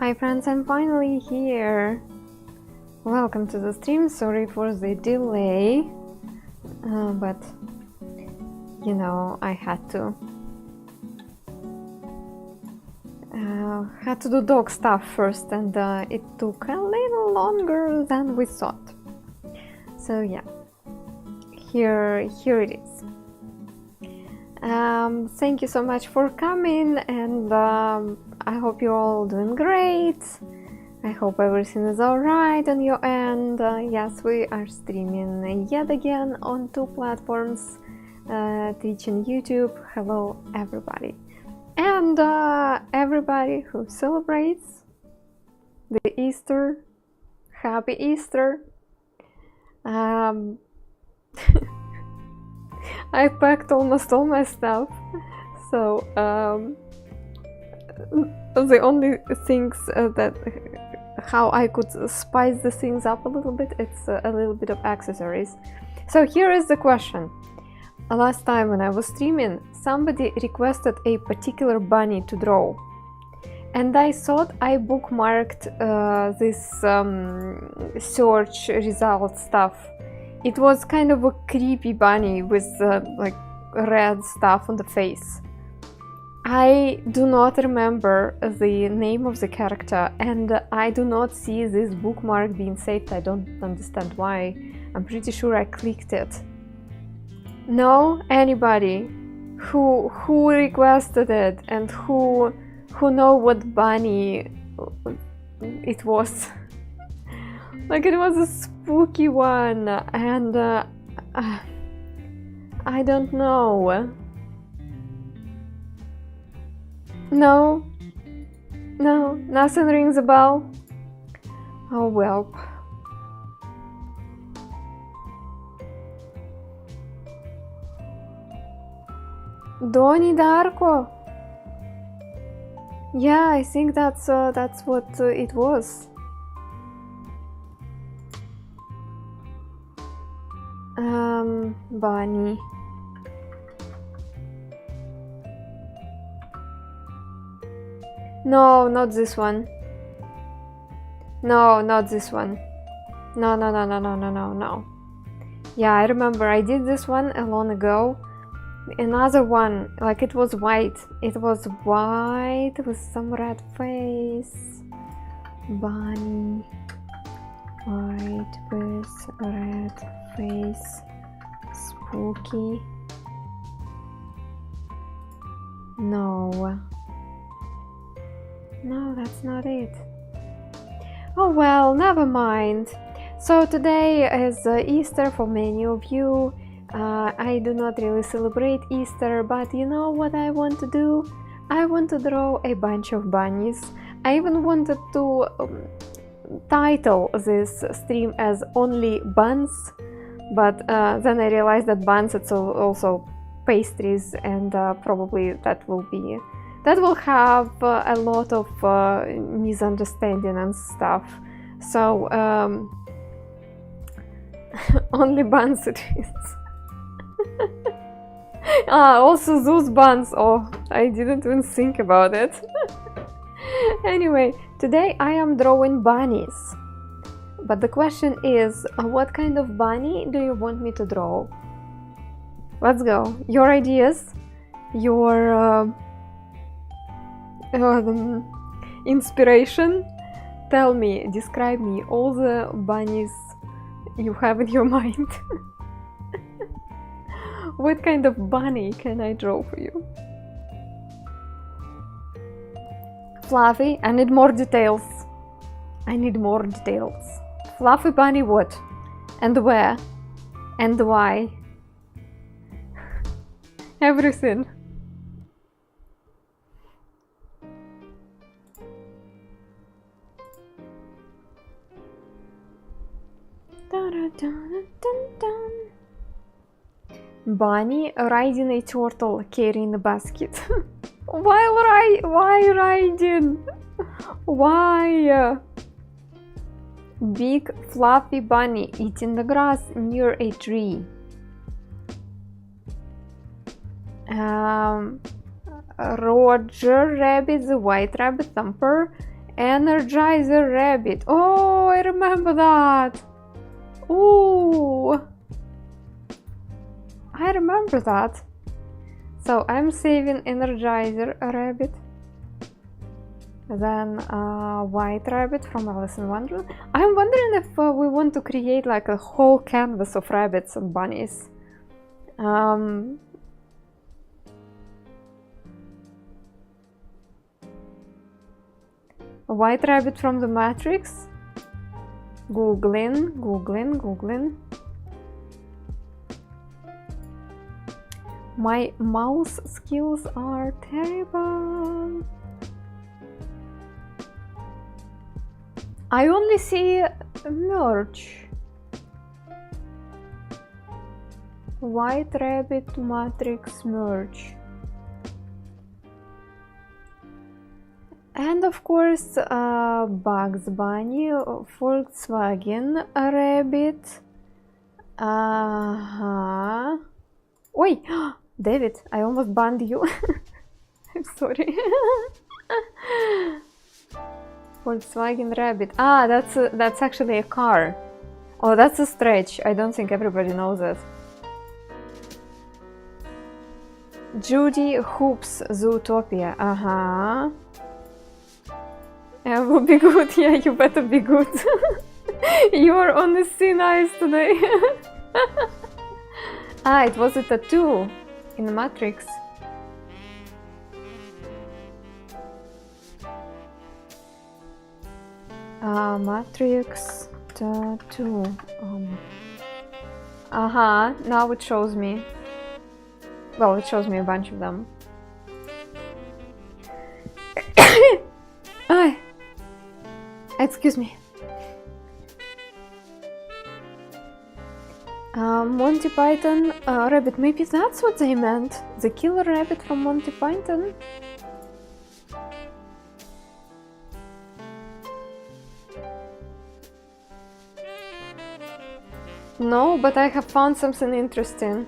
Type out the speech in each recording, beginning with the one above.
Hi friends, I'm finally here. Welcome to the stream. Sorry for the delay, but you know, I had to do dog stuff first, and it took a little longer than we thought. So yeah, here it is. Thank you so much for coming, and I hope you're all doing great. I hope everything is alright on your end. Yes, we are streaming yet again on 2 platforms, Twitch and YouTube. Hello everybody. And everybody who celebrates the Easter, happy Easter. I packed almost all my stuff, so the only things how I could spice the things up a little bit, it's a little bit of accessories. So here is the question. Last time when I was streaming, somebody requested a particular bunny to draw, and I thought I bookmarked this search result stuff. It was kind of a creepy bunny with like red stuff on the face. I do not remember the name of the character, and I do not see this bookmark being saved. I don't understand why. I'm pretty sure I clicked it. No? Anybody who requested it and who know what bunny it was? Like, it was a spooky one, and I don't know. No, nothing rings a bell. Oh well. Donnie Darko. Yeah, I think that's what it was. Bunny. No, not this one. No, not this one. No. Yeah, I remember I did this one a long ago. Another one, like, it was white. It was white with some red face. Bunny. White with red face. Spooky. No, that's not it. Oh well, never mind. So today is Easter for many of you. I do not really celebrate Easter, but you know what I want to do? I want to draw a bunch of bunnies. I even wanted to title this stream as only buns, but then I realized that buns, it's also pastries, and probably that will have a lot of misunderstanding and stuff. So only buns it is. Also those buns. Oh, I didn't even think about it. Anyway, today I am drawing bunnies. But the question is, what kind of bunny do you want me to draw? Let's go. Your ideas, your inspiration. Tell me, describe me all the bunnies you have in your mind. What kind of bunny can I draw for you? Fluffy. I need more details. Fluffy bunny what? And where? And why? Everything. Bunny riding a turtle carrying a basket. Why riding? Why? Big fluffy bunny eating the grass near a tree. Roger Rabbit, the White Rabbit, Thumper, Energizer Rabbit. Oh, I remember that. Oh, I remember that. So I'm saving Energizer rabbit. Then White Rabbit from Alice in Wonderland. I'm wondering if we want to create like a whole canvas of rabbits and bunnies. White Rabbit from the Matrix. Googling. My mouse skills are terrible. I only see merch. White Rabbit Matrix merch. And of course, Bugs Bunny, Volkswagen Rabbit. Oi! David, I almost banned you. I'm sorry. Volkswagen Rabbit. Ah, that's actually a car. Oh, that's a stretch. I don't think everybody knows it. Judy Hoops Zootopia. Yeah, will be good. Yeah, you better be good. You are honestly nice today. Ah, it was a tattoo in the Matrix. Matrix tattoo. Now it shows me. Well, it shows me a bunch of them. Excuse me. Monty Python rabbit. Maybe that's what they meant. The killer rabbit from Monty Python. No, but I have found something interesting,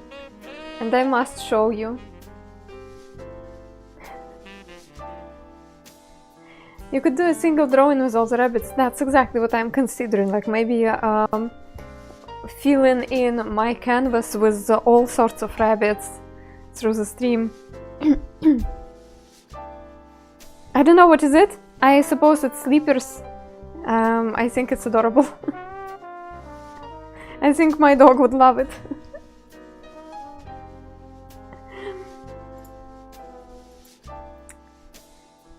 and I must show you. You could do a single drawing with all the rabbits. That's exactly what I'm considering. Like maybe filling in my canvas with all sorts of rabbits through the stream. I don't know, what is it? I suppose it's sleepers. I think it's adorable. I think my dog would love it.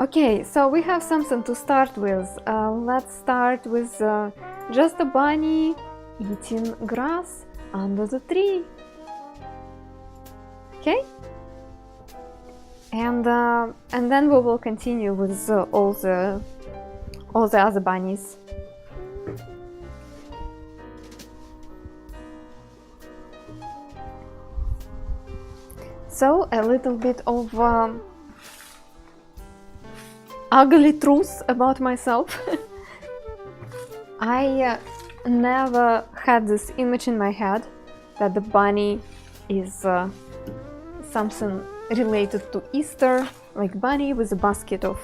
Okay, so we have something to start with. Let's start with just a bunny eating grass under the tree. Okay? And then we will continue with all the other bunnies. So, a little bit of ugly truth about myself. I never had this image in my head that the bunny is something related to Easter, like bunny with a basket of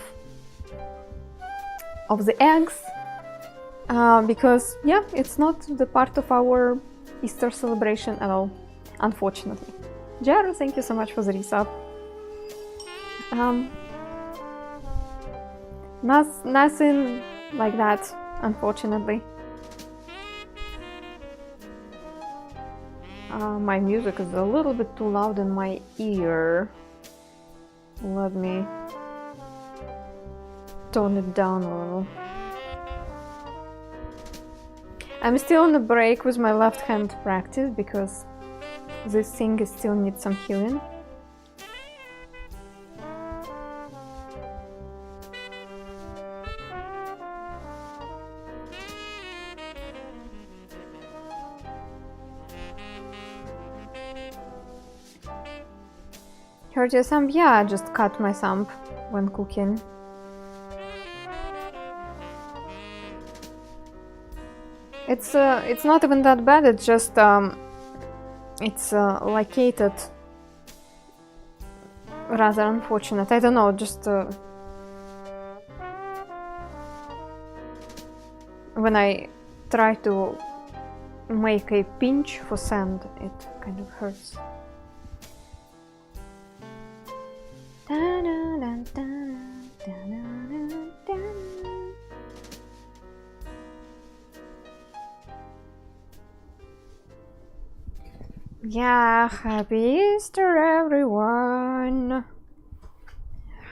the eggs, because yeah, it's not the part of our Easter celebration at all, unfortunately. Jaro, thank you so much for the resub. Nothing like that, unfortunately. My music is a little bit too loud in my ear. Let me tone it down a little. I'm still on a break with my left hand practice because this thing still needs some healing. Hurt your thumb? Yeah, I just cut my thumb when cooking. It's not even that bad. It's just it's located. Rather unfortunate. I don't know. Just when I try to make a pinch for sand, it kind of hurts. Yeah, happy Easter, everyone.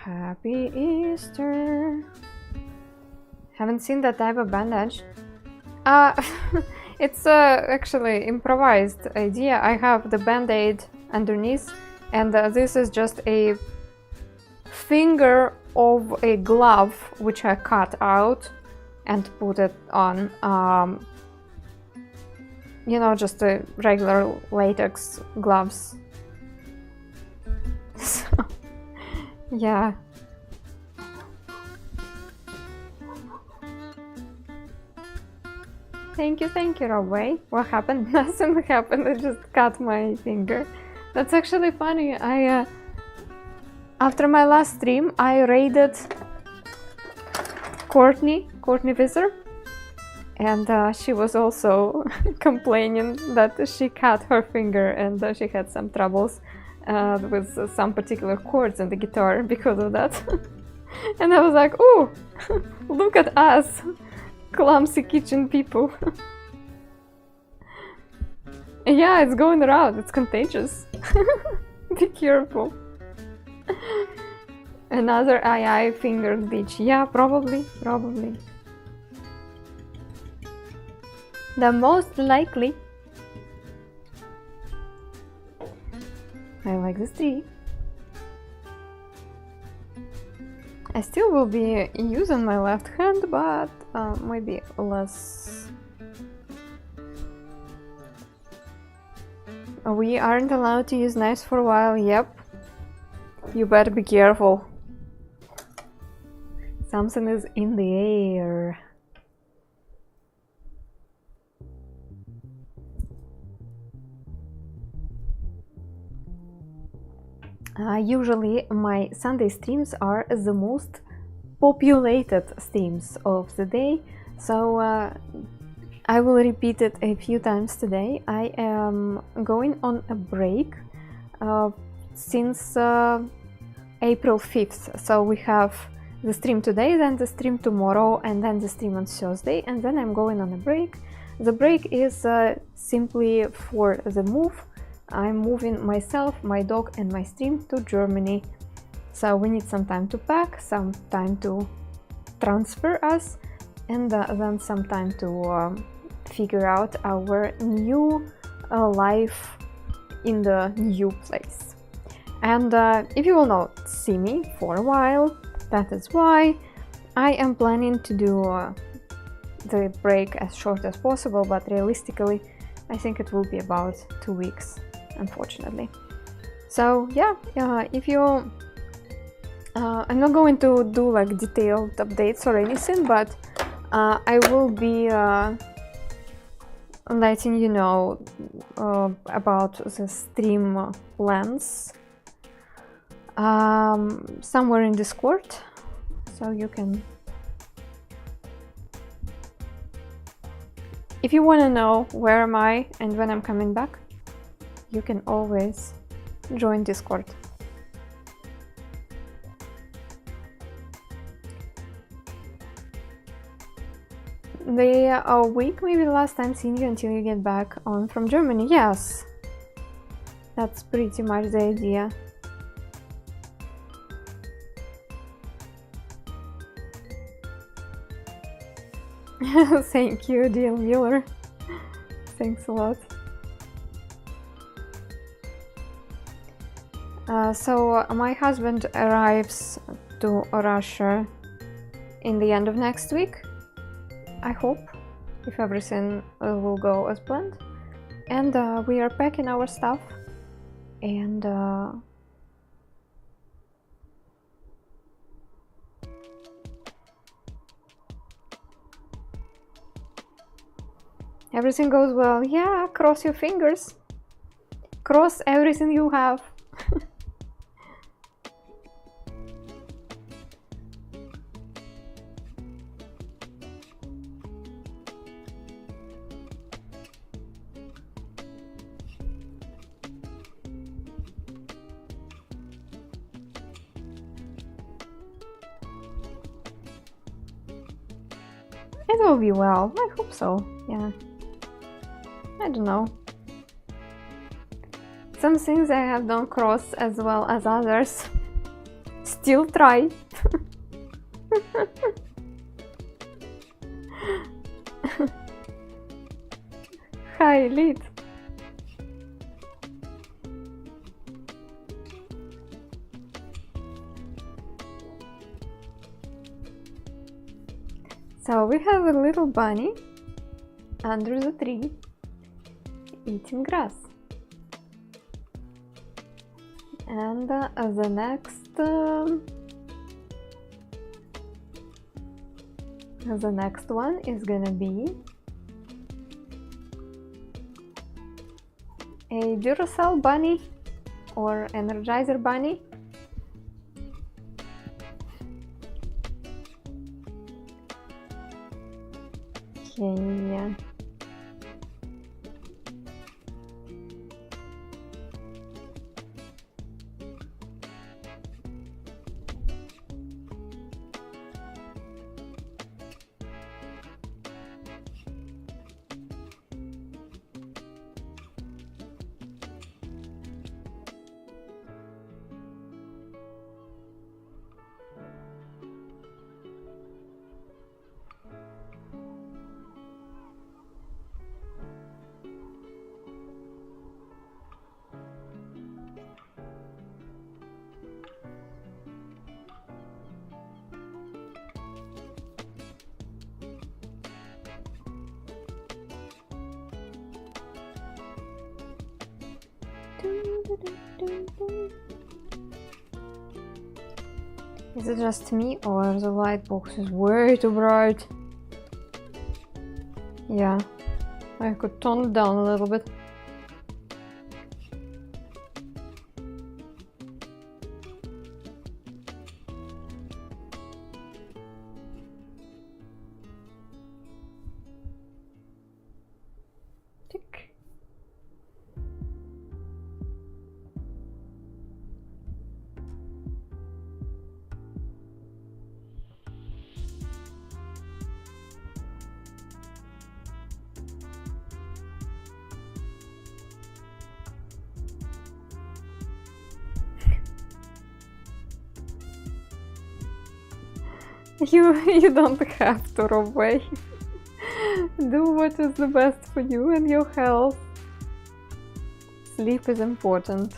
Happy Easter. Haven't seen that type of bandage. It's actually improvised idea. I have the band-aid underneath, and this is just a finger of a glove which I cut out and put it on. You know, just a regular latex gloves. So, yeah. Thank you, Robway. What happened? Nothing happened, I just cut my finger. That's actually funny. After my last stream, I raided Courtney Visor, and she was also complaining that she cut her finger and she had some troubles with some particular chords in the guitar because of that. And I was like, oh, look at us, clumsy kitchen people. Yeah, it's going around, it's contagious. Be careful. Another II finger glitch. Yeah, probably. The most likely. I like this tree. I still will be using my left hand, but maybe less. We aren't allowed to use knives for a while. Yep. You better be careful. Something is in the air. Usually my Sunday streams are the most populated streams of the day, so I will repeat it a few times today. I am going on a break since April 5th, so we have the stream today, then the stream tomorrow, and then the stream on Thursday, and then I'm going on a break. The break is simply for the move. I'm moving myself, my dog, and my stream to Germany. So we need some time to pack, some time to transfer us, and then some time to figure out our new life in the new place. And if you will not see me for a while, that is why I am planning to do the break as short as possible, but realistically I think it will be about 2 weeks, unfortunately. So yeah, if you I'm not going to do like detailed updates or anything, but I will be letting you know about the stream plans somewhere in Discord, so you can, if you want to know where am I and when I'm coming back, you can always join Discord. A week, maybe the last time seeing you until you get back on from Germany. Yes, that's pretty much the idea. Thank you, dear viewer. Thanks a lot. So my husband arrives to Russia in the end of next week, I hope, if everything will go as planned. And we are packing our stuff, and everything goes well. Yeah, cross your fingers. Cross everything you have. It will be well. I hope so. Yeah. I don't know. Some things I have done cross as well as others. Still try. Hi, Elite. So we have a little bunny under the tree eating grass. And the next one is gonna be a Duracell bunny or Energizer bunny. Okay. Is it just me or the light box is way too bright? Yeah, I could tone it down a little bit. Tick. You don't have to run away. Do what is the best for you and your health. Sleep is important.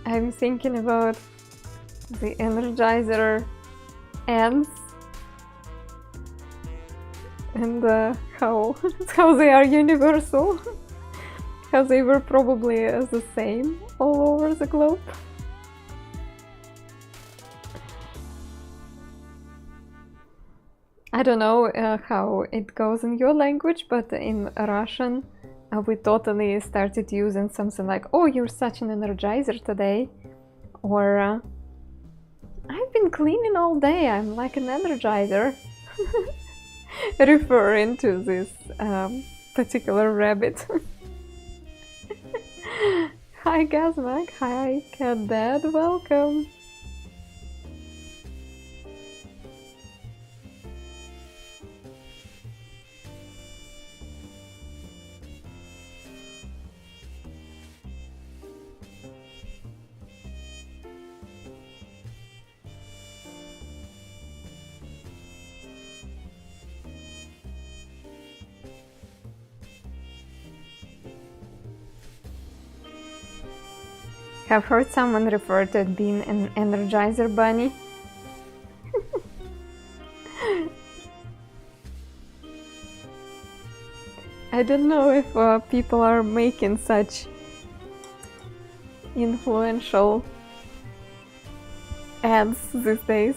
I'm thinking about the Energizer ants and how they are universal, how they were probably the same all over the globe. I don't know how it goes in your language, but in Russian we totally started using something like, oh, you're such an energizer today, or I've been cleaning all day, I'm like an energizer, referring to this particular rabbit. Hi Gazmag, hi Cat Dad, welcome. Have heard someone refer to it being an Energizer bunny. I don't know if people are making such influential ads these days.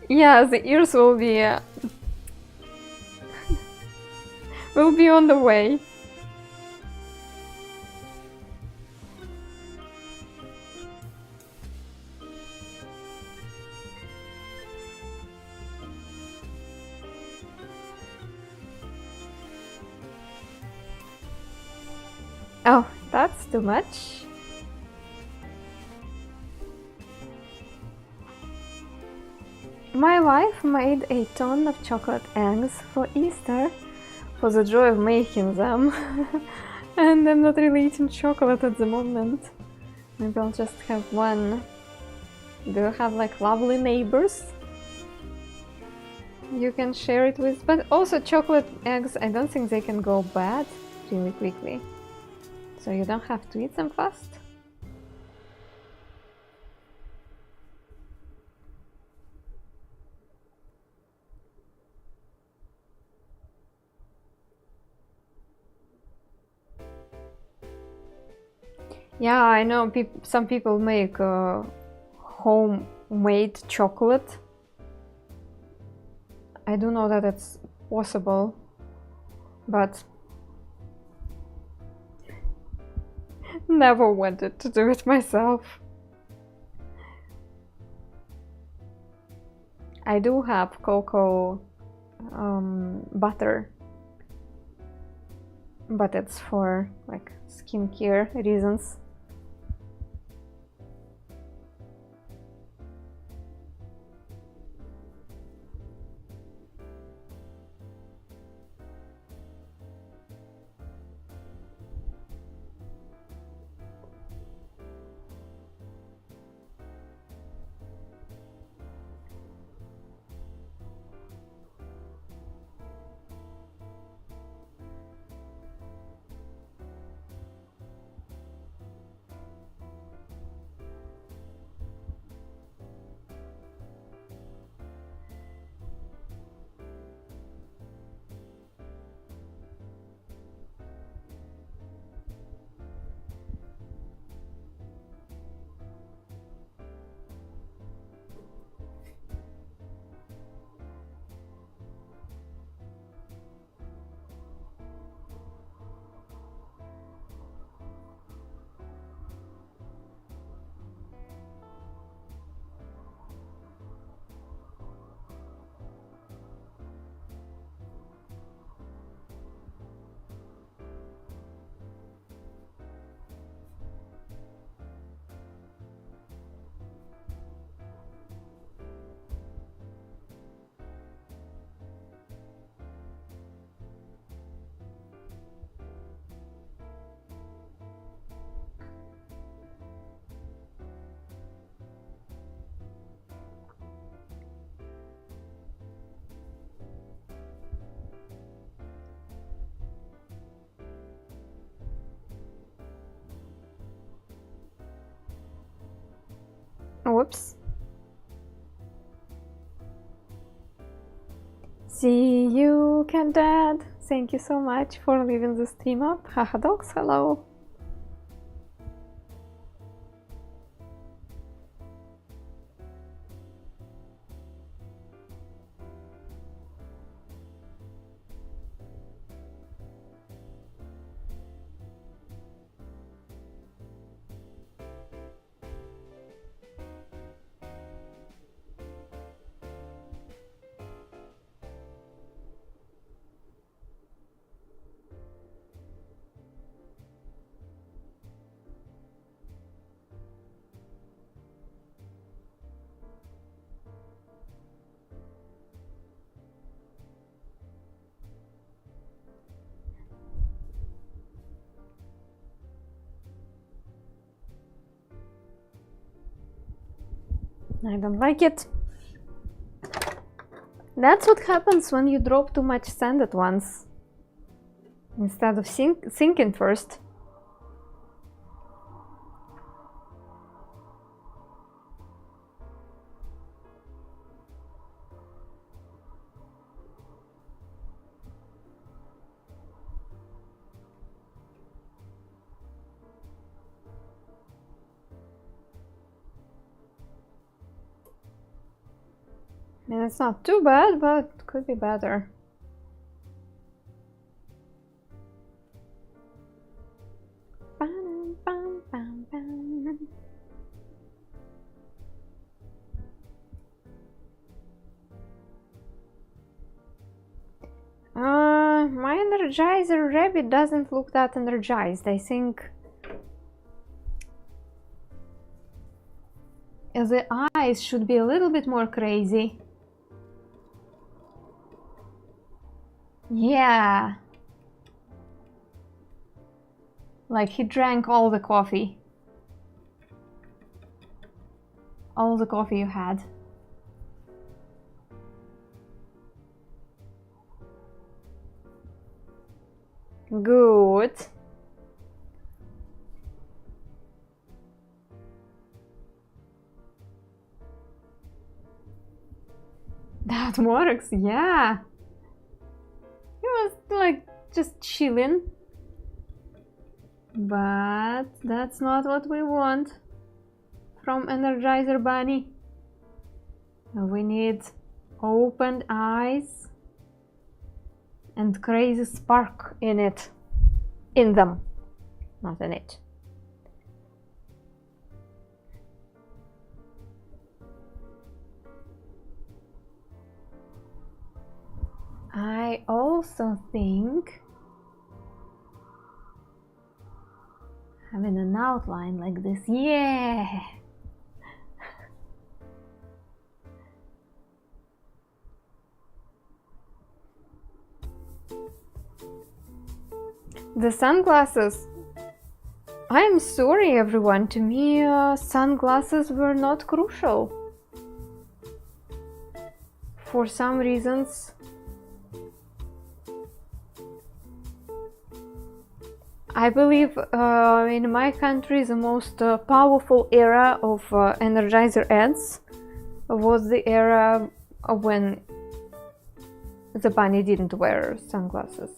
Yeah, the ears will be on the way. Oh, that's too much. My wife made a ton of chocolate eggs for Easter for the joy of making them. And I'm not really eating chocolate at the moment. Maybe I'll just have one. Do you have like lovely neighbors you can share it with? But also chocolate eggs, I don't think they can go bad really quickly. So you don't have to eat them fast. Yeah, I know some people make homemade chocolate. I do know that it's possible, but never wanted to do it myself. I do have cocoa butter, but it's for like skincare reasons. Whoops. See you, Cat Dad. Thank you so much for leaving the stream up. Haha Dogs, hello. I don't like it. That's what happens when you drop too much sand at once. Instead of thinking first. I mean, it's not too bad, but it could be better. My Energizer rabbit doesn't look that energized. I think the eyes should be a little bit more crazy. Yeah. Like he drank all the coffee. All the coffee you had. Good. That works, yeah. He was like just chilling. But that's not what we want from Energizer Bunny. We need opened eyes and crazy spark in it. In them, not in it. I also think having an outline like this, yeah! The sunglasses. I'm sorry everyone, to me sunglasses were not crucial. For some reasons. I believe in my country the most powerful era of Energizer ads was the era when the bunny didn't wear sunglasses.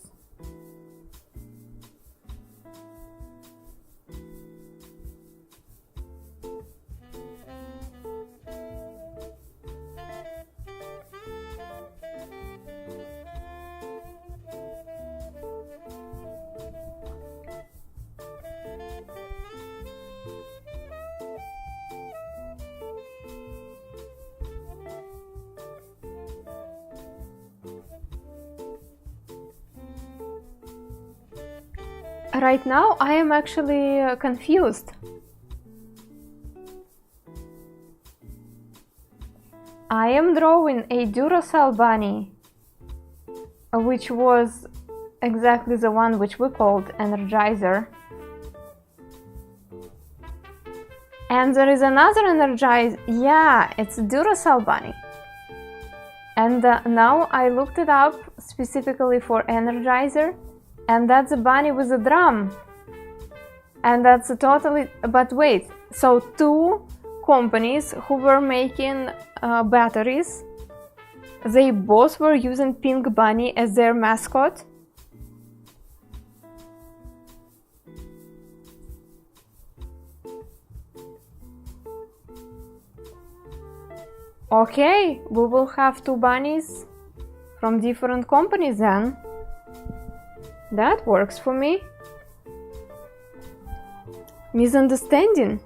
Right now I am actually confused. I am drawing a Duracell bunny, which was exactly the one which we called Energizer. And there is another Energizer, yeah, it's Duracell bunny. And now I looked it up specifically for Energizer. And that's a bunny with a drum. And that's a totally... But wait, so two companies who were making batteries, they both were using Pink Bunny as their mascot. Okay, we will have two bunnies from different companies then. That works for me. Misunderstanding.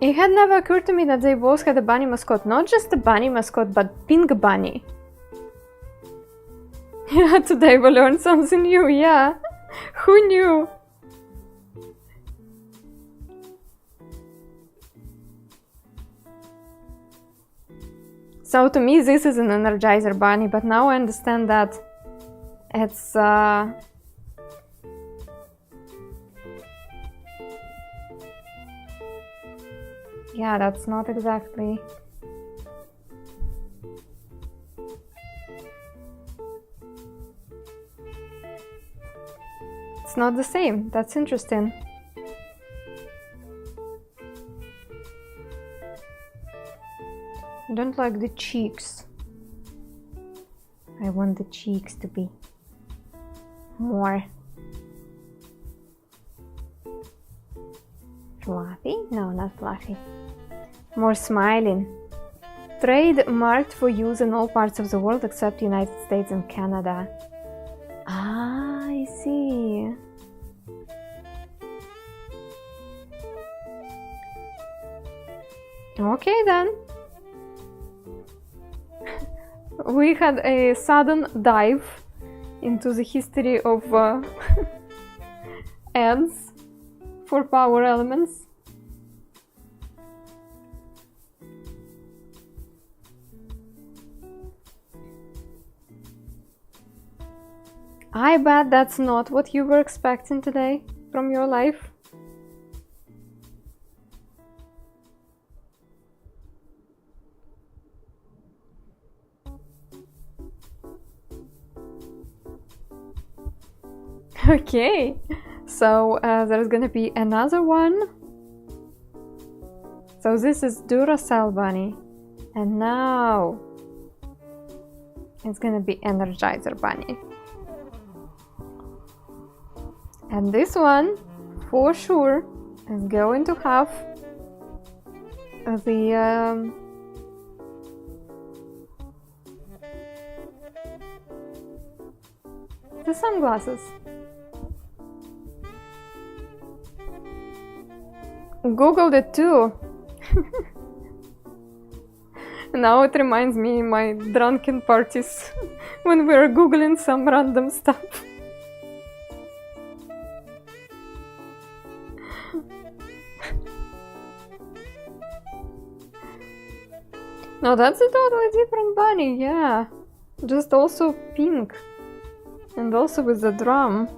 It had never occurred to me that they both had a bunny mascot. Not just a bunny mascot, but Pink Bunny. Yeah, today we learned something new, yeah. Who knew? So to me this is an Energizer bunny, but now I understand that it's yeah, that's not exactly. It's not the same. That's interesting. I don't like the cheeks. I want the cheeks to be more fluffy. No, not fluffy. More smiling. Trademarked for use in all parts of the world except United States and Canada. Ah, I see. Okay then. We had a sudden dive into the history of ads for power elements. I bet that's not what you were expecting today from your life. Okay, so there's gonna be another one. So this is Duracell bunny, and now it's gonna be Energizer bunny. And this one, for sure, is going to have the sunglasses. Googled it too. Now it reminds me of my drunken parties when we were googling some random stuff. No, that's a totally different bunny, yeah. Just also pink. And also with the drum.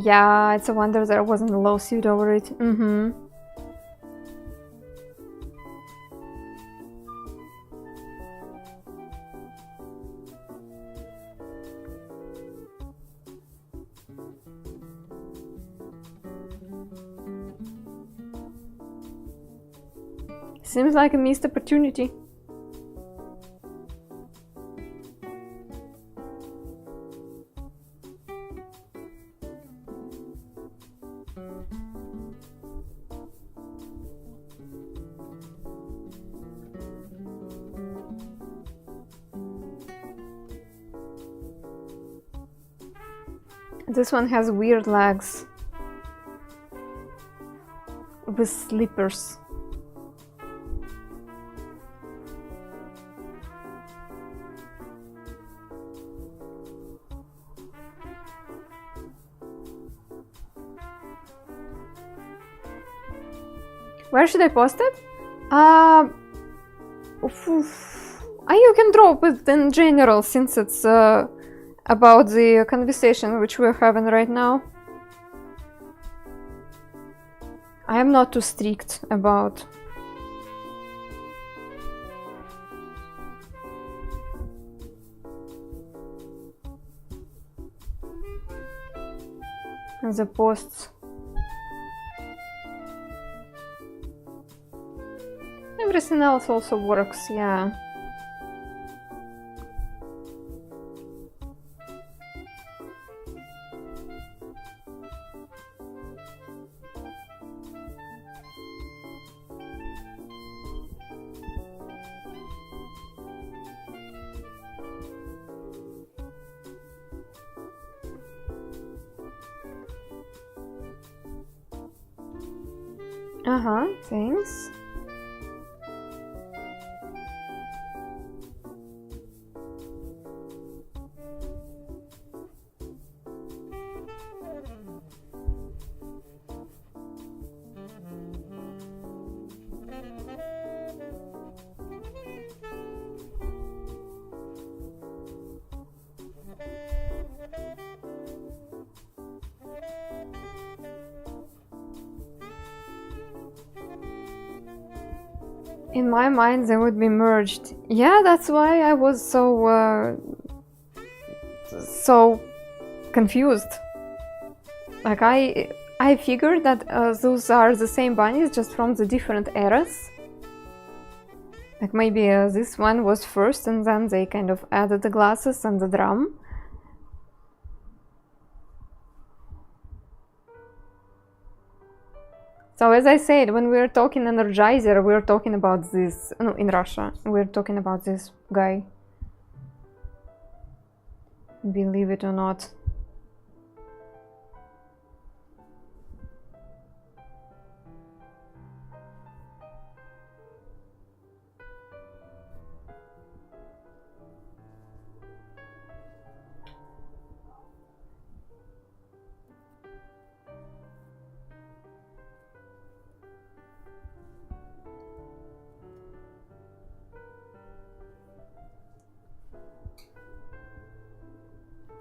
Yeah, it's a wonder there wasn't a lawsuit over it. Seems like a missed opportunity. This one has weird legs with slippers. Where should I post it? You can drop it in general, since it's about the conversation which we're having right now. I am not too strict about. The posts. Everything else also works, yeah. Thanks. In my mind, they would be merged. Yeah, that's why I was so confused. Like I figured that those are the same bunnies, just from the different eras. Like maybe this one was first, and then they kind of added the glasses and the drum. So as I said, when we're talking Energizer, we're talking about this, no, in Russia, we're talking about this guy. Believe it or not.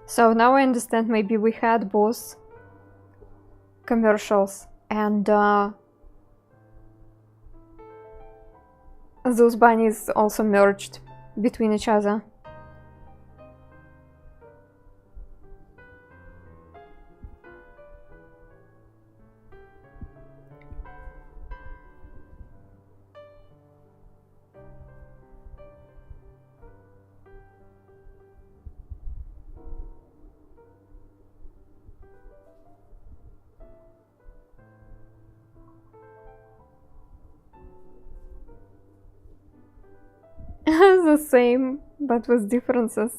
So now I understand, maybe we had both commercials and those bunnies also merged between each other. The same, but with differences.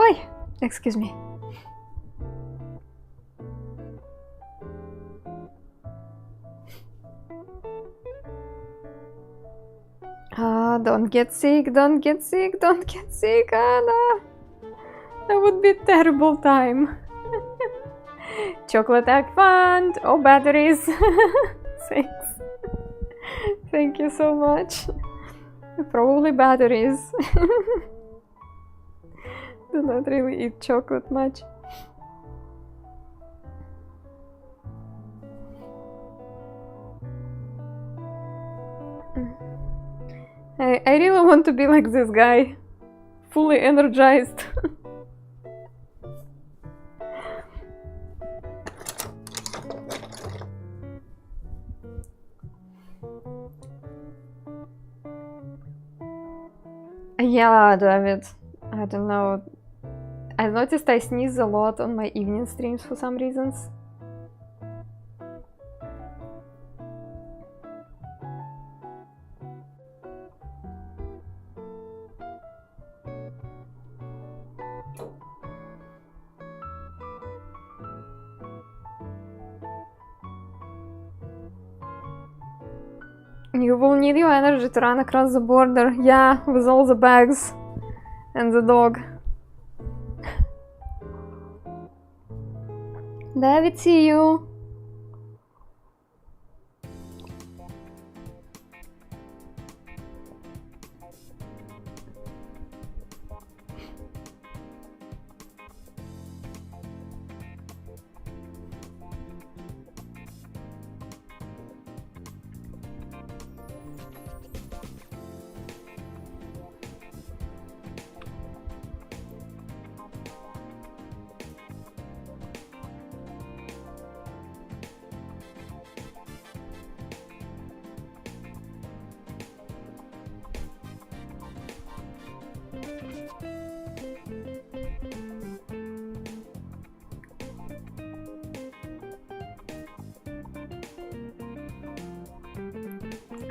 Oi, excuse me. Don't get sick, don't get sick, don't get sick, Anna. That would be a terrible time. Chocolate egg fund. Oh, batteries. Thanks. Thank you so much. Probably batteries. do not really eat chocolate much. I really want to be like this guy, fully energized. Yeah, David, I don't know. I noticed I sneeze a lot on my evening streams for some reasons. You will need your energy to run across the border, yeah, with all the bags and the dog. David, see you!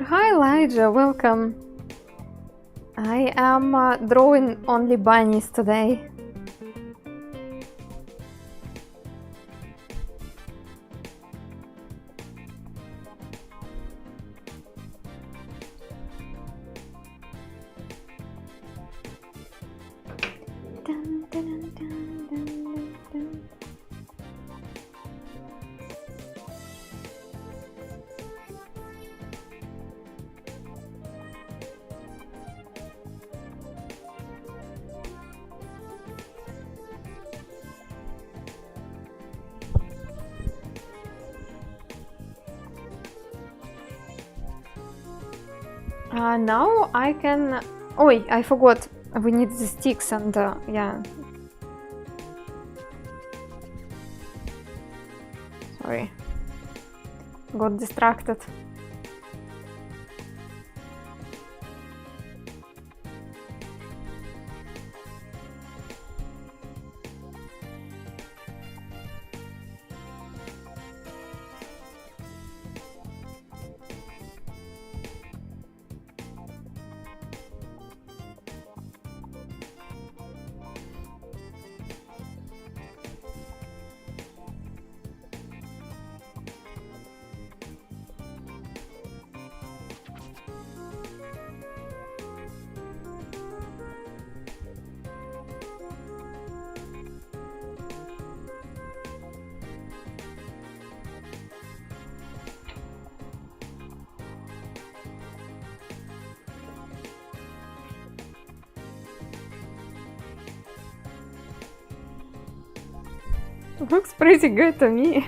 Hi Elijah, welcome. I am drawing only bunnies today. Dun, dun, dun, dun, dun, dun. Now I can... Oh, I forgot. We need the sticks and yeah. Sorry. Got distracted. Looks pretty good to me.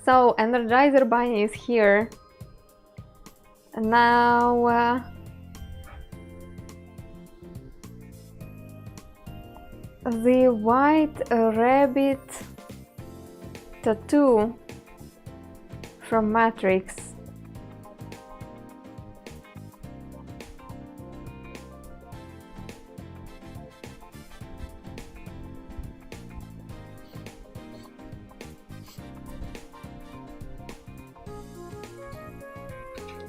So, Energizer Bunny is here. And now the white rabbit tattoo from Matrix.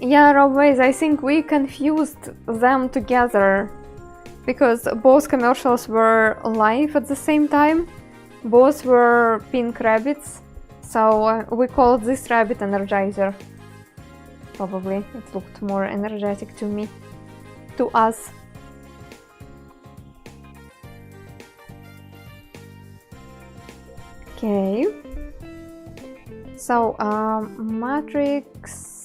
Yeah, Robways, I think we confused them together because both commercials were live at the same time. Both were pink rabbits, so we called this rabbit Energizer. Probably it looked more energetic to me, to us. Okay. So, Matrix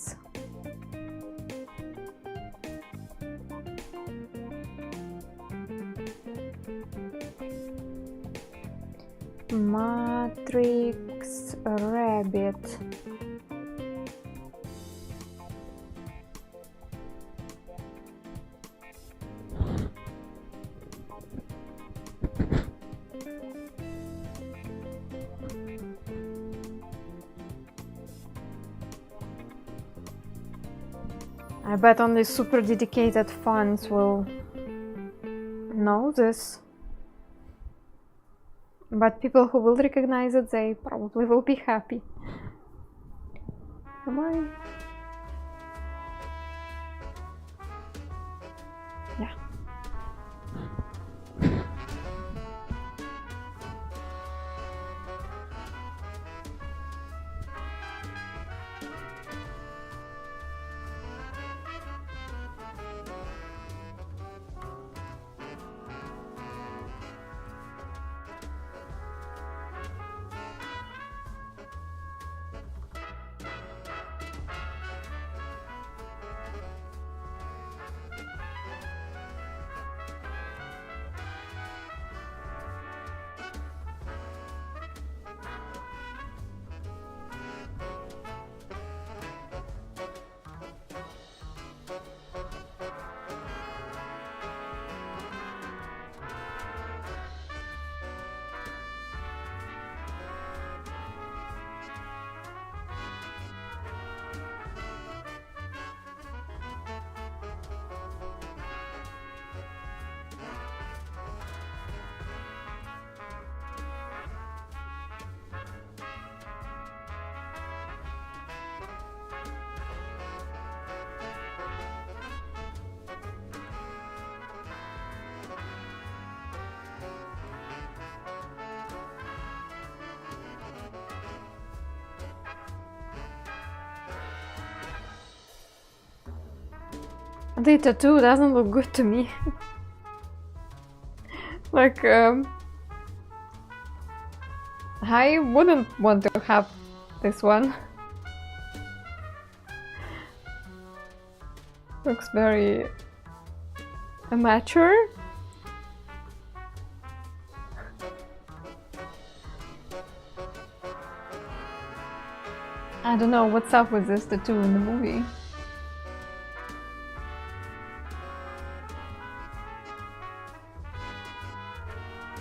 Matrix rabbit. I bet only super dedicated fans will know this. But people who will recognize it, they probably will be happy. Come on. Yeah. The tattoo doesn't look good to me. Like, I wouldn't want to have this one. Looks very amateur. I don't know what's up with this tattoo in the movie.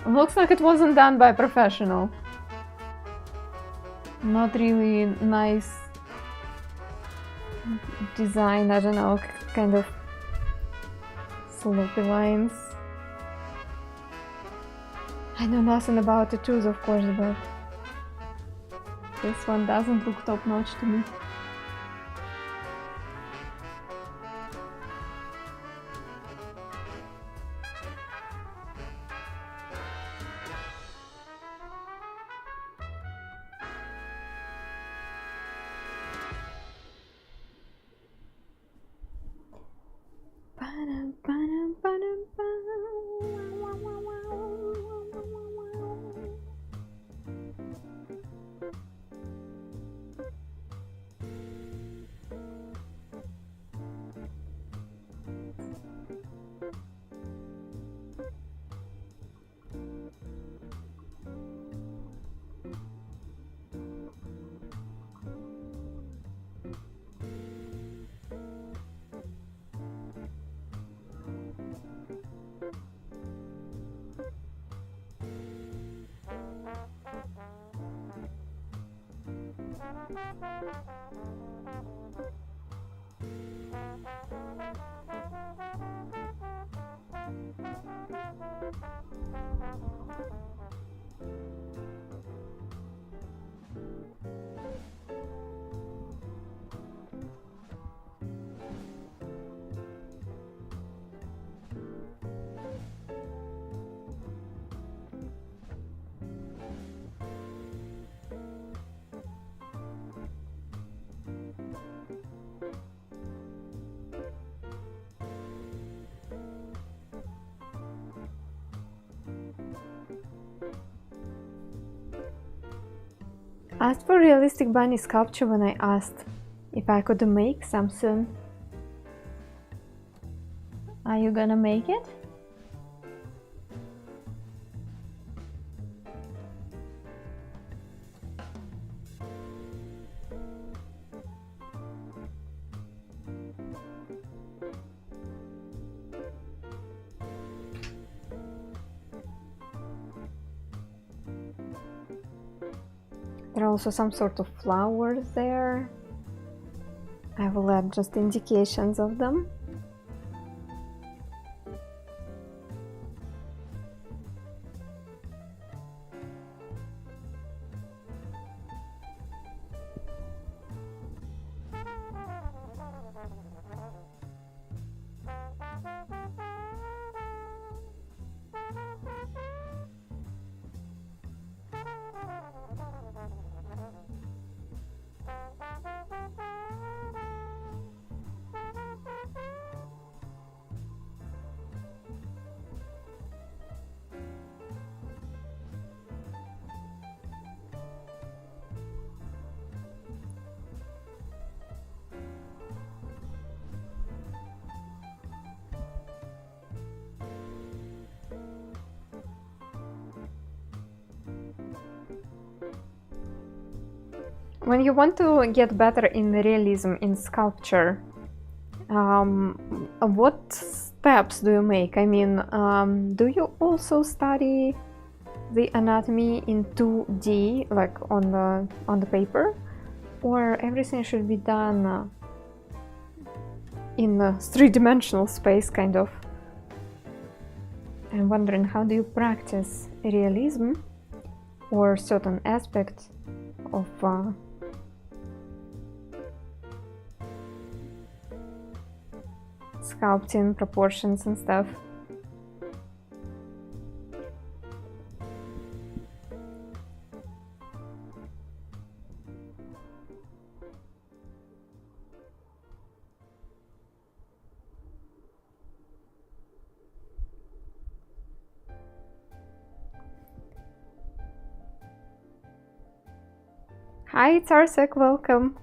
Looks like it wasn't done by a professional. Not really nice design, I don't know, kind of slopey lines. I know nothing about tattoos, of course, but this one doesn't look top-notch to me. Asked for realistic bunny sculpture when I asked if I could make some soon. Are you gonna make it? There are also some sort of flowers there. I will add just indications of them. When you want to get better in realism in sculpture, what steps do you make? I mean, do you also study the anatomy in 2D, like on the paper, or everything should be done in a three-dimensional space, kind of? I'm wondering, how do you practice realism or certain aspects of sculpting, proportions and stuff? Hi Tarsek, welcome.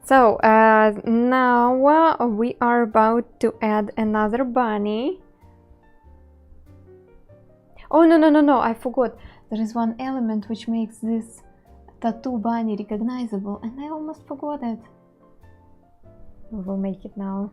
So now we are about to add another bunny. Oh no, I forgot. There is one element which makes this tattoo bunny recognizable, and I almost forgot it. We will make it now.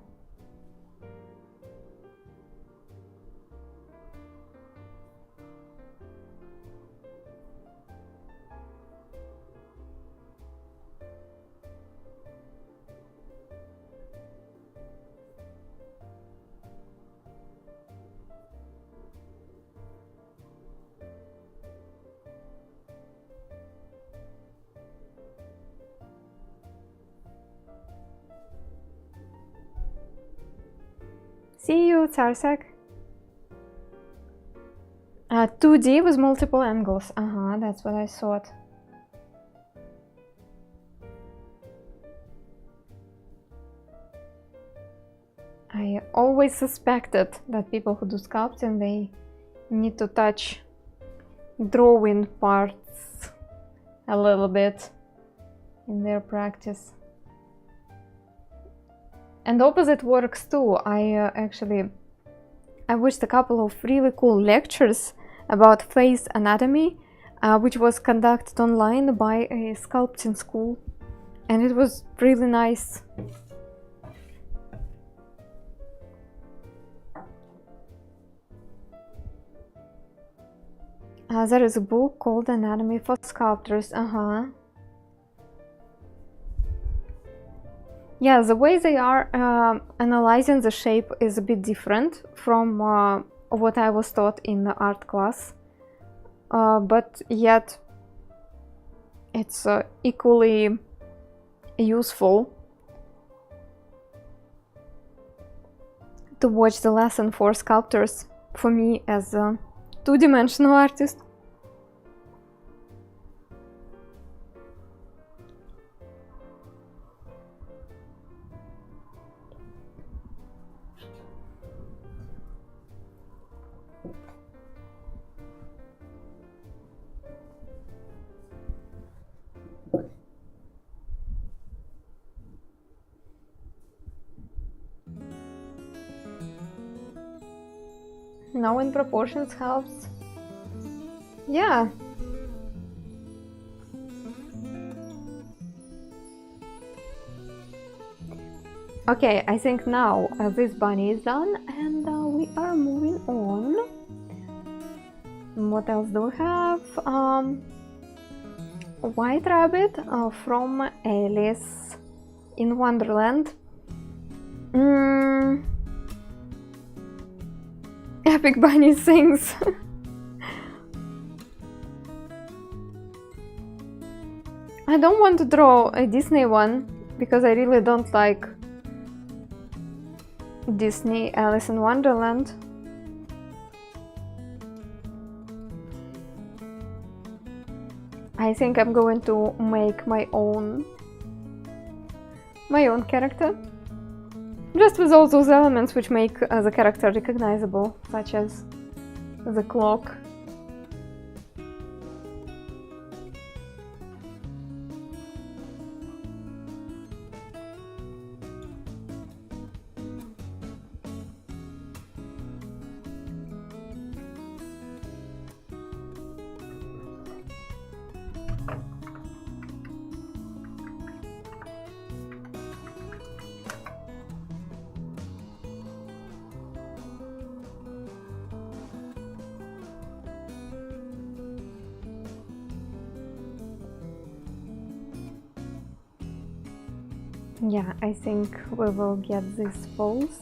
See you, Tsarsak. 2D with multiple angles. That's what I thought. I always suspected that people who do sculpting, they need to touch drawing parts a little bit in their practice. And opposite works too. I watched a couple of really cool lectures about face anatomy, which was conducted online by a sculpting school, and it was really nice. There is a book called Anatomy for Sculptors. Yeah, the way they are analyzing the shape is a bit different from what I was taught in the art class, but yet it's equally useful to watch the lesson for sculptors, for me as a two-dimensional artist. Knowing proportions helps. Yeah. Okay, I think now this bunny is done, and we are moving on. What else do we have? White Rabbit from Alice in Wonderland. Epic Bunny sings. I don't want to draw a Disney one because I really don't like Disney Alice in Wonderland. I think I'm going to make my own character, just with all those elements which make the character recognizable, such as the clock. Yeah, I think we will get this pose.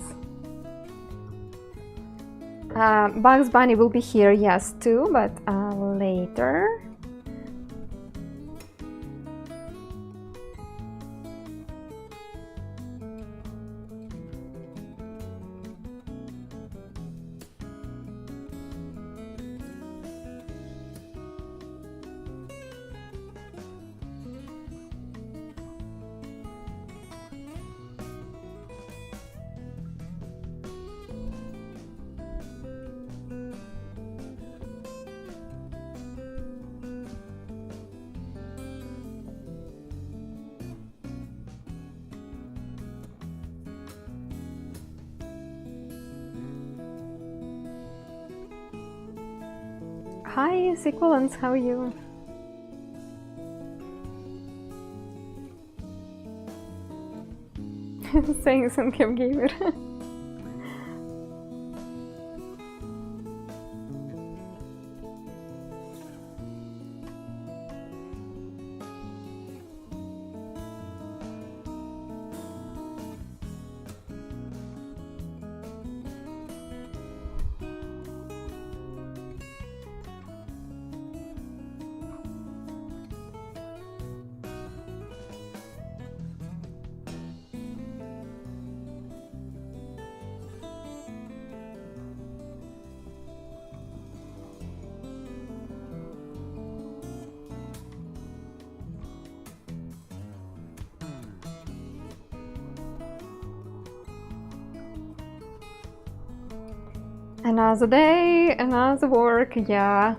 Bugs Bunny will be here, yes, too, but later. Hi, Sequelance, how are you? Saying some Kim Gamer. Another day, another work, yeah.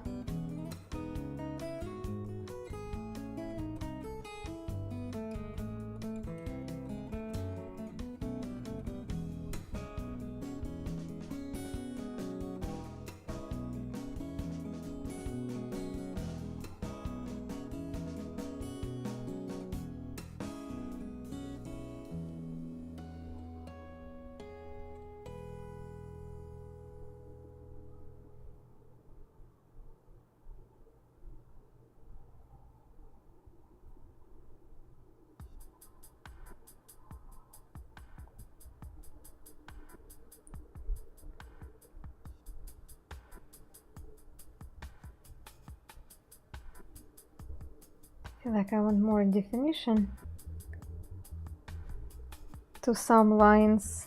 I feel like I want more definition to some lines.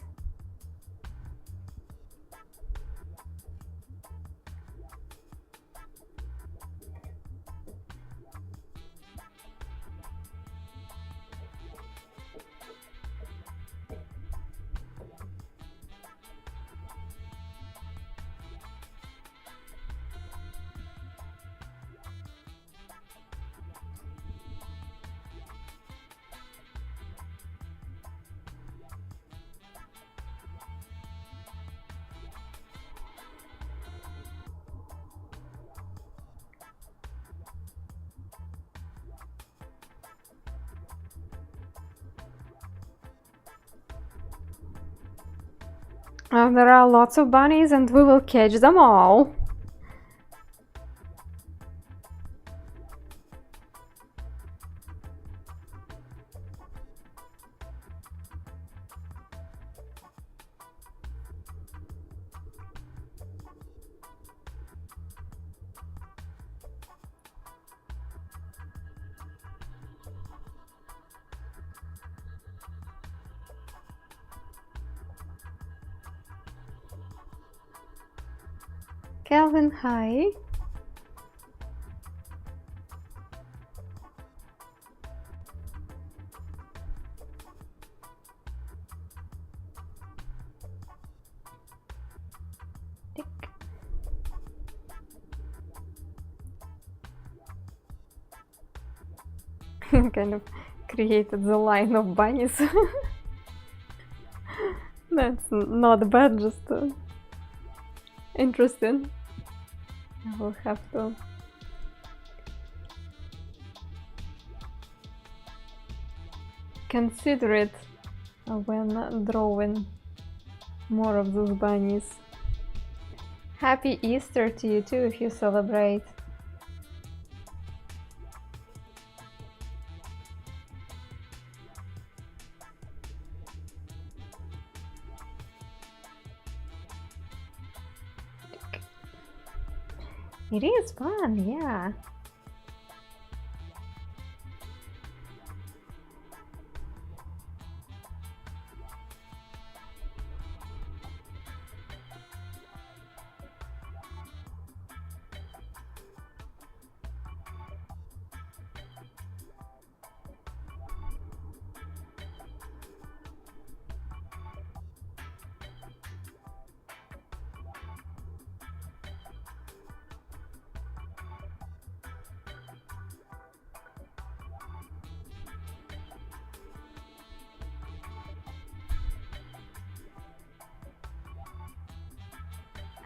There are lots of bunnies and we will catch them all. Calvin, hi. Kind of created the line of bunnies. That's not bad, just interesting. I will have to consider it when drawing more of those bunnies. Happy Easter to you too if you celebrate. It is fun, yeah.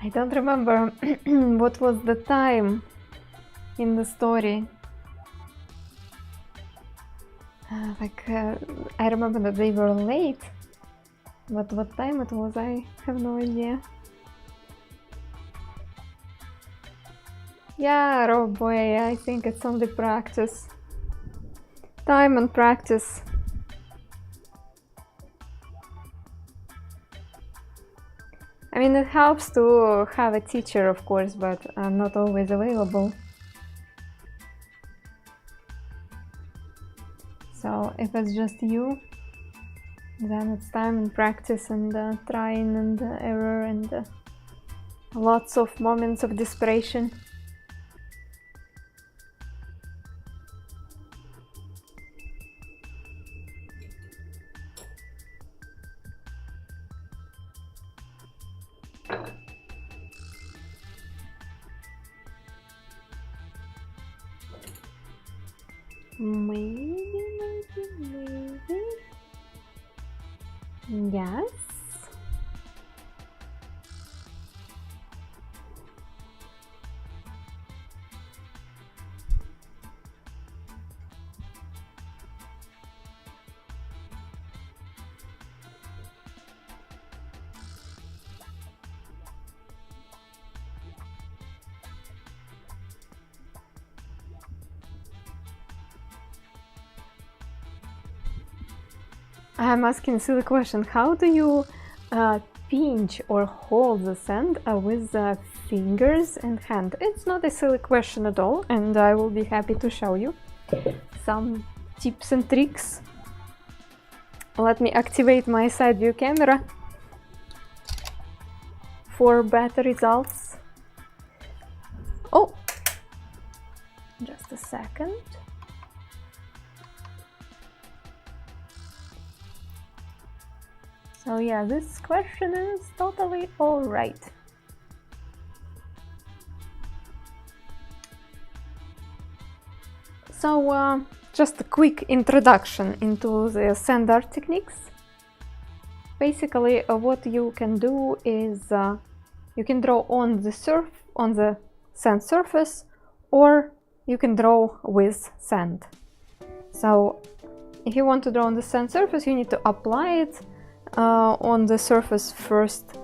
I don't remember what was the time in the story. I remember that they were late, but what time it was, I have no idea. Yeah, Rob boy, I think it's only practice. Time and practice. I mean, it helps to have a teacher, of course, but I'm not always available. So if it's just you, then it's time and practice and trying and error and lots of moments of desperation. Maybe. Yes. I'm asking a silly question. How do you pinch or hold the sand with fingers and hand? It's not a silly question at all, and I will be happy to show you some tips and tricks. Let me activate my side view camera for better results. Oh, just a second. So yeah, this question is totally all right. So just a quick introduction into the sand art techniques. Basically, what you can do is you can draw on the sand surface, or you can draw with sand. So if you want to draw on the sand surface, you need to apply it on the surface first,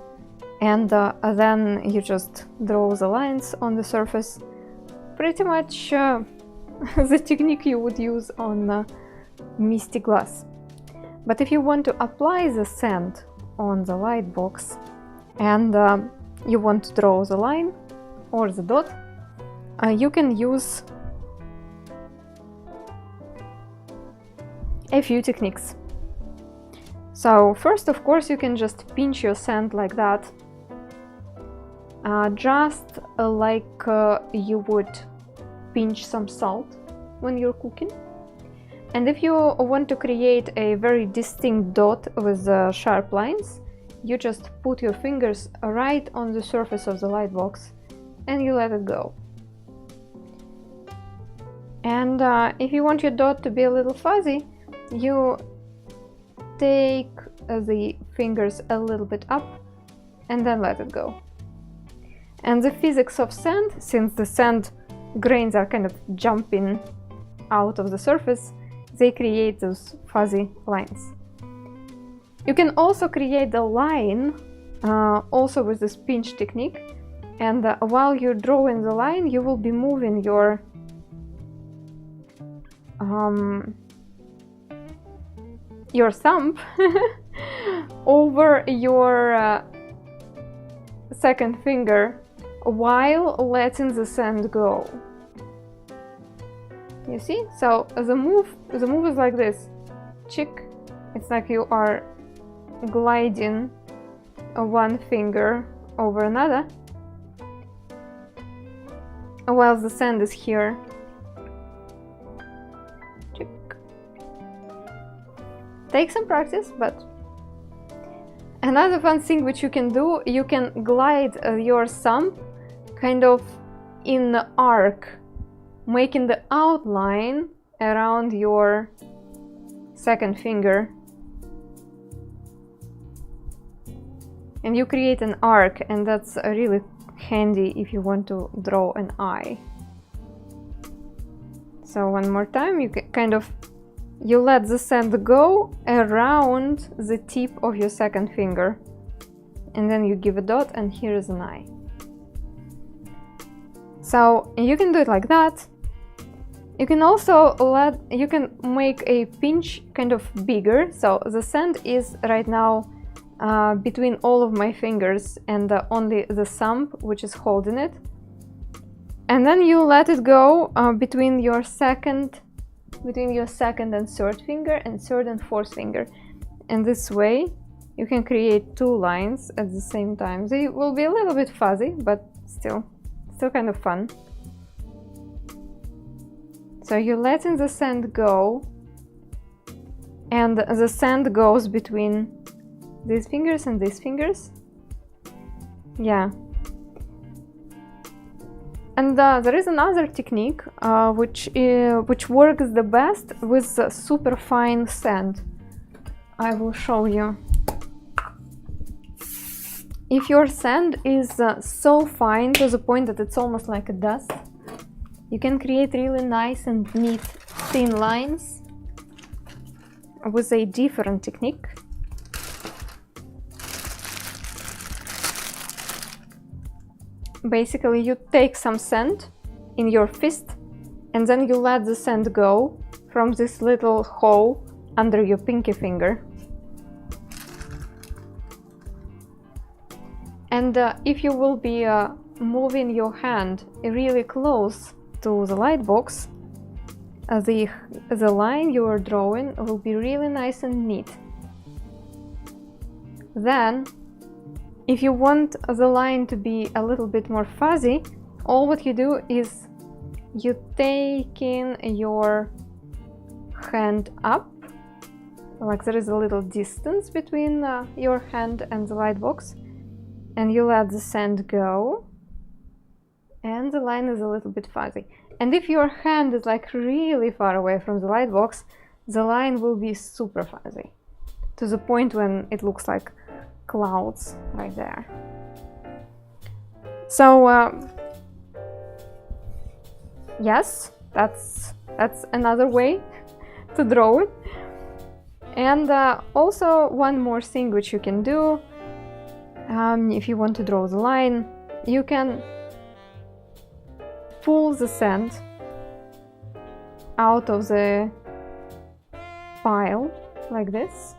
and then you just draw the lines on the surface. Pretty much the technique you would use on misty glass. But if you want to apply the sand on the lightbox and you want to draw the line or the dot, you can use a few techniques. So first, of course, you can just pinch your sand like that just like you would pinch some salt when you're cooking. And if you want to create a very distinct dot with sharp lines, you just put your fingers right on the surface of the lightbox and you let it go. And if you want your dot to be a little fuzzy, you take the fingers a little bit up and then let it go. And the physics of sand, since the sand grains are kind of jumping out of the surface, they create those fuzzy lines. You can also create a line also with this pinch technique, and while you're drawing the line, you will be moving your thumb over your second finger while letting the sand go. You see? So the move is like this. Chick. It's like you are gliding one finger over another while the sand is here. Chick. Take some practice, but another fun thing which you can do, you can glide your thumb kind of in the arc, making the outline around your second finger, and you create an arc, and that's really handy if you want to draw an eye. So one more time, you kind of let the sand go around the tip of your second finger, and then you give a dot, and here is an eye. So you can do it like that. You can also you can make a pinch kind of bigger. So the sand is right now between all of my fingers and only the thumb which is holding it. And then you let it go between your second and third finger and third and fourth finger. And this way you can create two lines at the same time. They will be a little bit fuzzy, but still kind of fun. So you're letting the sand go, and the sand goes between these fingers and these fingers. Yeah. And there is another technique which works the best with super fine sand. I will show you. If your sand is so fine to the point that it's almost like a dust, you can create really nice and neat thin lines with a different technique. Basically, you take some sand in your fist and then you let the sand go from this little hole under your pinky finger. And if you will be moving your hand really close to the lightbox, the line you are drawing will be really nice and neat. Then, if you want the line to be a little bit more fuzzy, all what you do is you take in your hand up, like there is a little distance between your hand and the lightbox, and you let the sand go, and the line is a little bit fuzzy. And if your hand is like really far away from the lightbox, the line will be super fuzzy, to the point when it looks like clouds right there. So yes, that's another way to draw it. And also one more thing which you can do, if you want to draw the line, you can pull the sand out of the pile like this,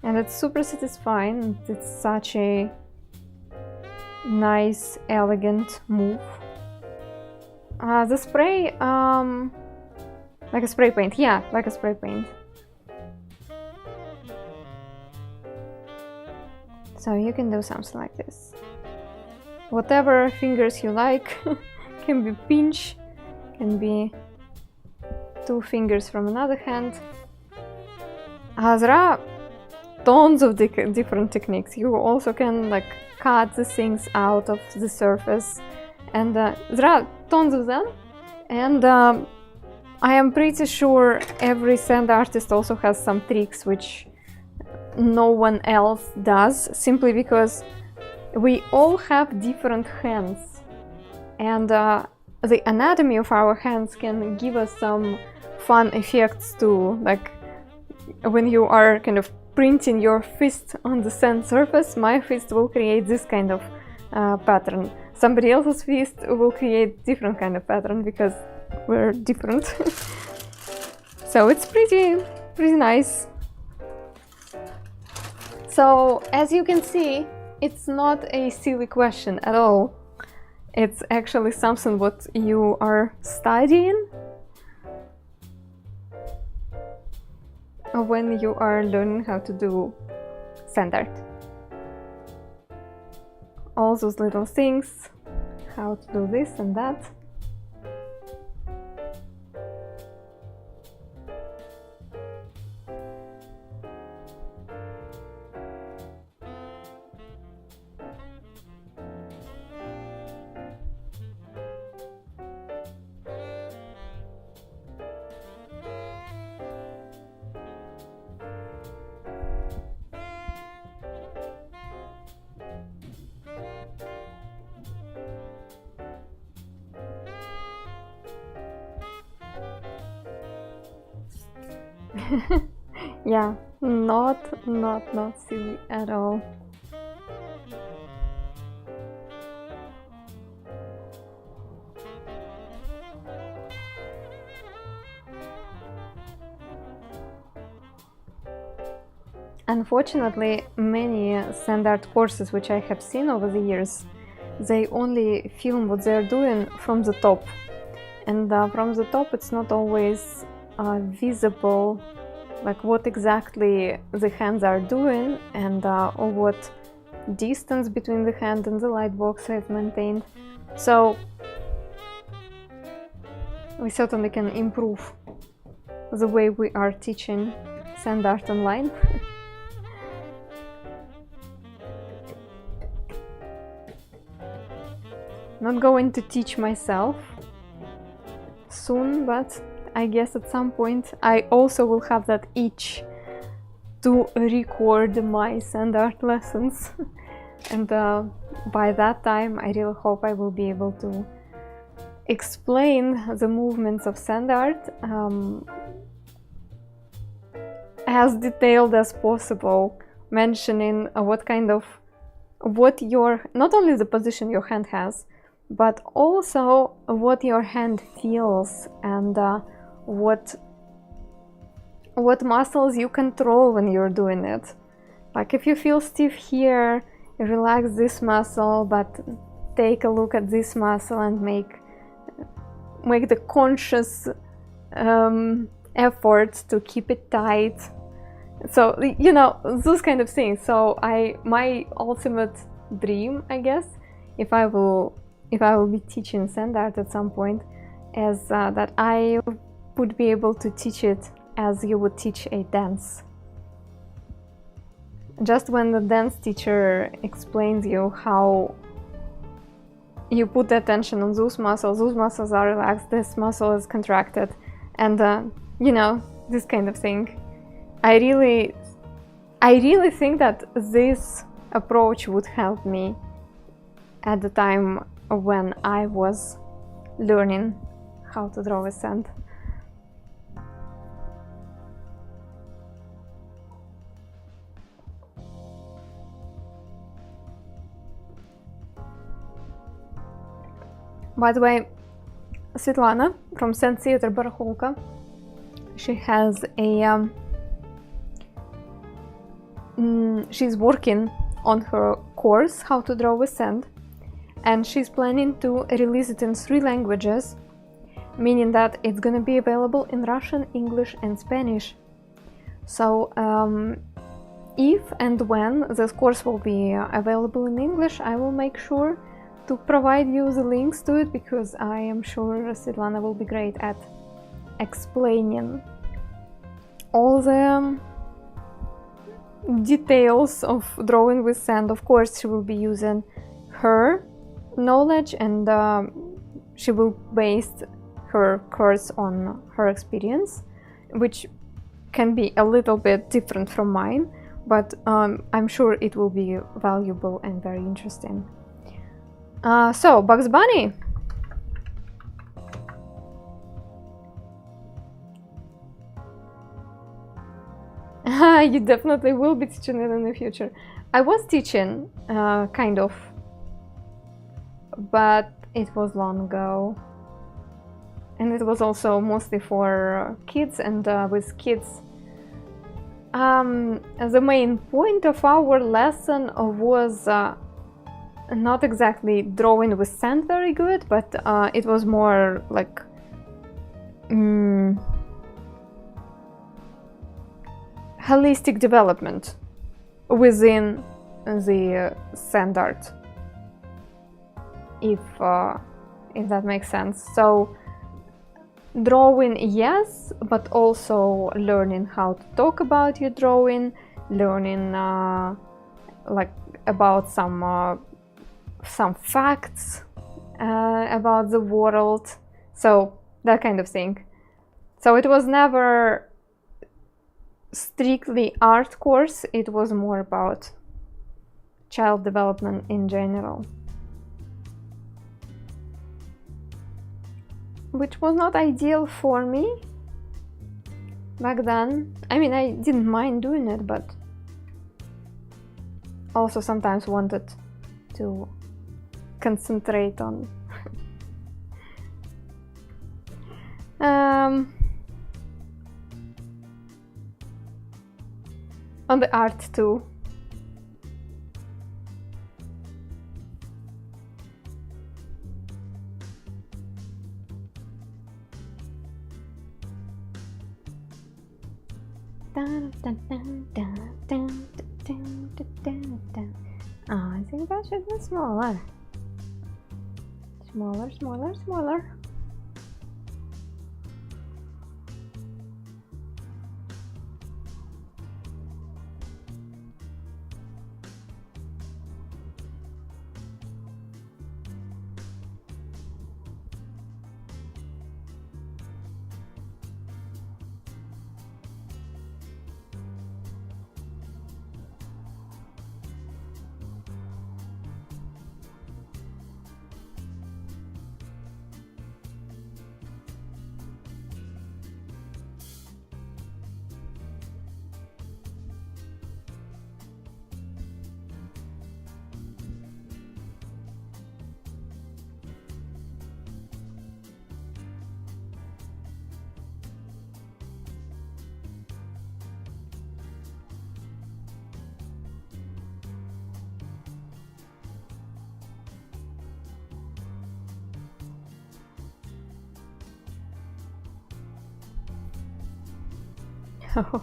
and it's super satisfying. It's such a nice, elegant move. The spray, like a spray paint, yeah, like a spray paint. So you can do something like this. whatever fingers you like. Can be pinch, can be 2 fingers from another hand. There are tons of different techniques. You also can like cut the things out of the surface, and there are tons of them. And I am pretty sure every sand artist also has some tricks which no one else does, simply because we all have different hands, and the anatomy of our hands can give us some fun effects too. Like when you are kind of printing your fist on the sand surface, my fist will create this kind of pattern. Somebody else's fist will create different kind of pattern because we're different. So it's pretty nice. So as you can see, it's not a silly question at all. It's actually something what you are studying when you are learning how to do sand art. All those little things, how to do this and that. Yeah, not silly at all. Unfortunately, many sand art courses which I have seen over the years, they only film what they're doing from the top, and from the top it's not always visible like what exactly the hands are doing, and or what distance between the hand and the lightbox is maintained. So we certainly can improve the way we are teaching sand art online. Not going to teach myself soon, but I guess at some point I also will have that itch to record my sand art lessons. And by that time I really hope I will be able to explain the movements of sand art as detailed as possible, mentioning not only the position your hand has, but also what your hand feels, and what muscles you control when you're doing it. Like if you feel stiff here, relax this muscle, but take a look at this muscle and make the conscious effort to keep it tight. So, you know, those kind of things. So my ultimate dream, I guess, if I will be teaching sand art at some point, is that I would be able to teach it as you would teach a dance. Just when the dance teacher explains you how you put attention on those muscles are relaxed, this muscle is contracted, and you know, this kind of thing. I really think that this approach would help me at the time when I was learning how to draw with sand. By the way, Svetlana from Sand Theater Baracholka, she has a she's working on her course How to Draw with Sand, and she's planning to release it in 3 languages, meaning that it's gonna be available in Russian, English and Spanish. So if and when this course will be available in English, I will make sure to provide you the links to it, because I am sure Svetlana will be great at explaining all the details of drawing with sand. Of course, she will be using her knowledge, and she will base her course on her experience, which can be a little bit different from mine, but I'm sure it will be valuable and very interesting. So, Bugs Bunny. You definitely will be teaching it in the future. I was teaching, kind of, but it was long ago. And it was also mostly for kids, and with kids. The main point of our lesson was not exactly drawing with sand very good, but it was more like holistic development within the sand art, if that makes sense. So drawing, yes, but also learning how to talk about your drawing, learning like about some facts about the world, so that kind of thing. So it was never strictly art course, it was more about child development in general, which was not ideal for me back then. I mean, I didn't mind doing it, but also sometimes wanted to concentrate on the art too. I think that should be smaller. Smaller, smaller, smaller.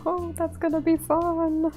Oh, that's gonna be fun!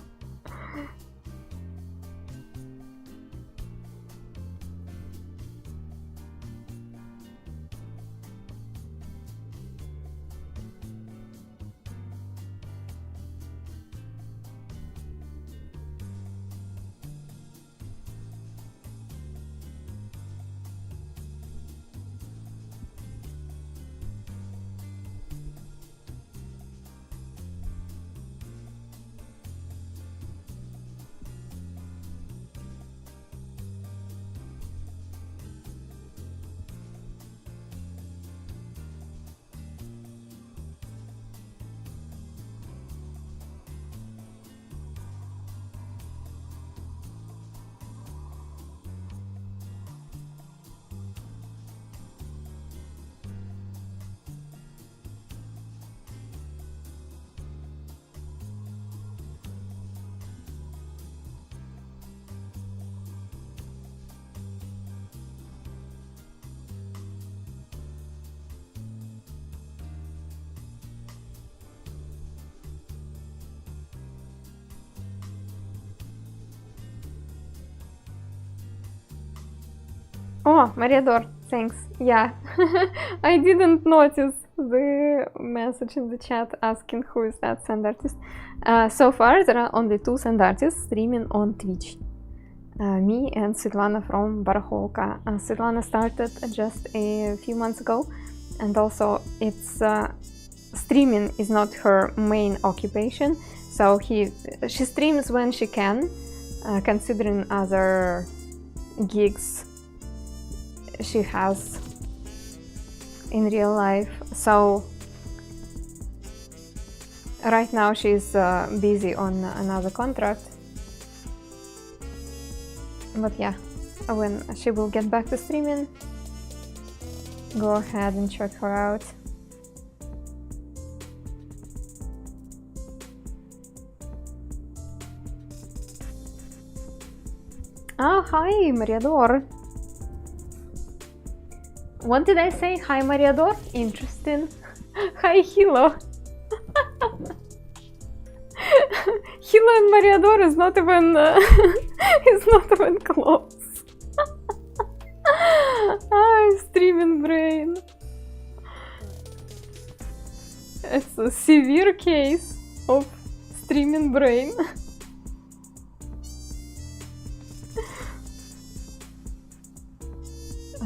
Oh, Mariador, thanks. Yeah, I didn't notice the message in the chat asking who is that sand artist. So far, there are only 2 sand artists streaming on Twitch. Me and Svetlana from Baracholka. Svetlana started just a few months ago, and also it's streaming is not her main occupation, so she streams when she can, considering other gigs she has in real life. So right now she's busy on another contract, but yeah, when she will get back to streaming, go ahead and check her out. Oh, hi, Mariador. What did I say? Hi, Mariador? Interesting. Hi, Hilo. Hilo and Mariador is not even is not even close. Streaming brain. It's a severe case of streaming brain.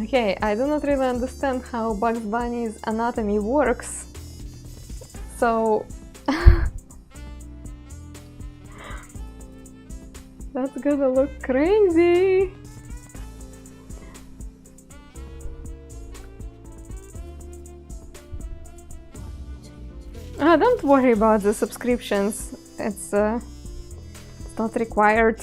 Okay, I do not really understand how Bugs Bunny's anatomy works, so that's gonna look crazy. Don't worry about the subscriptions, it's not required.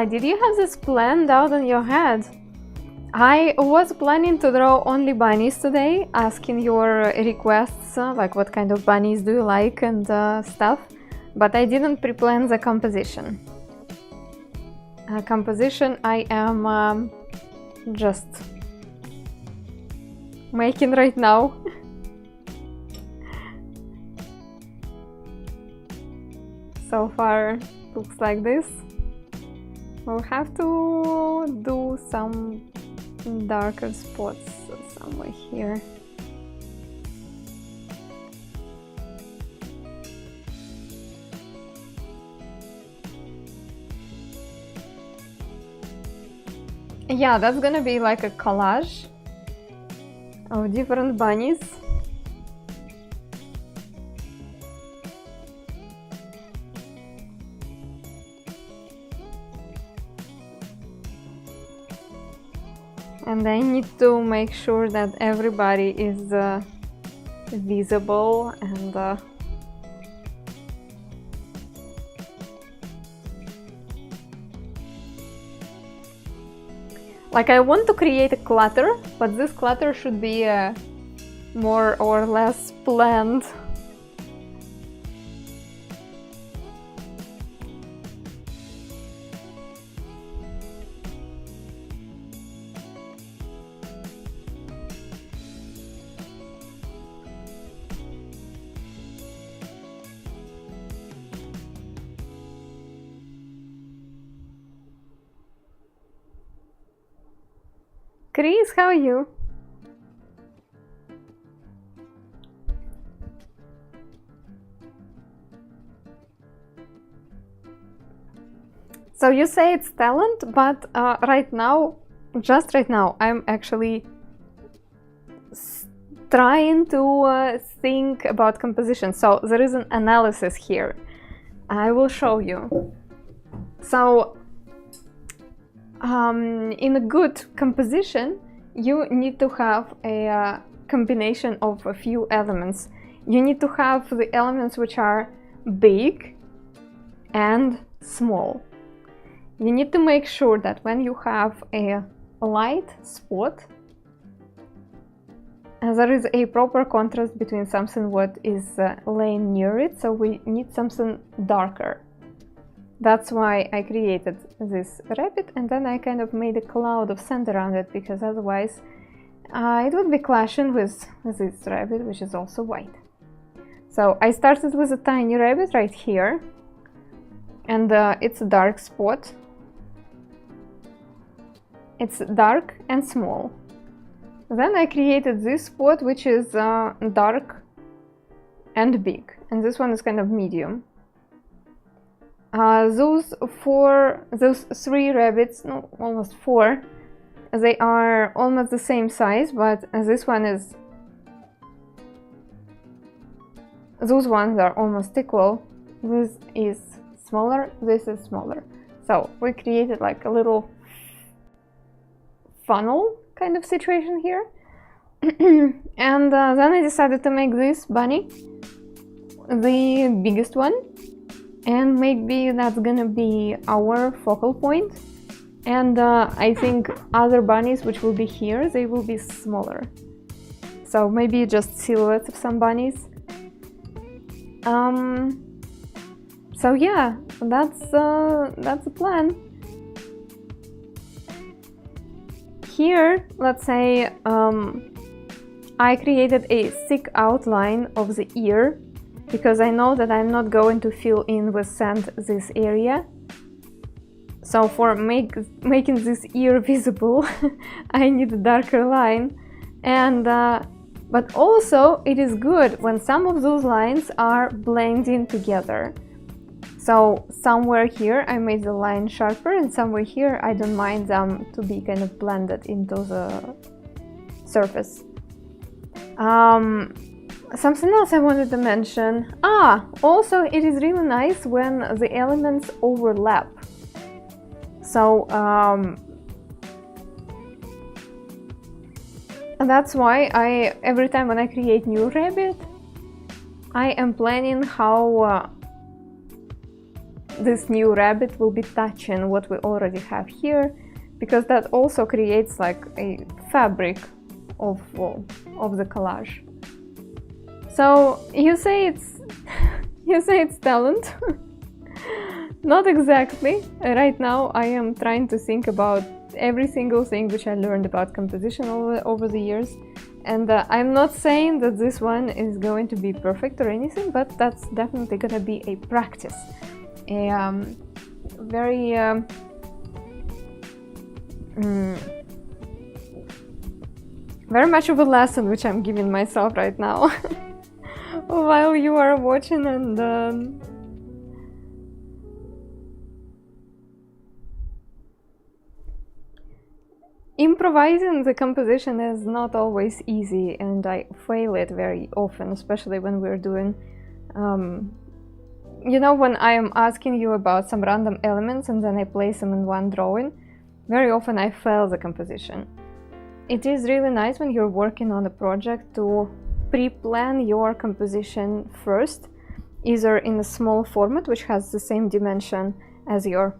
Did you have this planned out in your head? I was planning to draw only bunnies today, asking your requests, like what kind of bunnies do you like and stuff, but I didn't pre-plan the composition. Composition I am just making right now. So far, looks like this. We'll have to do some darker spots somewhere here. Yeah, that's gonna be like a collage of different bunnies. And I need to make sure that everybody is visible and like I want to create a clutter, but this clutter should be more or less planned. Chris, how are you? So you say it's talent, but just right now, I'm actually trying to think about composition. So there is an analysis here. I will show you. So in a good composition, you need to have a combination of a few elements. You need to have the elements which are big and small. You need to make sure that when you have a light spot, there is a proper contrast between something what is laying near it, so we need something darker. That's why I created this rabbit, and then I kind of made a cloud of sand around it, because otherwise it would be clashing with this rabbit, which is also white. So I started with a tiny rabbit right here, and it's a dark spot. It's dark and small. Then I created this spot, which is dark and big, and this one is kind of medium. Those three rabbits, no, almost four, they are almost the same size, but this one is, those ones are almost equal. This is smaller, this is smaller. So we created like a little funnel kind of situation here. And then I decided to make this bunny the biggest one, and maybe that's gonna be our focal point. And I think other bunnies which will be here, they will be smaller. So maybe just silhouettes of some bunnies. So yeah, that's the plan. Here, let's say I created a thick outline of the ear, because I know that I'm not going to fill in with sand this area. So for making this ear visible, I need a darker line. And but also it is good when some of those lines are blending together. So somewhere here I made the line sharper, and somewhere here I don't mind them to be kind of blended into the surface. Something else I wanted to mention. Also it is really nice when the elements overlap. So that's why every time when I create new rabbit, I am planning how this new rabbit will be touching what we already have here, because that also creates like a fabric of the collage. So you say it's talent. Not exactly. Right now I am trying to think about every single thing which I learned about composition over the years, and I'm not saying that this one is going to be perfect or anything, but that's definitely gonna be a practice, a very very much of a lesson which I'm giving myself right now while you are watching. And improvising the composition is not always easy, and I fail it very often, especially when we're doing you know, when I am asking you about some random elements and then I place them in one drawing, very often I fail the composition. It is really nice when you're working on a project to pre-plan your composition first, either in a small format which has the same dimension as your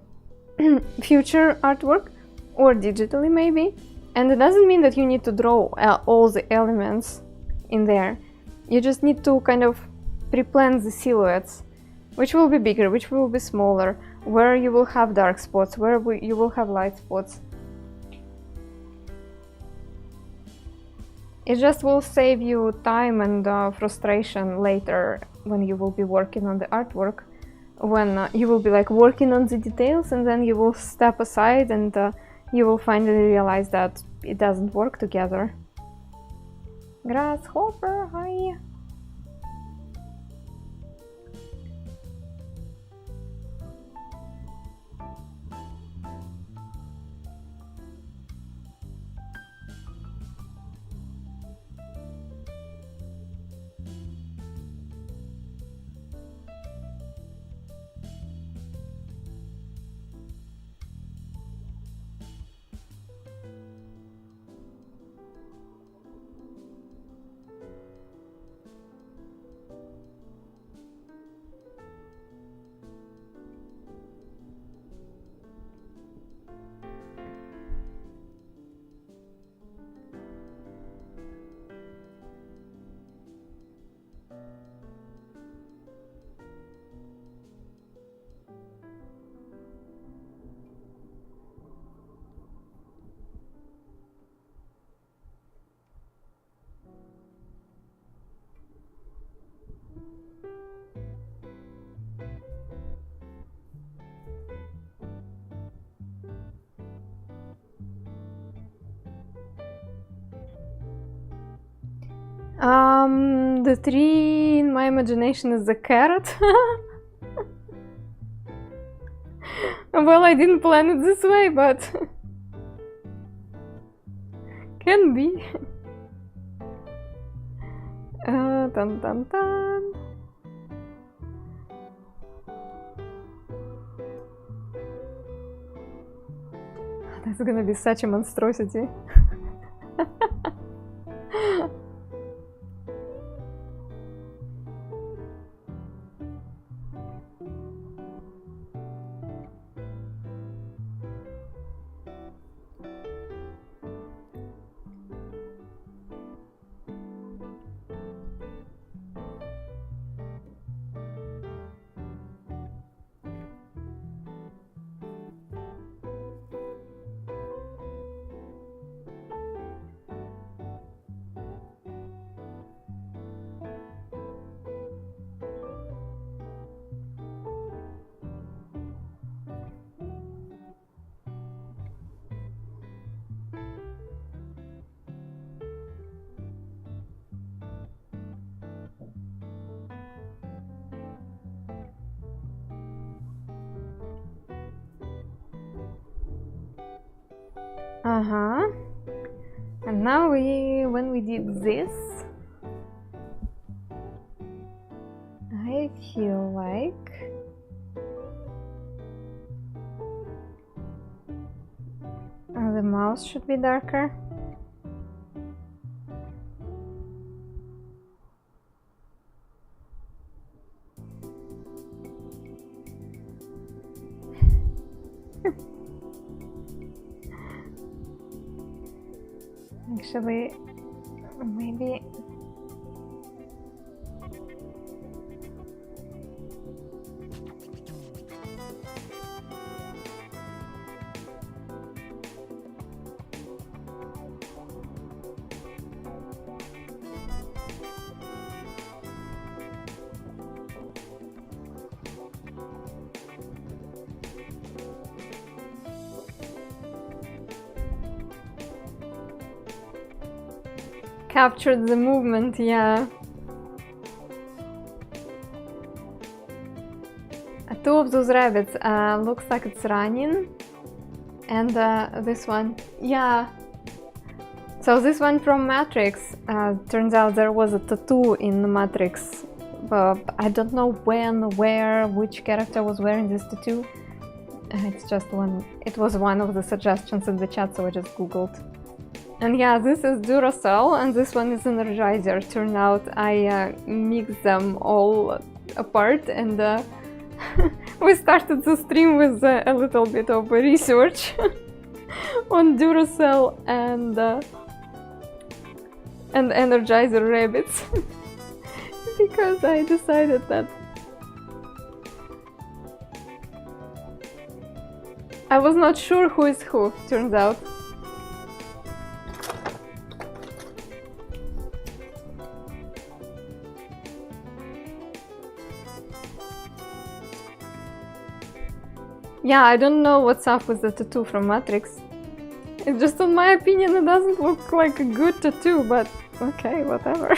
future artwork, or digitally maybe. And it doesn't mean that you need to draw all the elements in there. You just need to kind of pre-plan the silhouettes, which will be bigger, which will be smaller, where you will have dark spots, where you will have light spots. It just will save you time and frustration later when you will be working on the artwork, when you will be like working on the details, and then you will step aside and you will finally realize that it doesn't work together. Grasshopper, hi! The tree in my imagination is a carrot. Well, I didn't plan it this way, but can be. Dun dun dun. That's gonna be such a monstrosity. And now when we did this, I feel like the mouse should be darker. Actually, maybe captured the movement, yeah. Two of those rabbits looks like it's running, and this one, yeah. So this one from Matrix, turns out there was a tattoo in the Matrix. I don't know when, where, which character was wearing this tattoo. It's just one. It was one of the suggestions in the chat, so I just googled. And yeah, this is Duracell and this one is Energizer. Turned out I mixed them all apart, and we started the stream with a little bit of research on Duracell and Energizer rabbits because I decided that I was not sure who is who, turns out. Yeah, I don't know what's up with the tattoo from Matrix. It's just, in my opinion, it doesn't look like a good tattoo, but okay, whatever.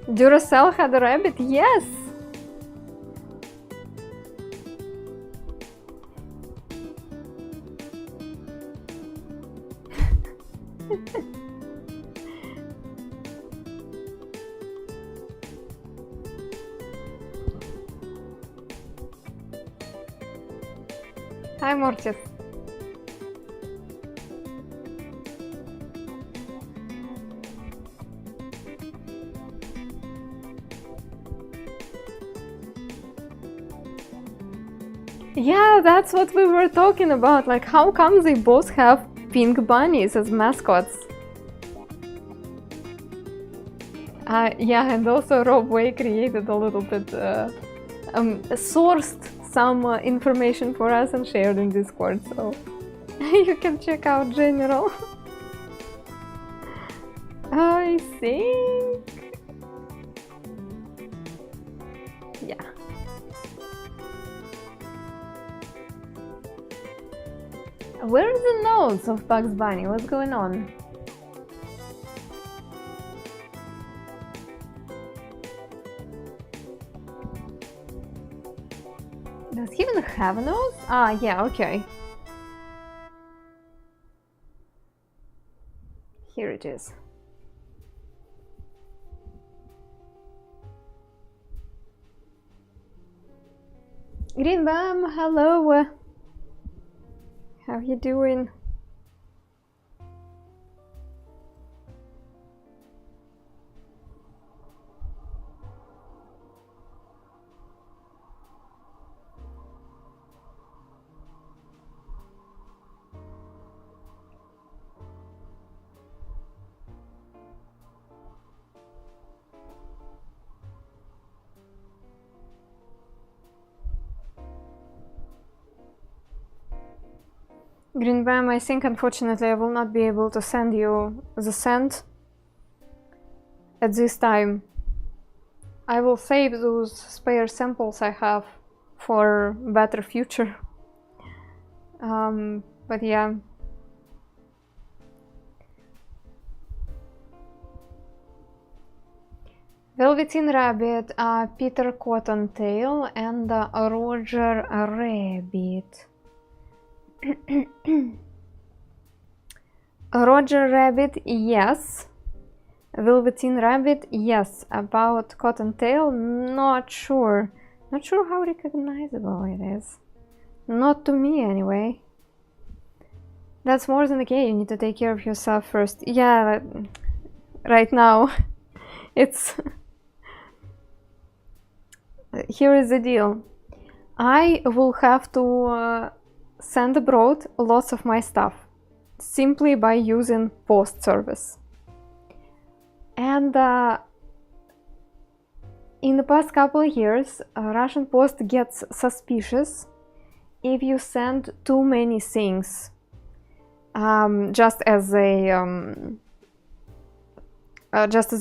Duracell had a rabbit? Yes! Hi, Mortis. Yeah, that's what we were talking about. Like, how come they both have pink bunnies as mascots? Yeah, and also Rob Way created a little bit, sourced some information for us and shared in Discord, so you can check out General. I think... yeah. Where are the notes of Bugs Bunny? What's going on? Does he even have a nose? Ah, yeah, okay. Here it is. Green Bam, hello. How you doing? Green Bam, I think unfortunately I will not be able to send you the scent at this time. I will save those spare samples I have for better future. But yeah. Velveteen Rabbit, Peter Cottontail, and Roger Rabbit. Roger Rabbit, yes. Velveteen Rabbit, yes. About Cottontail, not sure. Not sure how recognizable it is. Not to me, anyway. That's more than okay. You need to take care of yourself first. Yeah, right now, it's... Here is the deal. I will have to send abroad lots of my stuff simply by using post service. And in the past couple of years, Russian Post gets suspicious if you send too many things just as a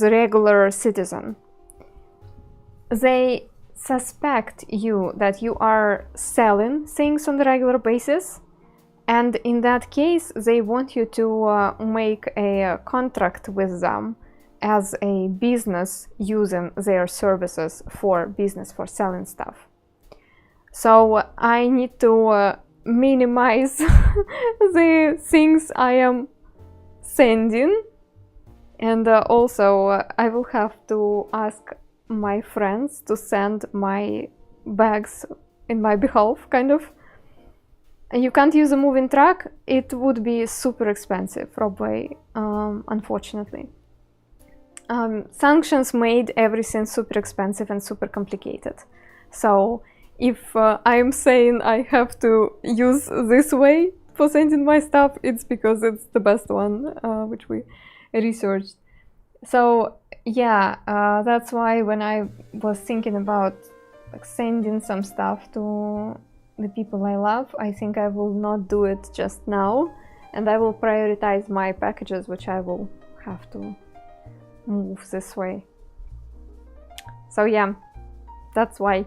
regular citizen. They suspect you that you are selling things on a regular basis, and in that case they want you to make a contract with them as a business using their services for business, for selling stuff. So I need to minimize the things I am sending, and also I will have to ask my friends to send my bags in my behalf, kind of. You can't use a moving truck. It would be super expensive, probably, unfortunately. Sanctions made everything super expensive and super complicated. So if I'm saying I have to use this way for sending my stuff, it's because it's the best one, which we researched. So yeah, that's why when I was thinking about like sending some stuff to the people I love, I think I will not do it just now, and I will prioritize my packages, which I will have to move this way. So yeah, that's why.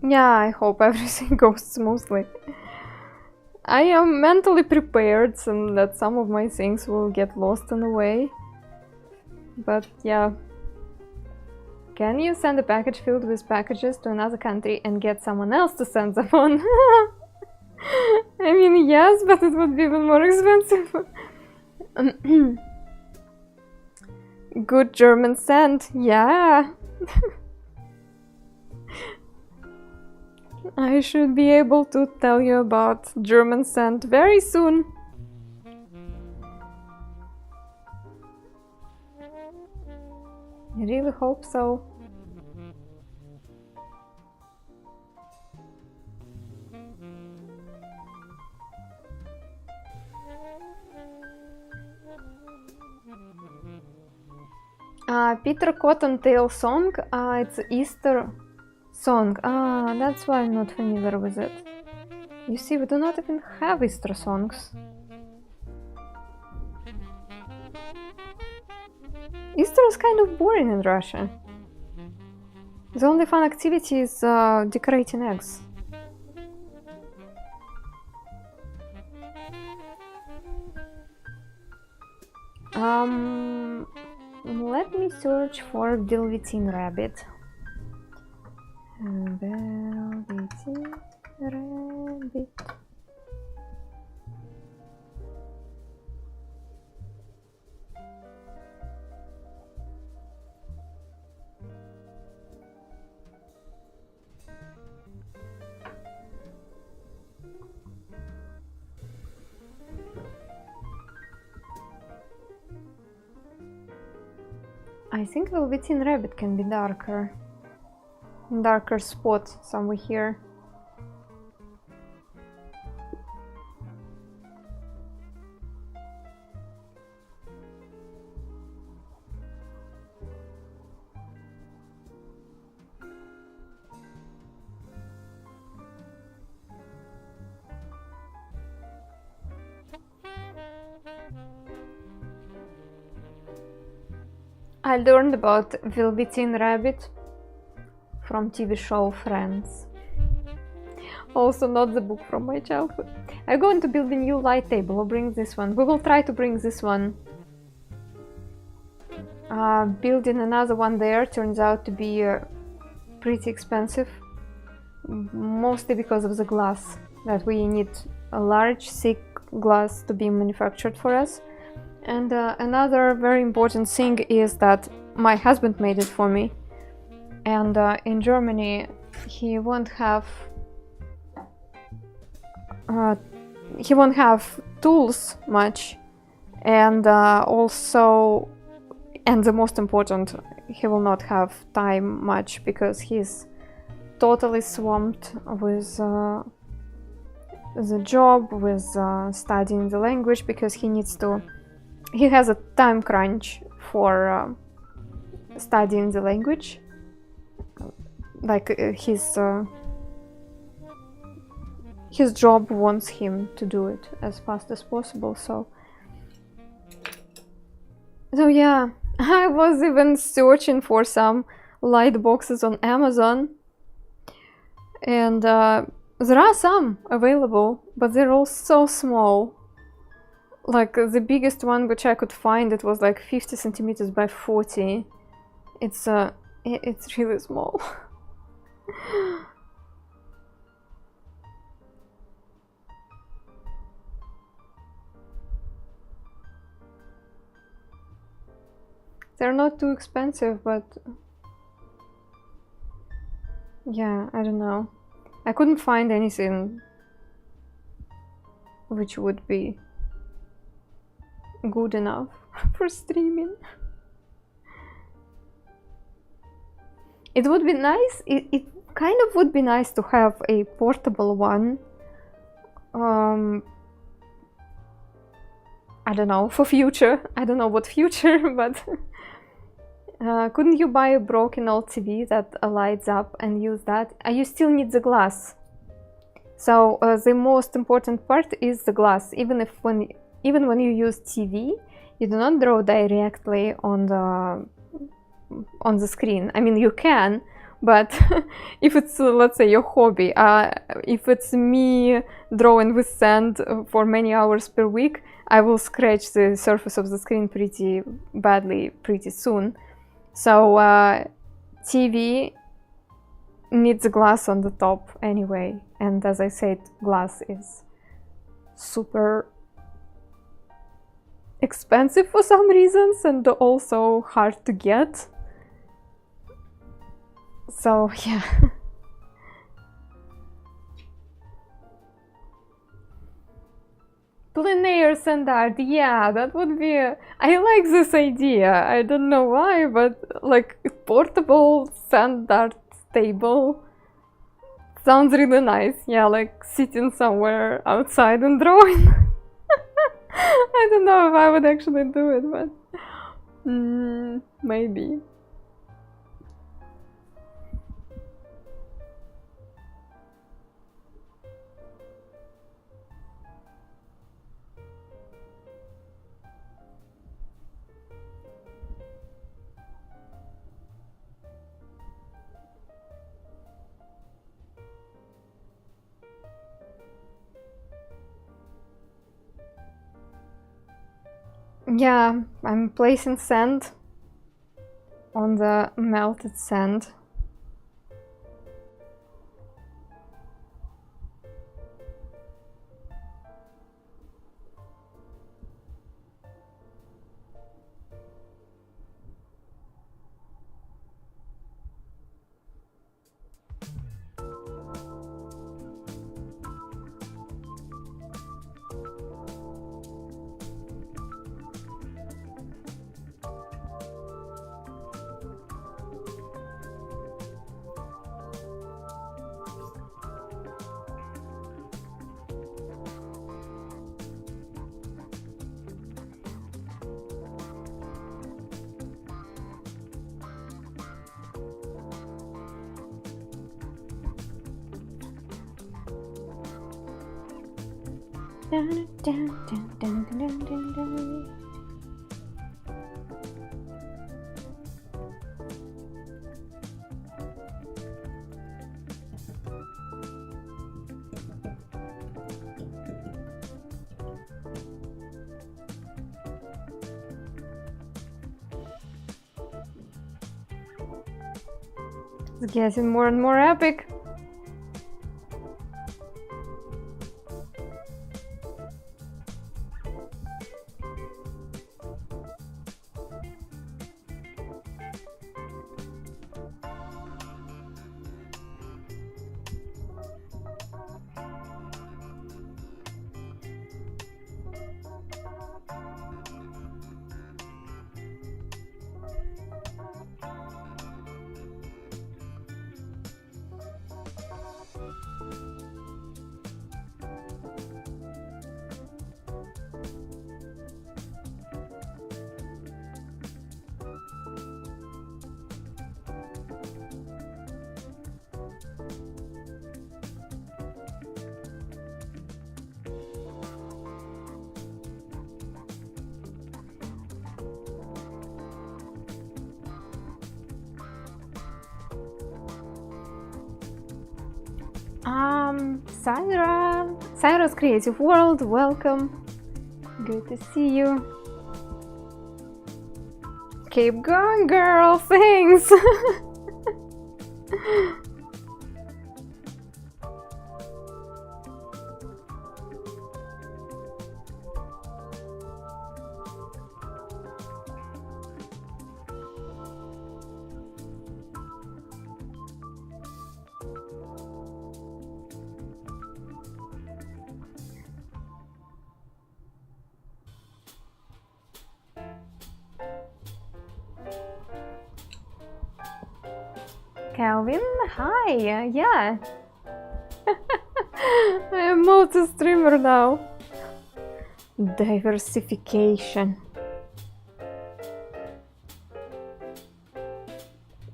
Yeah, I hope everything goes smoothly. I am mentally prepared and that some of my things will get lost in the way. But yeah. Can you send a package filled with packages to another country and get someone else to send them on? I mean, yes, but it would be even more expensive. Good German send, yeah. I should be able to tell you about German send very soon. I really hope so. Peter Cottontail song, it's Easter song. That's why I'm not familiar with it. You see, we do not even have Easter songs. Easter is kind of boring in Russia. The only fun activity is decorating eggs. Let me search for Velveteen Rabbit. Velveteen Rabbit. I think Velveteen Rabbit can be darker. Darker spot somewhere here. I learned about Velveteen Rabbit from TV show Friends. Also not the book from my childhood. I'm going to build a new light table or bring this one. We will try to bring this one. Building another one there turns out to be pretty expensive. Mostly because of the glass. That we need a large, thick glass to be manufactured for us. And another very important thing is that my husband made it for me. And in Germany, he won't have tools much, and also, and the most important, he will not have time much because he's totally swamped with the job, with studying the language, because he has a time crunch for studying the language. Like his job wants him to do it as fast as possible. So yeah, I was even searching for some light boxes on Amazon, and there are some available, but they're all so small. Like the biggest one which I could find, it was like 50 centimeters by 40. It's really small. They're not too expensive, but yeah, I don't know. I couldn't find anything which would be good enough for streaming. It would be nice, it kind of would be nice to have a portable one. I don't know, for future. I don't know what future, but couldn't you buy a broken old TV that lights up and use that? You still need the glass. So the most important part is the glass. Even when you use TV, you do not draw directly on the screen. I mean, you can, but if it's let's say your hobby, if it's me drawing with sand for many hours per week, I will scratch the surface of the screen pretty badly pretty soon. So TV needs glass on the top anyway, and as I said, glass is super expensive for some reasons and also hard to get. So yeah. Plenaire sand art, yeah, that would be I like this idea. I don't know why, but like portable sand art table sounds really nice. Yeah, like sitting somewhere outside and drawing. I don't know if I would actually do it, but maybe. Yeah, I'm placing sand on the melted sand. Dun, dun, dun, dun, dun, dun, dun. It's getting more and more epic. Syra's Creative World, welcome. Good to see you. Keep going, girl, thanks. Calvin, hi, yeah. I am multi-streamer now. Diversification.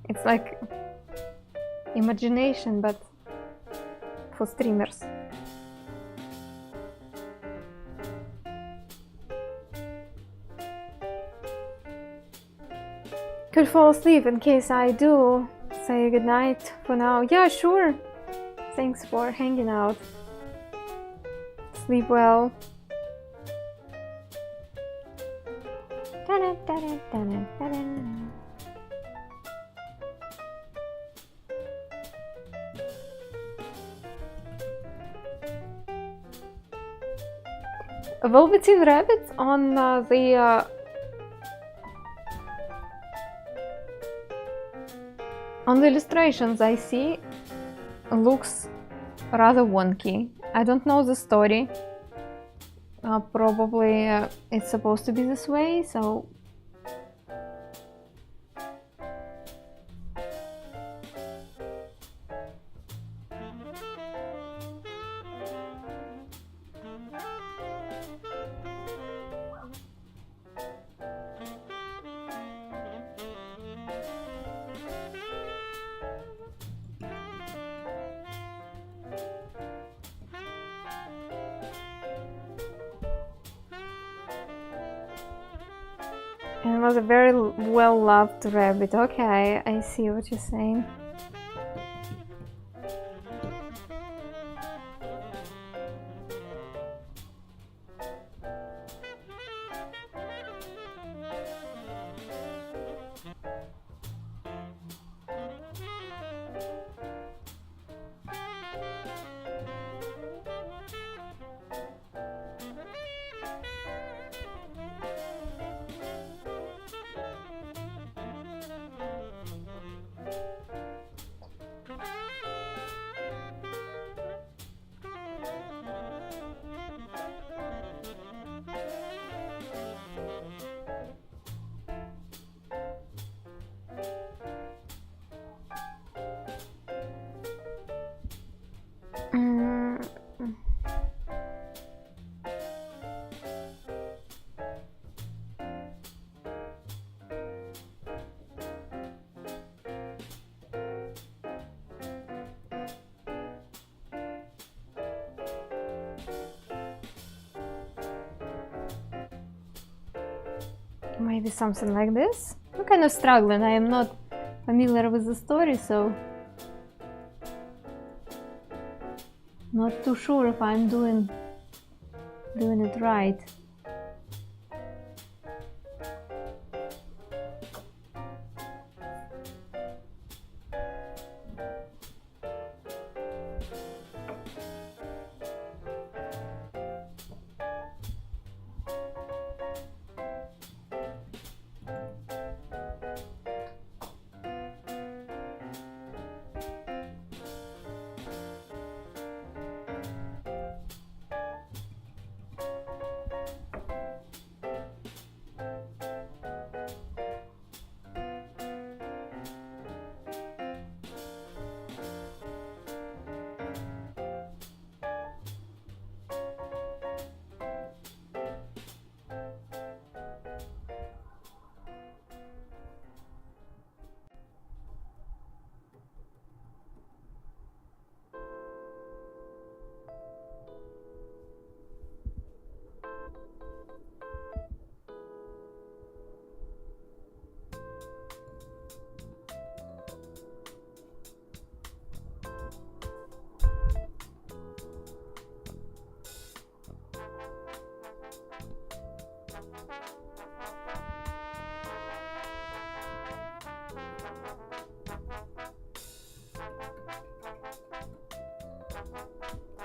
It's like imagination, but for streamers. Could fall asleep in case I do. Say goodnight for now. Yeah, sure. Thanks for hanging out. Sleep well. Velveteen Rabbit on the illustrations I see looks rather wonky. I don't know the story. Probably it's supposed to be this way, so it was a very well-loved rabbit. Okay, I see what you're saying. Maybe something like this. I'm kind of struggling. I am not familiar with the story, so not too sure if I'm doing it right.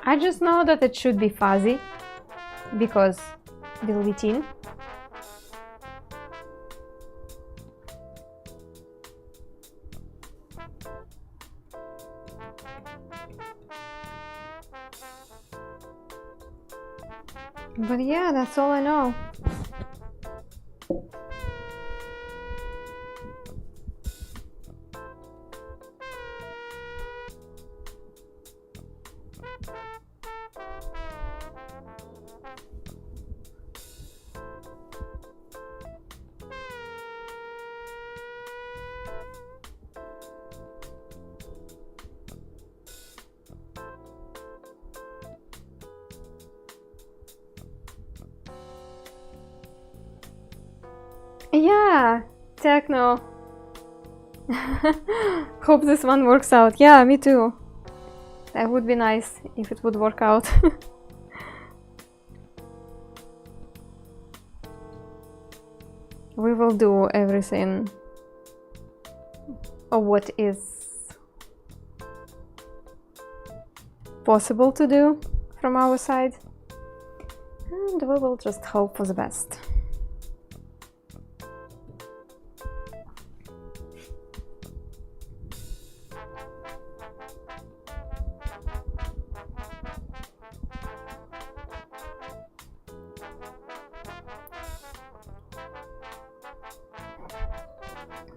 I just know that it should be fuzzy because velveteen. But yeah, that's all I know. Yeah, techno. Hope this one works out. Yeah, me too. That would be nice if it would work out. We will do everything of what is possible to do from our side, and we will just hope for the best.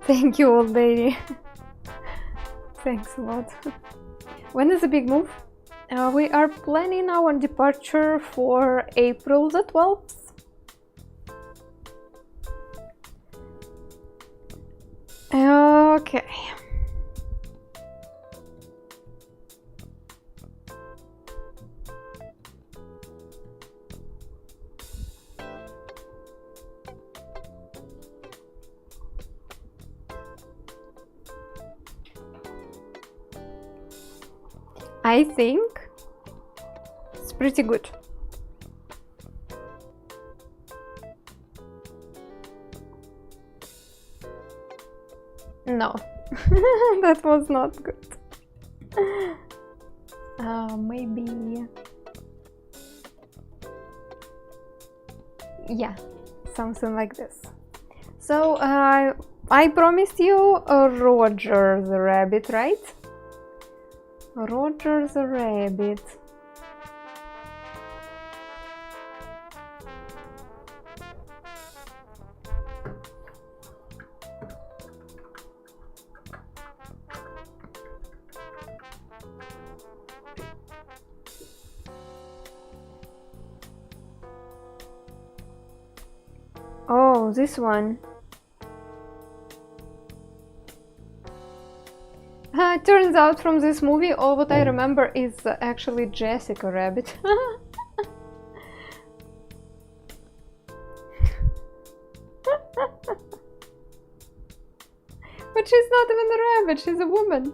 Thank you, old lady. Thanks a lot. When is the big move? We are planning our departure for April the 12th. Okay. I think it's pretty good. No, that was not good. Maybe... yeah, something like this. So, I promised you a Roger the Rabbit, right? Roger the Rabbit. Oh, this one. Turns out from this movie, all what I remember is actually Jessica Rabbit. But she's not even a rabbit, she's a woman.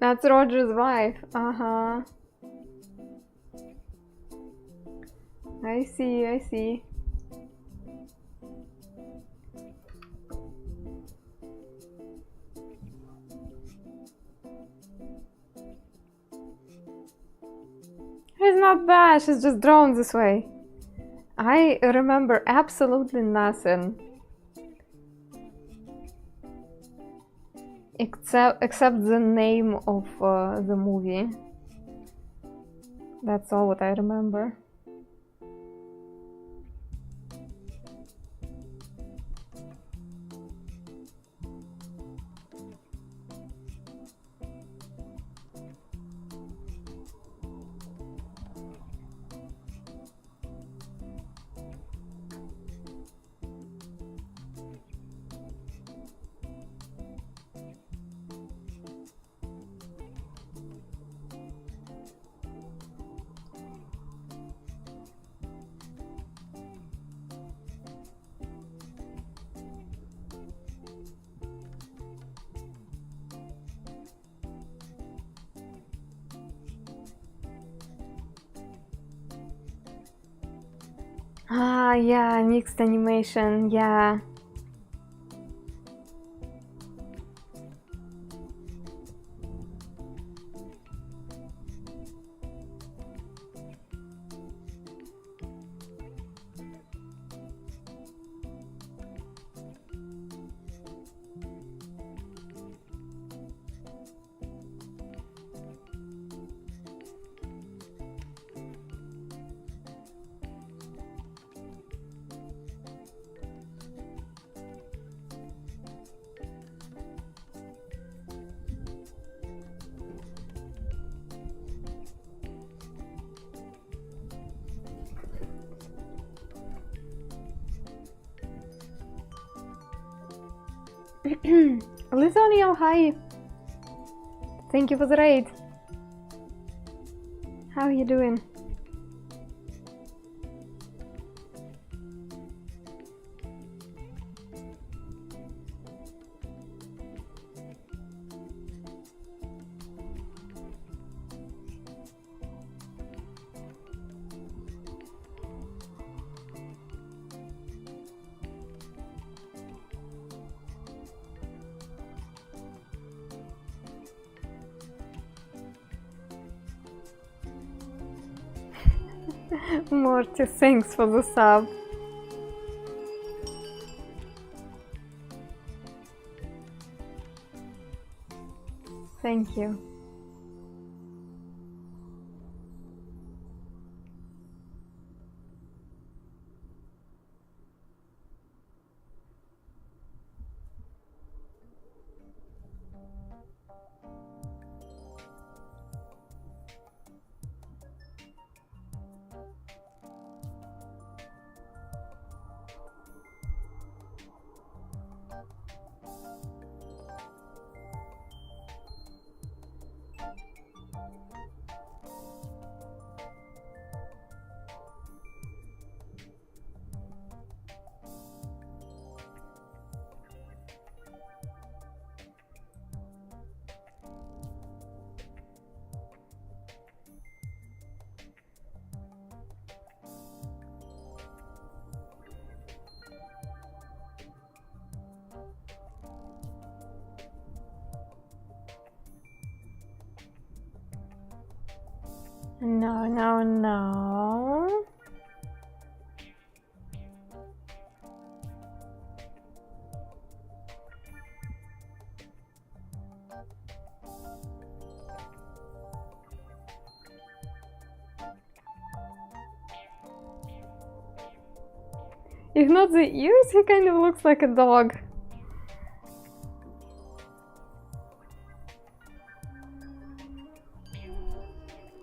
That's Roger's wife. Uh-huh. I see, I see. It's not bad, she's just drawn this way. I remember absolutely nothing. Except the name of the movie. That's all what I remember. Ah, yeah, mixed animation, yeah. Lizonio, hi! Thank you for the raid. How are you doing? Morty, thanks for the sub. Thank you. No, no, no. If not the ears, he kind of looks like a dog.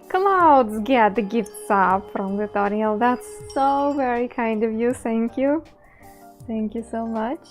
Clouds get the gift sub from the tutorial. That's so very kind of you. Thank you. Thank you so much.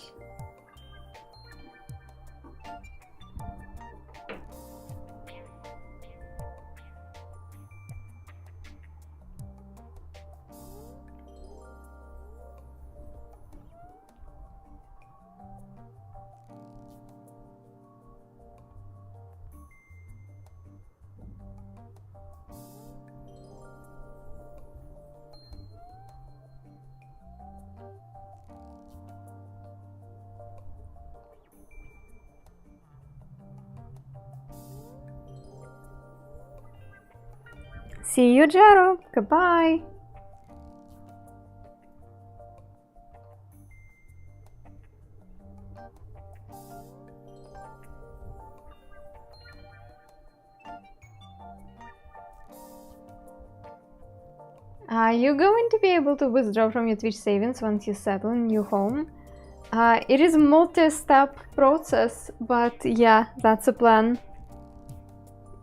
See you, Jero. Goodbye. Are you going to be able to withdraw from your Twitch savings once you settle in your home? It is a multi-step process, but yeah, that's a plan.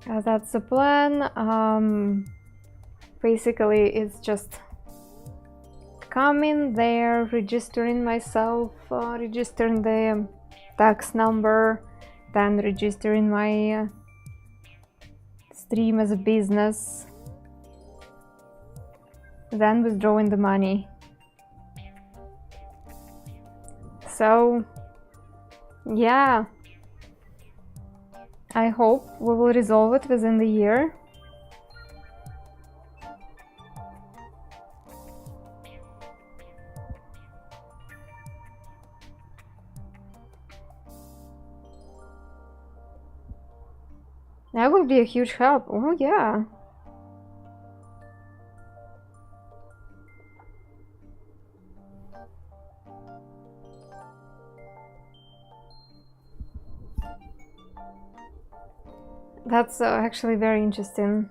That's the plan. Basically, it's just coming there, registering myself, registering the tax number, then registering my stream as a business, then withdrawing the money. So, yeah. I hope we will resolve it within the year. That would be a huge help. Oh yeah. That's actually very interesting.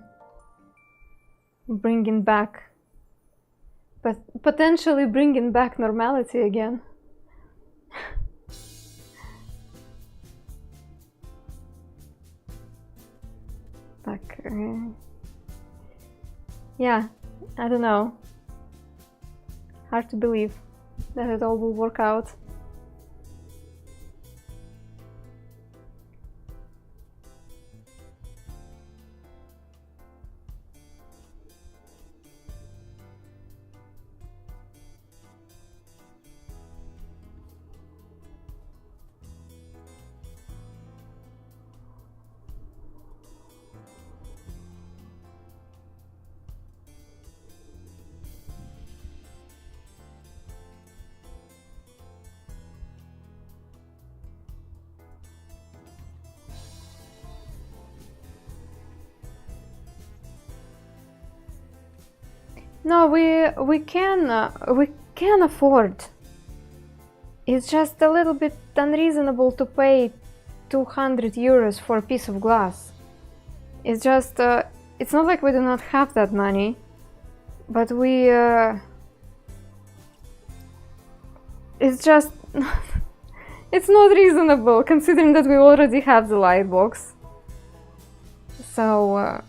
Bringing back, but potentially bringing back normality again. Like, yeah, I don't know. Hard to believe that it all will work out. No, we can afford. It's just a little bit unreasonable to pay 200 euros for a piece of glass. It's just it's not like we do not have that money, but we it's just it's not reasonable considering that we already have the lightbox. So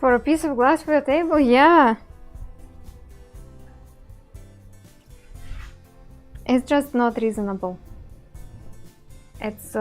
for a piece of glass for a table, yeah. It's just not reasonable. It's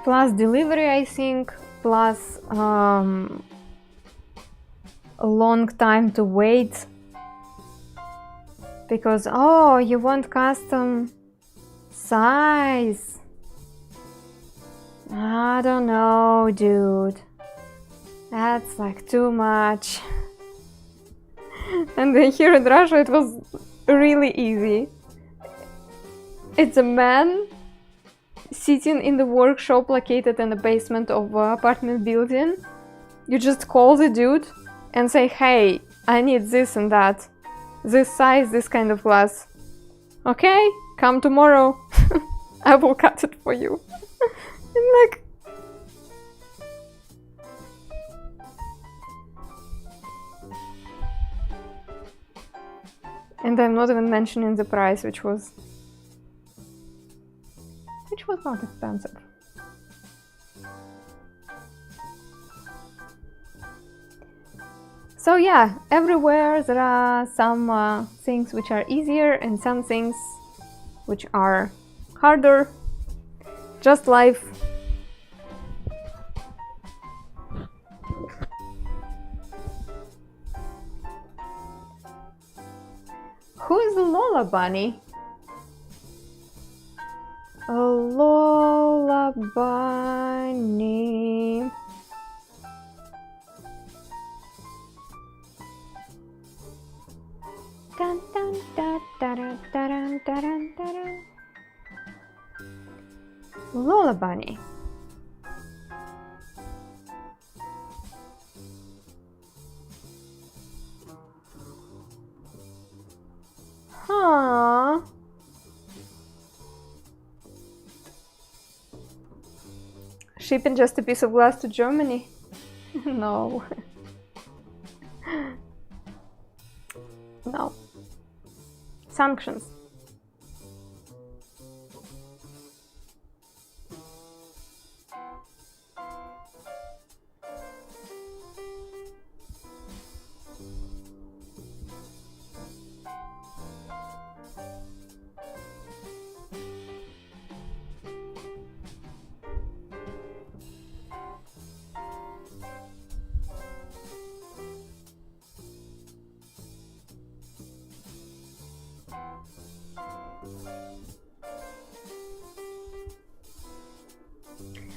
plus delivery, I think, plus a long time to wait, because oh, you want custom size. I don't know, dude, that's like too much. And then here in Russia it was really easy. It's a man sitting in the workshop located in the basement of an apartment building. You just call the dude and say, hey, I need this and that, this size, this kind of glass. Okay, come tomorrow. I will cut it for you. And like, and I'm not even mentioning the price, which was not expensive. So yeah, everywhere there are some things which are easier and some things which are harder. Just life. Who is Lola Bunny? Lola Bunny. Dun, dun, dun, dun, dun, dun, dun, dun. Lola Bunny. Huh. Shipping just a piece of glass to Germany? No. No. Sanctions.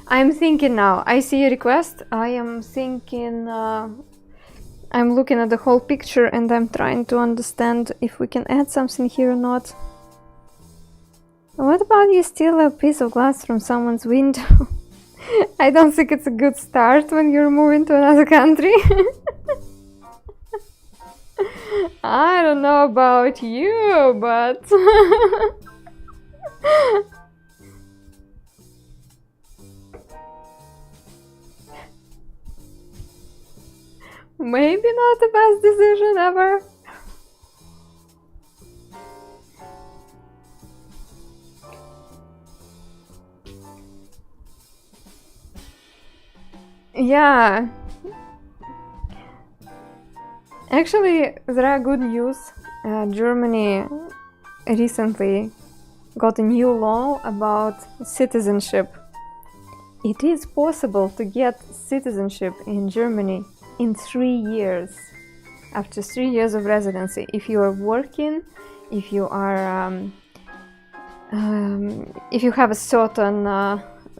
I'm thinking now. I see a request. I am thinking. I'm looking at the whole picture and I'm trying to understand if we can add something here or not. What about you steal a piece of glass from someone's window? I don't think it's a good start when you're moving to another country. I don't know about you, but... Maybe not the best decision ever. Yeah. Actually, there are good news. Germany recently got a new law about citizenship. It is possible to get citizenship in Germany in 3 years, after 3 years of residency. If you are working, if you are, if you have a certain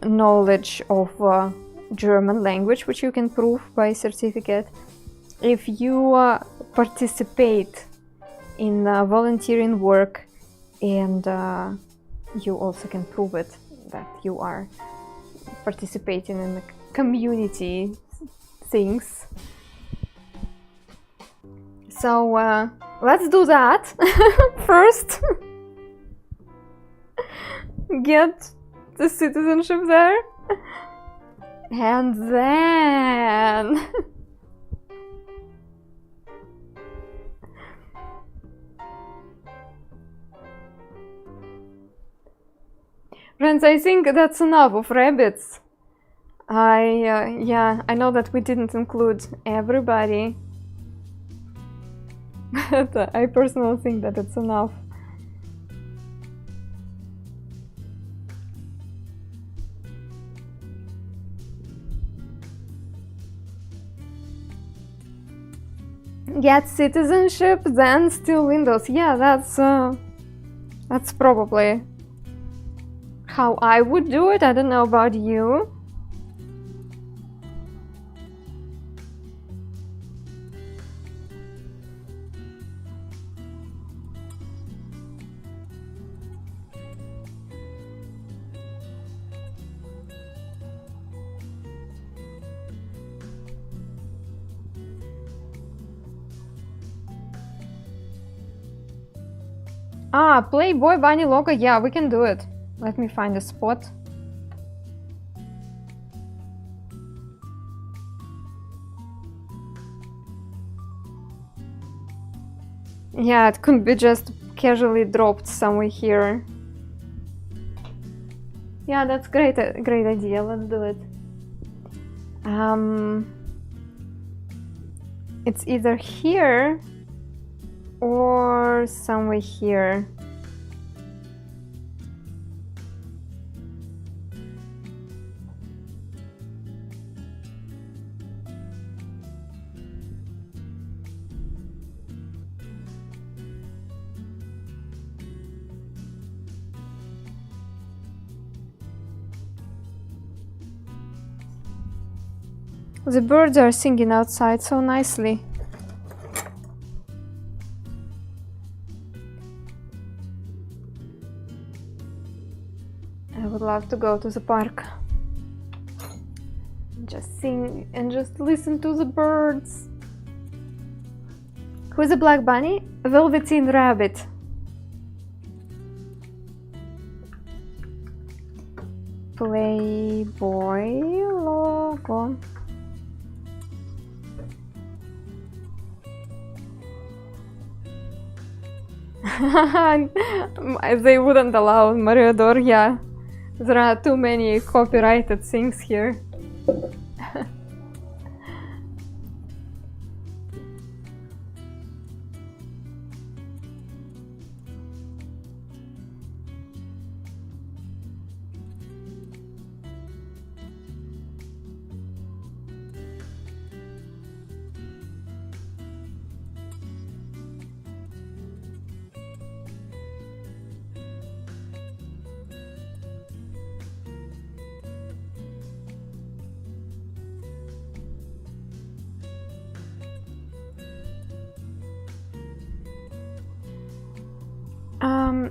knowledge of German language, which you can prove by certificate, if you participate in volunteering work, and you also can prove it that you are participating in the community things. So let's do that first. Get the citizenship there, and then friends, I think that's enough of rabbits. Yeah, I know that we didn't include everybody, but I personally think that it's enough. Get citizenship, then steal windows. Yeah, that's probably how I would do it. I don't know about you. Ah, Playboy Bunny logo. Yeah, we can do it. Let me find a spot. Yeah, it could be just casually dropped somewhere here. Yeah, that's great idea. Let's do it. It's either here or somewhere here. The birds are singing outside so nicely. I would love to go to the park. Just sing and just listen to the birds. Who's a black bunny? A velveteen rabbit. Playboy logo. They wouldn't allow Mariador, yeah. There are too many copyrighted things here.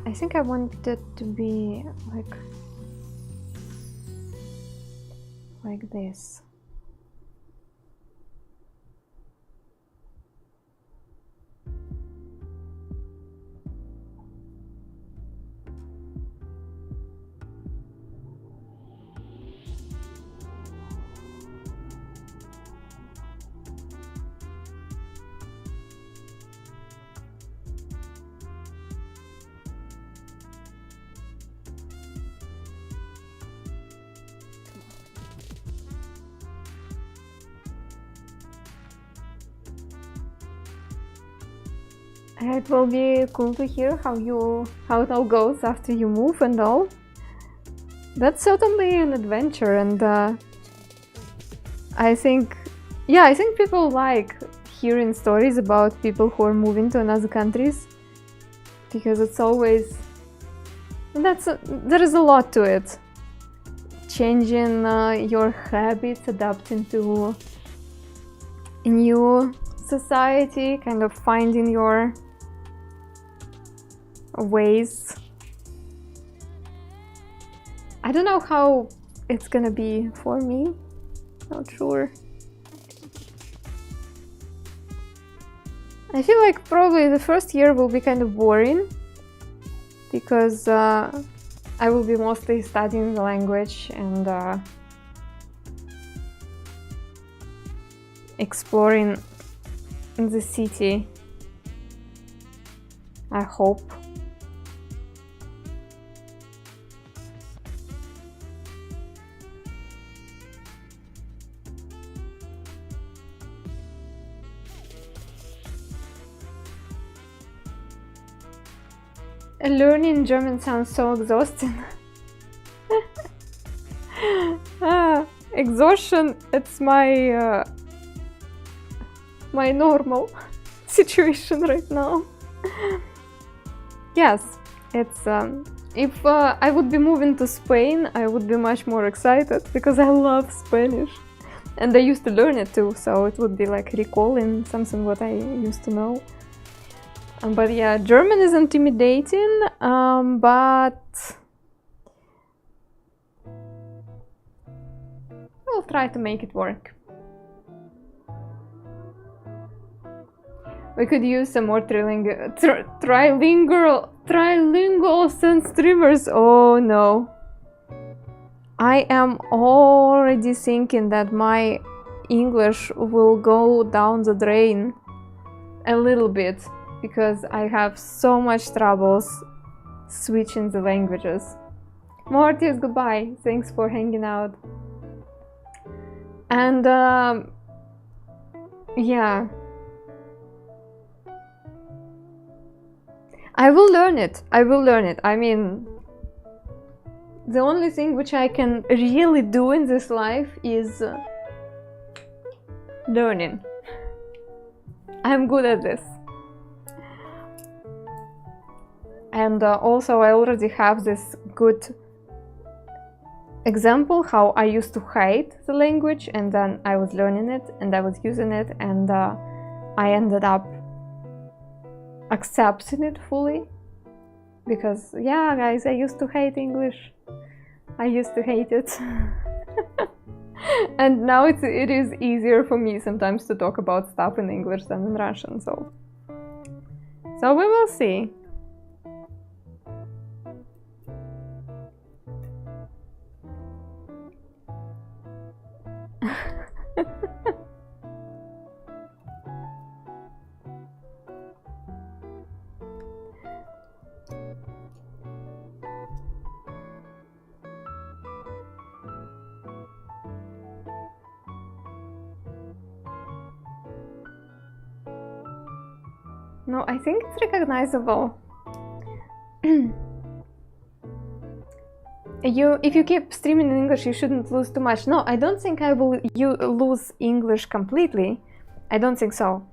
I think I want it to be like this. It will be cool to hear how it all goes after you move and all. That's certainly an adventure, and I think people like hearing stories about people who are moving to another countries, because it's always there is a lot to it. Changing your habits, adapting to a new society, kind of finding your ways. I don't know how it's gonna be for me, not sure. I feel like probably the first year will be kind of boring, because I will be mostly studying the language and exploring the city, I hope. Learning German sounds so exhausting. Exhaustion, it's my my normal situation right now. Yes, it's if I would be moving to Spain, I would be much more excited, because I love Spanish and I used to learn it too, so it would be like recalling something what I used to know. But yeah, German is intimidating, but I'll try to make it work. We could use some more trilingual sense streamers. Oh no. I am already thinking that my English will go down the drain a little bit, because I have so much troubles switching the languages. Mortis, goodbye. Thanks for hanging out. And yeah, I will learn it. I will learn it. I mean, the only thing which I can really do in this life is learning. I'm good at this. And also I already have this good example how I used to hate the language, and then I was learning it and I was using it, and I ended up accepting it fully. Because yeah, guys, I used to hate English. I used to hate it. And now it is easier for me sometimes to talk about stuff in English than in Russian, so we will see. No, I think it's recognizable. If you keep streaming in English, you shouldn't lose too much. No, I don't think I will lose English completely. I don't think so.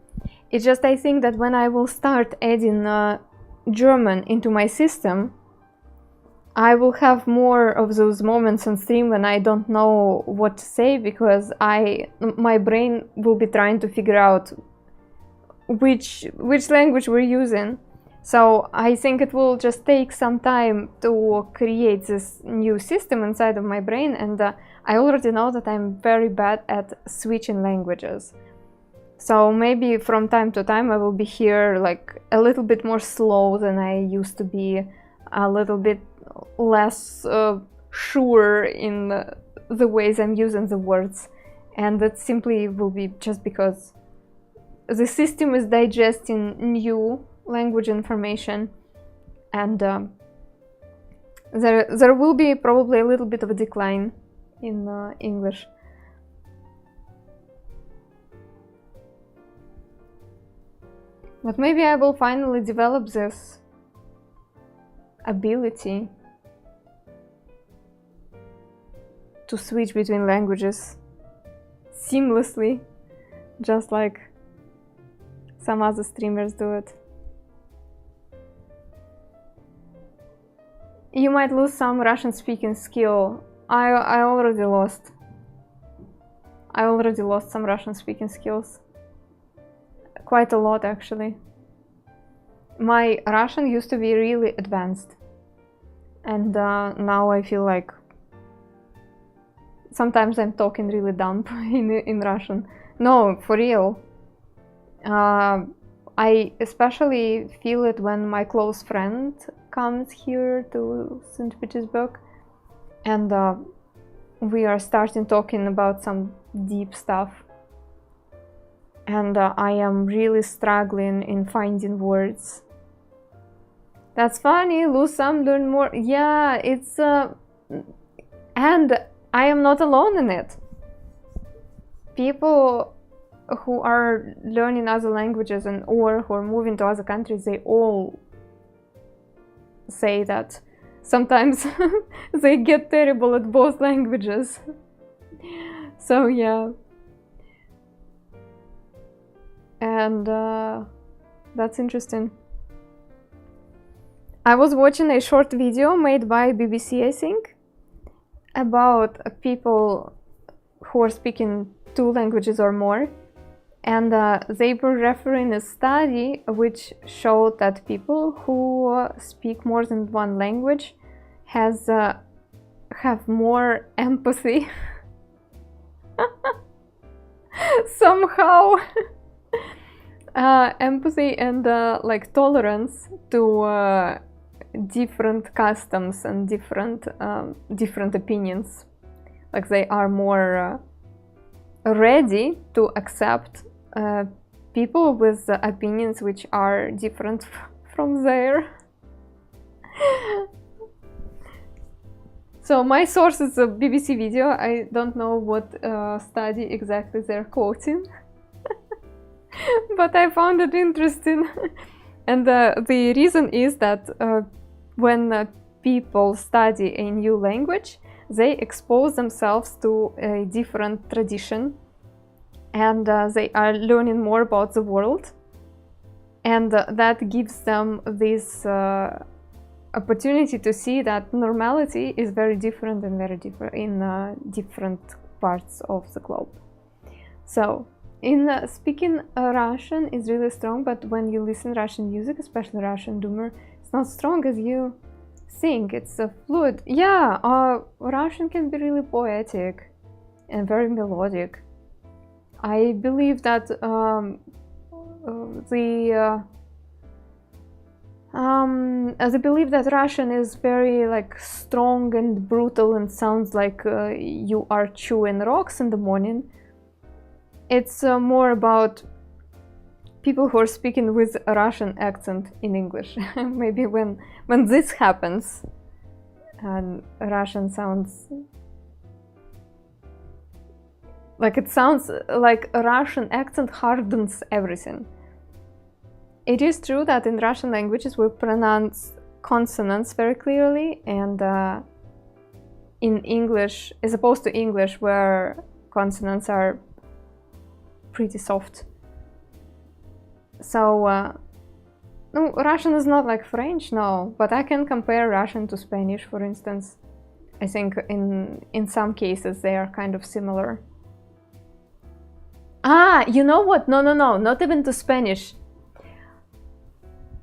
It's just I think that when I will start adding German into my system, I will have more of those moments on stream when I don't know what to say, because my brain will be trying to figure out which language we're using. So I think it will just take some time to create this new system inside of my brain, and I already know that I'm very bad at switching languages. So maybe from time to time I will be here like a little bit more slow than I used to be, a little bit less sure in the ways I'm using the words, and that simply will be just because the system is digesting new language information, and there will be probably a little bit of a decline in English. But maybe I will finally develop this ability to switch between languages seamlessly, just like some other streamers do it. You might lose some Russian speaking skill. I already lost. I already lost some Russian speaking skills. Quite a lot, actually. My Russian used to be really advanced, and now I feel like sometimes I'm talking really dumb in Russian. No, for real. I especially feel it when my close friend comes here to St. Petersburg, and we are starting talking about some deep stuff, and I am really struggling in finding words. That's funny, lose some, learn more. Yeah, it's and I am not alone in it. People who are learning other languages or who are moving to other countries, they all say that sometimes they get terrible at both languages. So yeah, and that's interesting. I was watching a short video made by BBC, I think, about people who are speaking 2 languages or more, and they were referring a study which showed that people who speak more than 1 language have more empathy somehow. Empathy and like tolerance to different customs and different opinions. Like they are more ready to accept people with opinions which are different from their. So my source is a BBC video. I don't know what study exactly they're quoting, but I found it interesting. And the reason is that when people study a new language, they expose themselves to a different tradition, and they are learning more about the world, and that gives them this opportunity to see that normality is very different and very different in different parts of the globe. So in speaking Russian is really strong, but when you listen Russian music, especially Russian Doomer, it's not strong as you think. It's fluid. Yeah, Russian can be really poetic and very melodic. I believe that as I believe that Russian is very like strong and brutal and sounds like you are chewing rocks in the morning. It's more about people who are speaking with a Russian accent in English. Maybe when this happens, and Russian sounds like a Russian accent hardens everything. It is true that in Russian languages we pronounce consonants very clearly, and in English, as opposed to English, where consonants are pretty soft. So, no, Russian is not like French, no, but I can compare Russian to Spanish, for instance. I think in some cases they are kind of similar. Ah, you know what? No, not even to Spanish.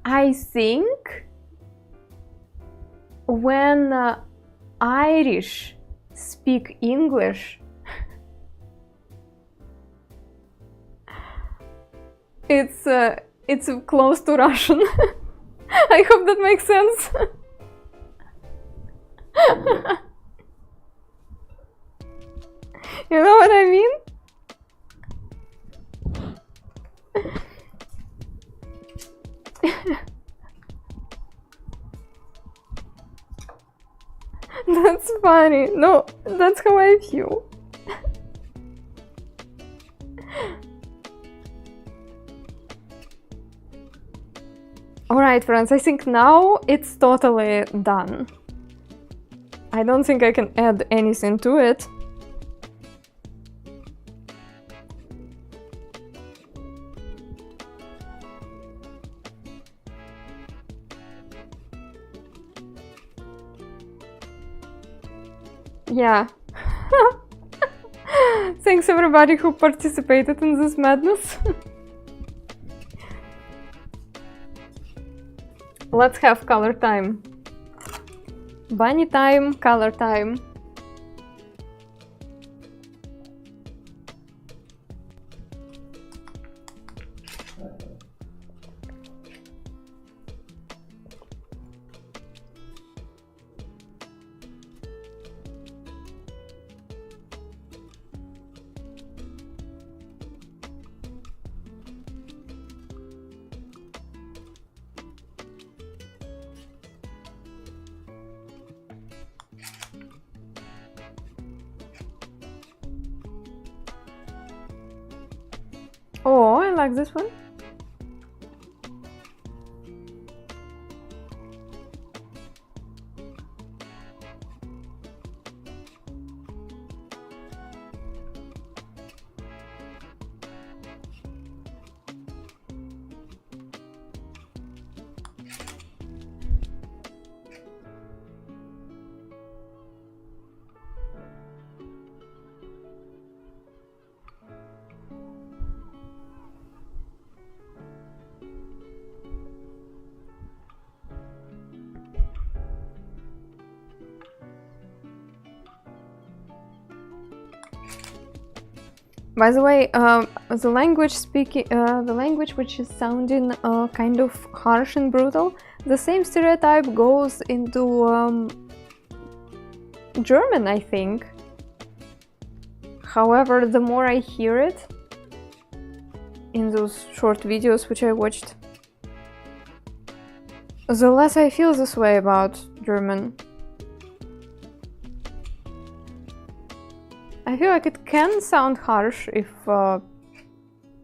I think when Irish speak English, it's close to Russian. I hope that makes sense. You know what I mean? That's funny. No, that's how I feel. Alright, friends, I think now it's totally done. I don't think I can add anything to it. Yeah. Thanks everybody who participated in this madness. Let's have color time. Bunny time, color time. Oh, I like this one. By the way, the language which is sounding kind of harsh and brutal, the same stereotype goes into German, I think. However, the more I hear it in those short videos which I watched, the less I feel this way about German. I feel like it can sound harsh if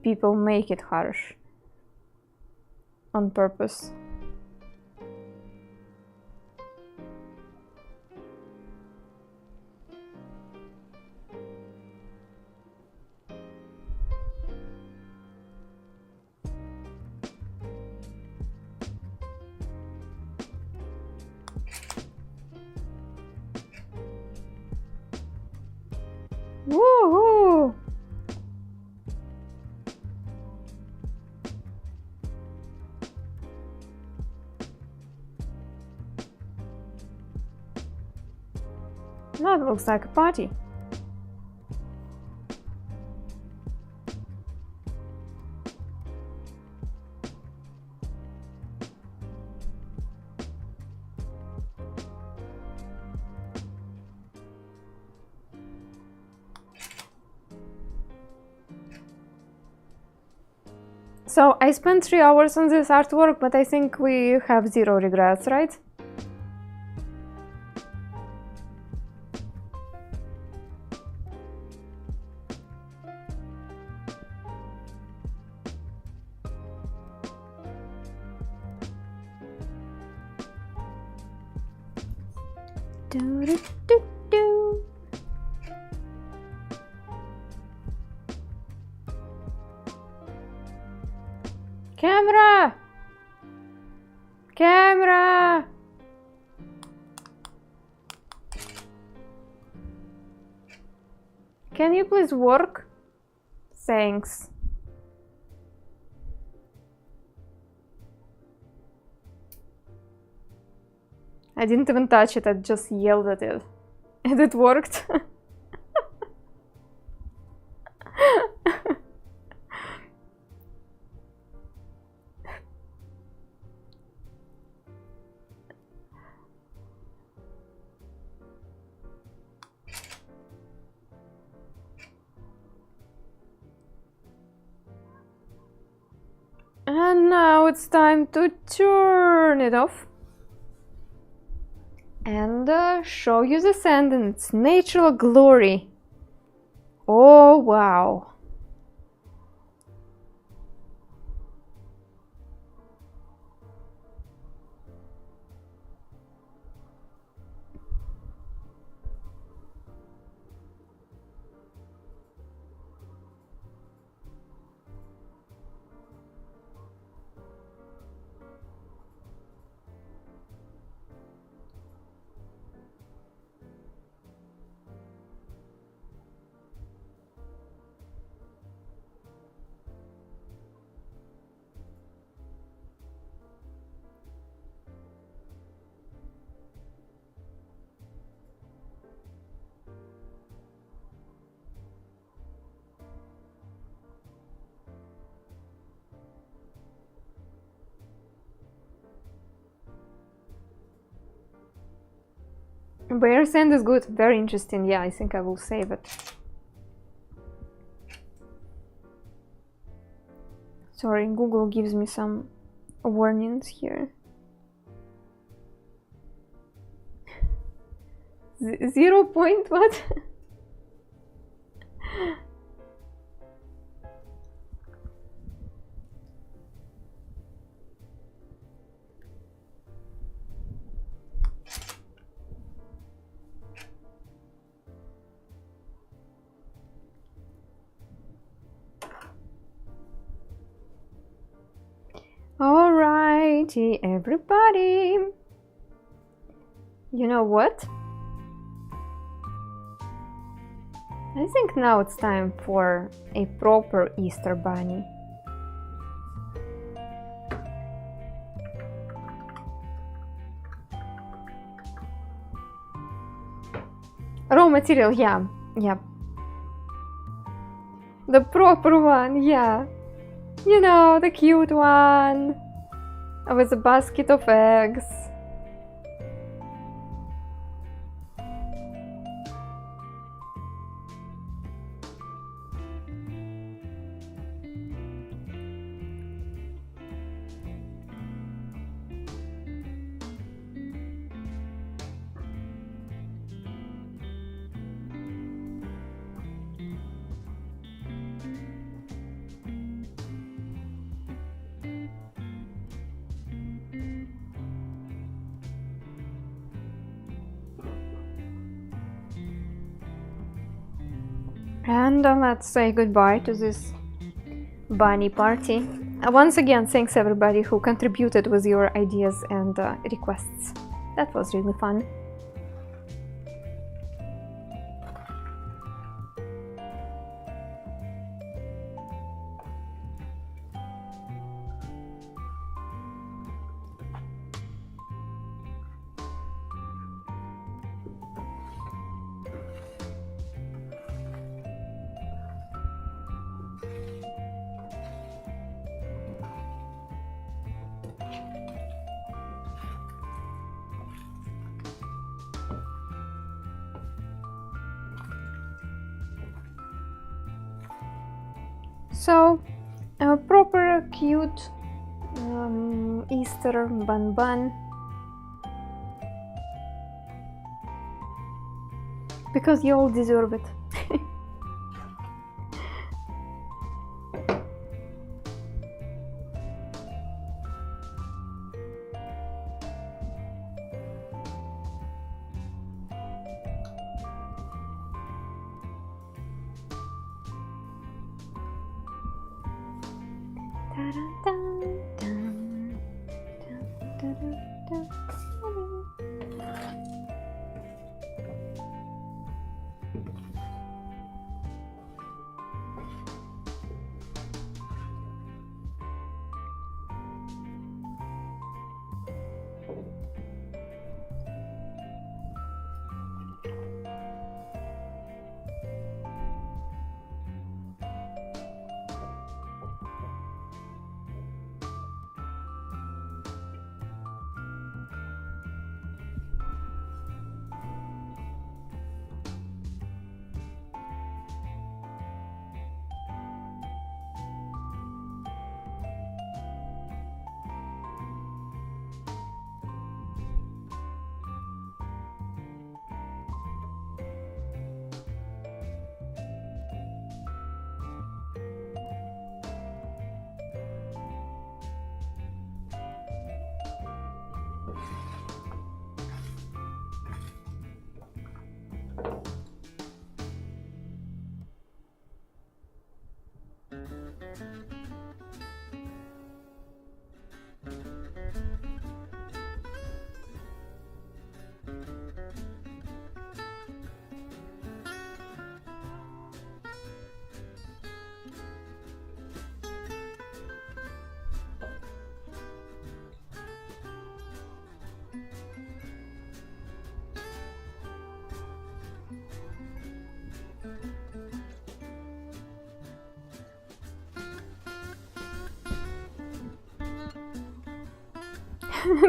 people make it harsh on purpose. Woohoo! That looks like a party. So I spent 3 hours on this artwork, but I think we have 0 regrets, right? Do, do, do, do. Camera! Camera! Can you please work? Thanks. I didn't even touch it, I just yelled at it. And it worked. And now it's time to turn it off and show you the sand in its natural glory. Oh wow! Bear sand is good, very interesting. Yeah, I think I will save it. Sorry, Google gives me some warnings here. 0 point what? Alrighty, everybody. You know what? I think now it's time for a proper Easter bunny. Raw material, yeah. The proper one, yeah. You know, the cute one with a basket of eggs. And let's say goodbye to this bunny party. Once again, thanks everybody who contributed with your ideas and requests. That was really fun. So, a proper cute Easter bun, because you all deserve it.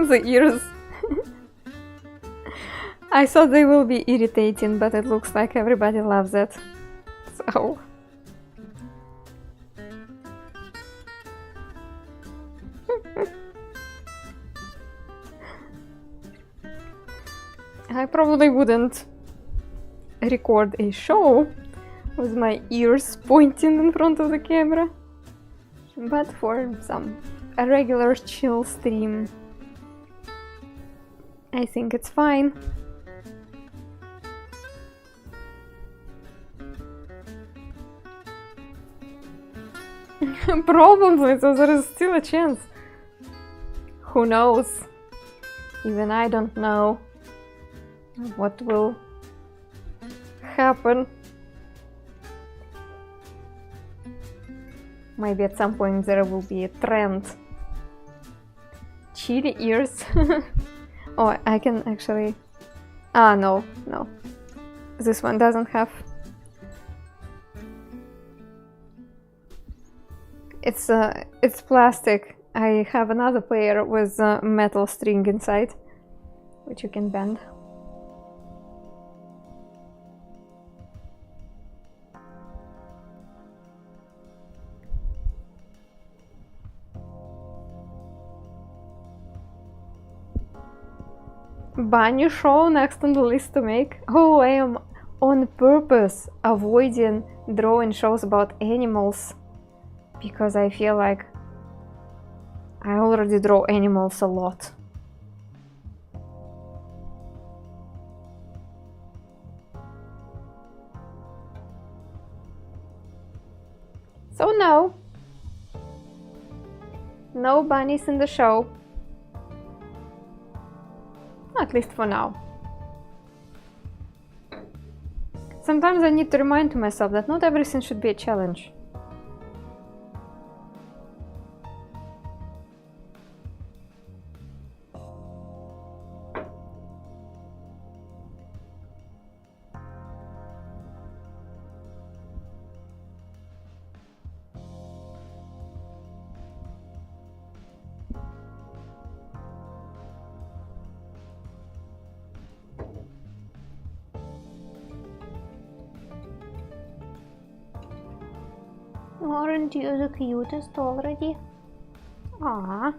The ears. I thought they will be irritating, but it looks like everybody loves it. So... I probably wouldn't record a show with my ears pointing in front of the camera, but for a regular chill stream, I think it's fine. Probably, so there is still a chance. Who knows? Even I don't know what will happen. Maybe at some point there will be a trend. Chili ears. Oh, I can actually... Ah, no. This one doesn't have... It's plastic. I have another pair with metal string inside, which you can bend. Bunny show next on the list to make. Oh, I am on purpose avoiding drawing shows about animals, because I feel like I already draw animals a lot. So no bunnies in the show. At least for now. Sometimes I need to remind myself that not everything should be a challenge. Aren't you the cutest already? Ah.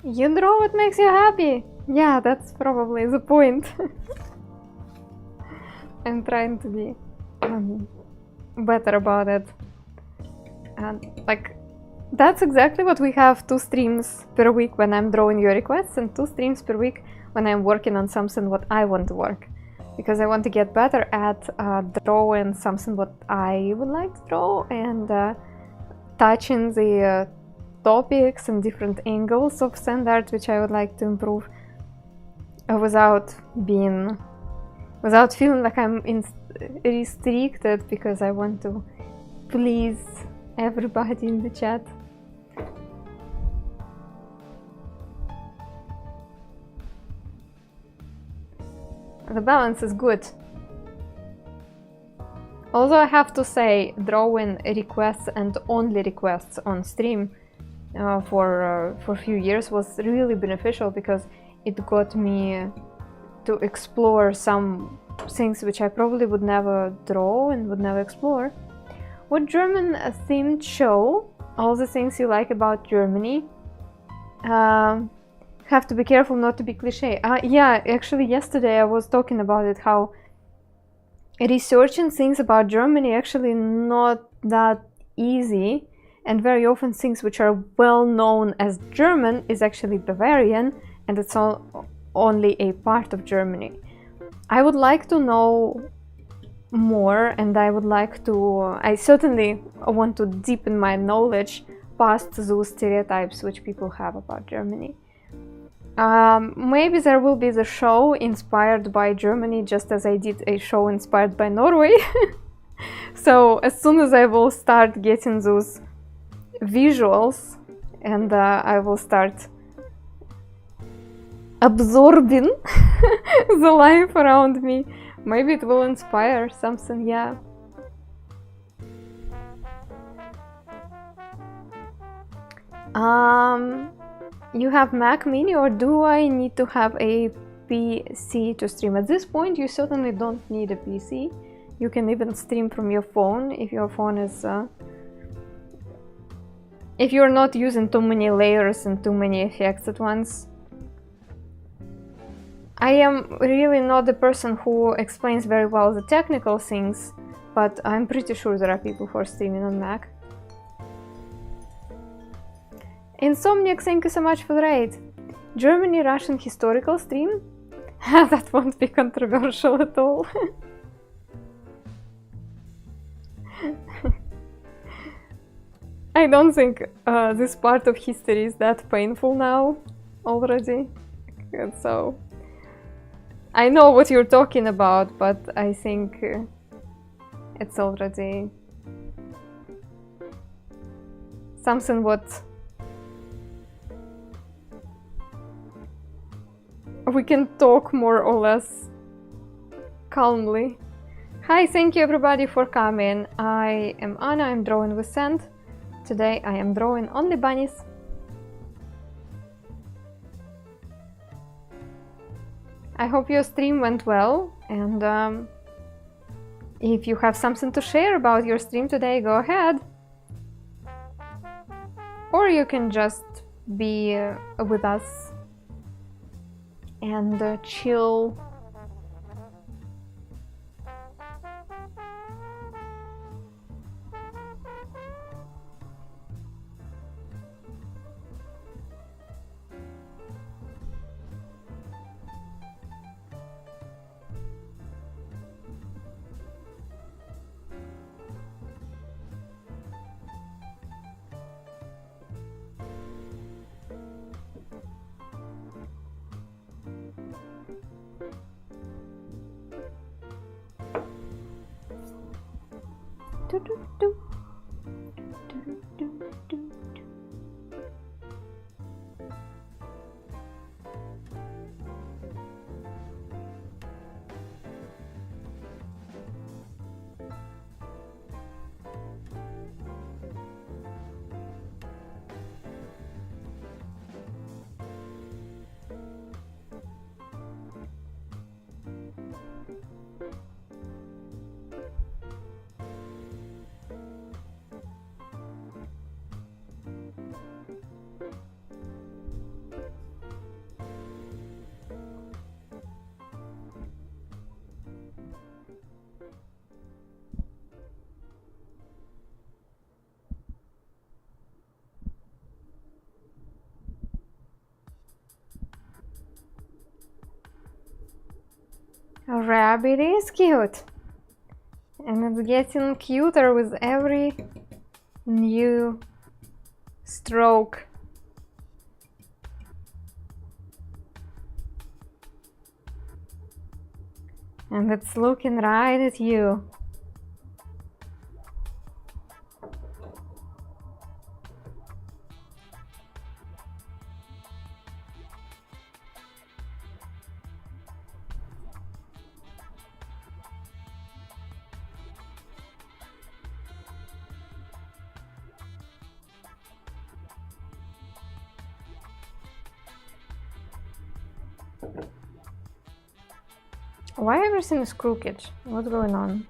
You draw what makes you happy. Yeah, that's probably the point. I'm trying to be better about it. And like, that's exactly what we have: 2 streams per week when I'm drawing your requests, and 2 streams per week when I'm working on something what I want to work. Because I want to get better at drawing something what I would like to draw, and touching the topics and different angles of sand art which I would like to improve, without feeling like I'm restricted because I want to please everybody in the chat. The balance is good. Although I have to say, drawing requests and only requests on stream for a few years was really beneficial, because it got me to explore some things which I probably would never draw and would never explore. What German themed show? All the things you like about Germany. Have to be careful not to be cliche. Yeah, actually yesterday I was talking about it, how researching things about Germany actually not that easy, and very often things which are well known as German is actually Bavarian, and it's only a part of Germany. I would like to know more, and I certainly want to deepen my knowledge past those stereotypes which people have about Germany. Maybe there will be the show inspired by Germany, just as I did a show inspired by Norway. So as soon as I will start getting those visuals, and I will start absorbing the life around me, maybe it will inspire something, yeah. You have Mac Mini, or do I need to have a PC to stream? At this point, you certainly don't need a PC. You can even stream from your phone if your phone is... if you're not using too many layers and too many effects at once. I am really not the person who explains very well the technical things, but I'm pretty sure there are people who are streaming on Mac. Insomniac, thank you so much for the raid. Germany Russian historical stream? That won't be controversial at all. I don't think this part of history is that painful now already. And so I know what you're talking about, but I think it's already something what we can talk more or less calmly. Hi, thank you everybody for coming. I am Anna, I'm drawing with sand. Today I am drawing only bunnies. I hope your stream went well, and if you have something to share about your stream today, go ahead. Or you can just be with us and chill. A rabbit is cute, and it's getting cuter with every new stroke. And it's looking right at you. Why everything is crooked? What's going on?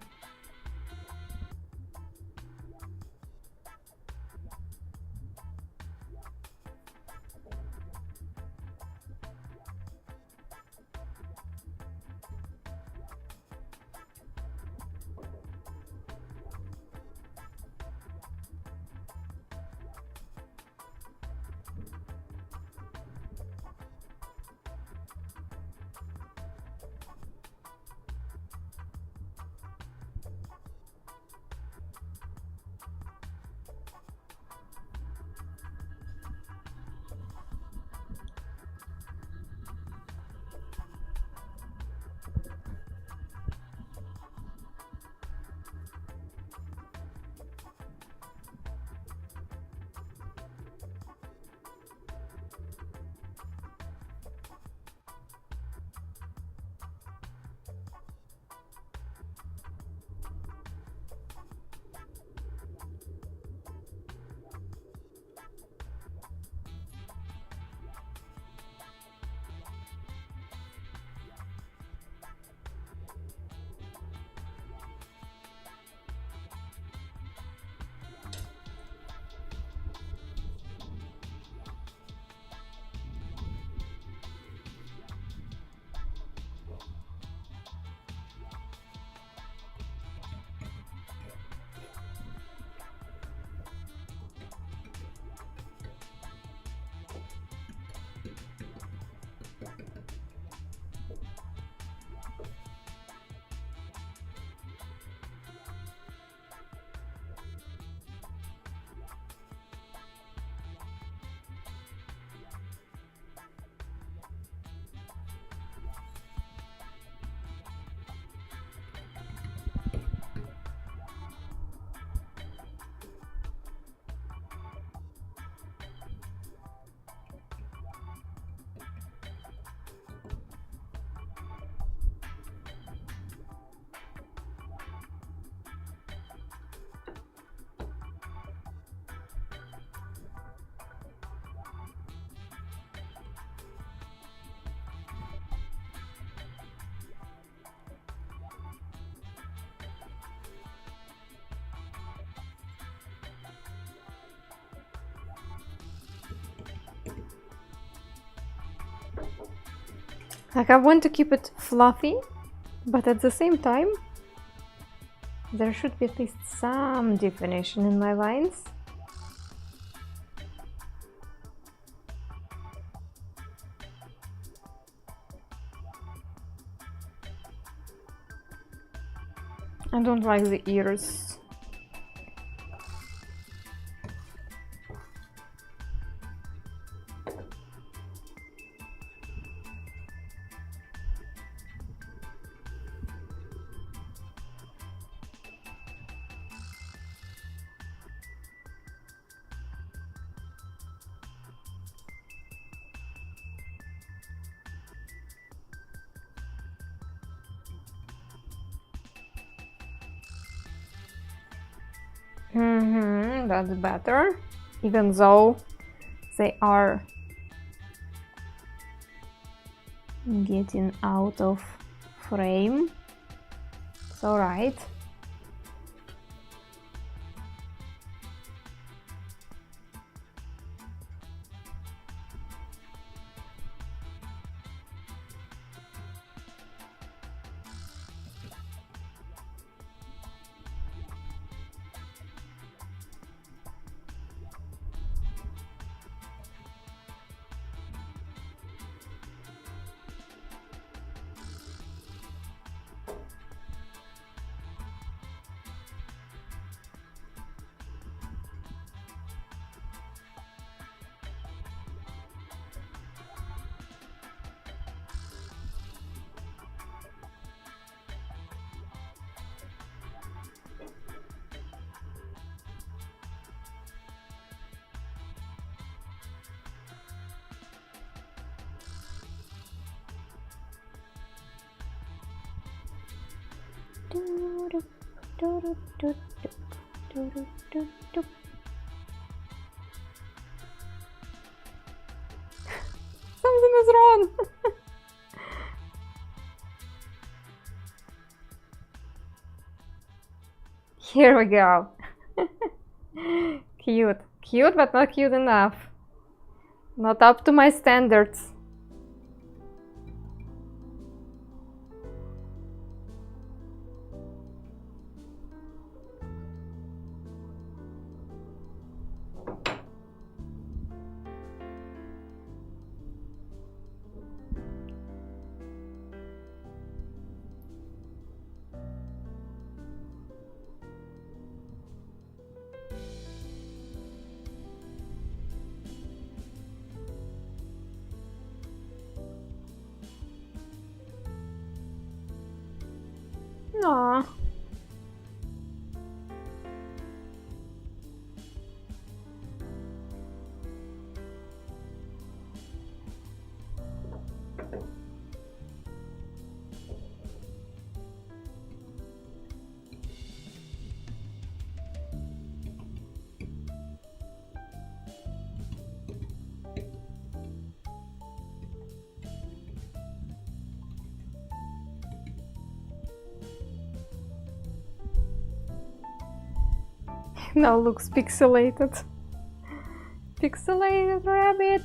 Like, I want to keep it fluffy, but at the same time, there should be at least some definition in my lines. I don't like the ears. That's better, even though they are getting out of frame. It's all right. Something is wrong. Here we go. Cute. Cute, but not cute enough. Not up to my standards. Aww. Now looks pixelated. Pixelated rabbit.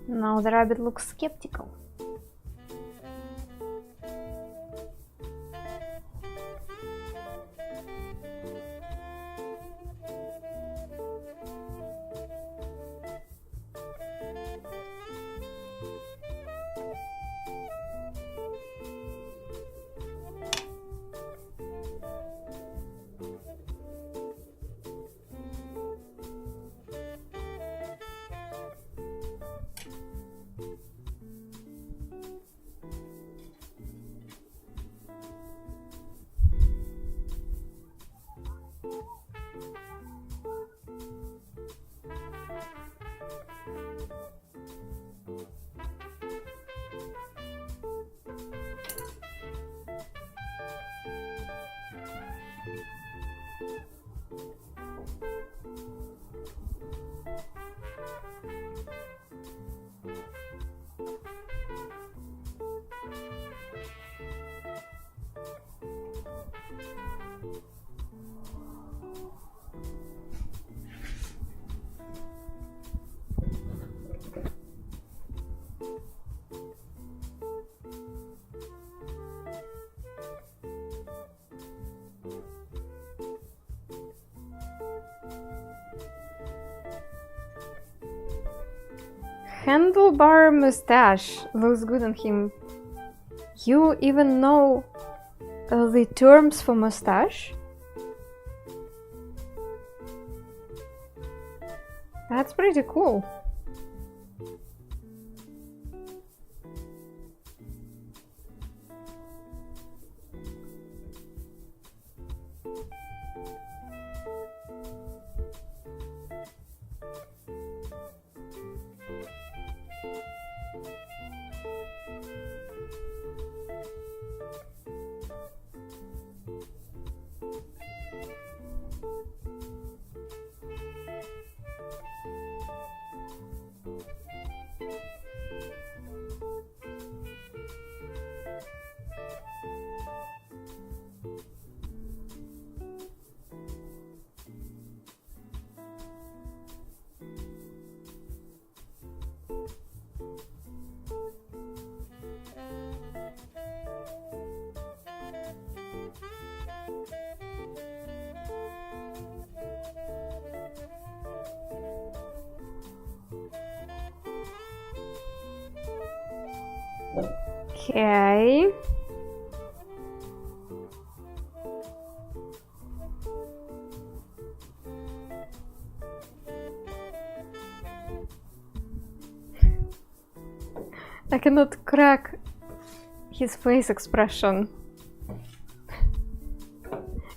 Now the rabbit looks skeptical. Handlebar mustache looks good on him. You even know the terms for mustache? That's pretty cool. Okay. I cannot crack his face expression.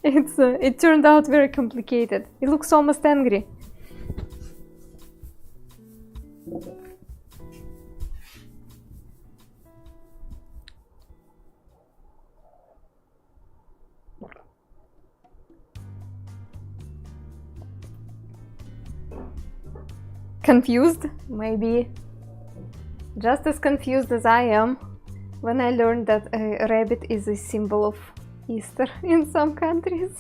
It turned out very complicated. He looks almost angry. Confused? Maybe. Just as confused as I am when I learned that a rabbit is a symbol of Easter in some countries.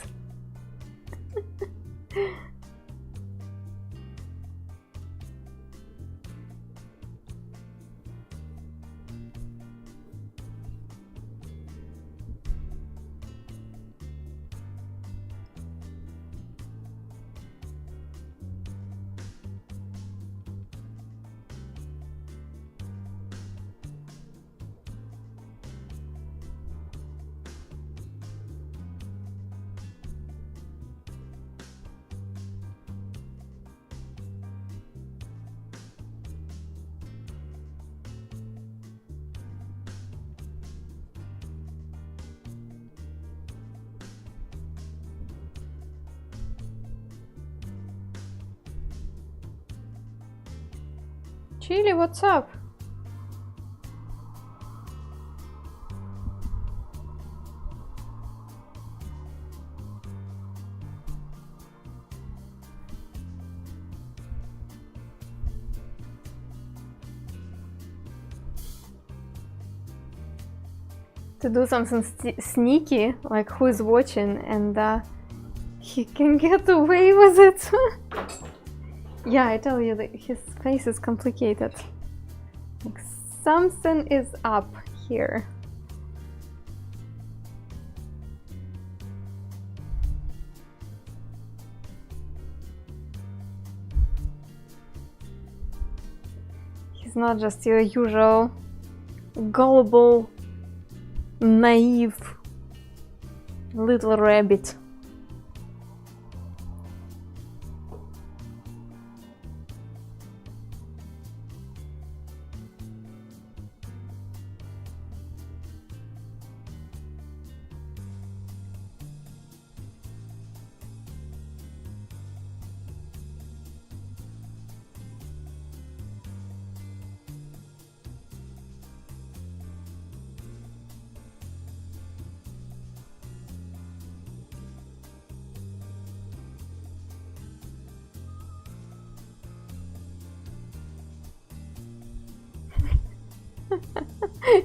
Chili, what's up? To do something sneaky, like who is watching, and he can get away with it. Yeah, I tell you that his face is complicated. Like something is up here. He's not just your usual gullible, naive little rabbit.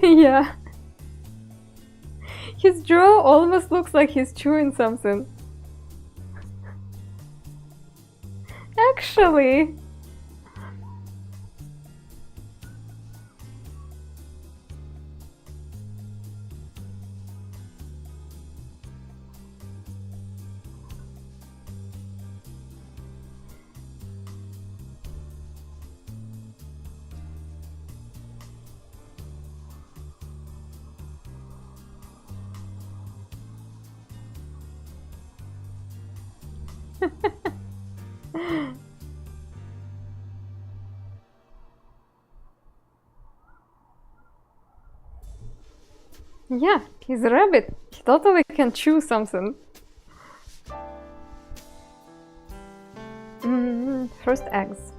Yeah. His jaw almost looks like he's chewing something. Actually. Yeah, he's a rabbit. He totally can chew something. First eggs.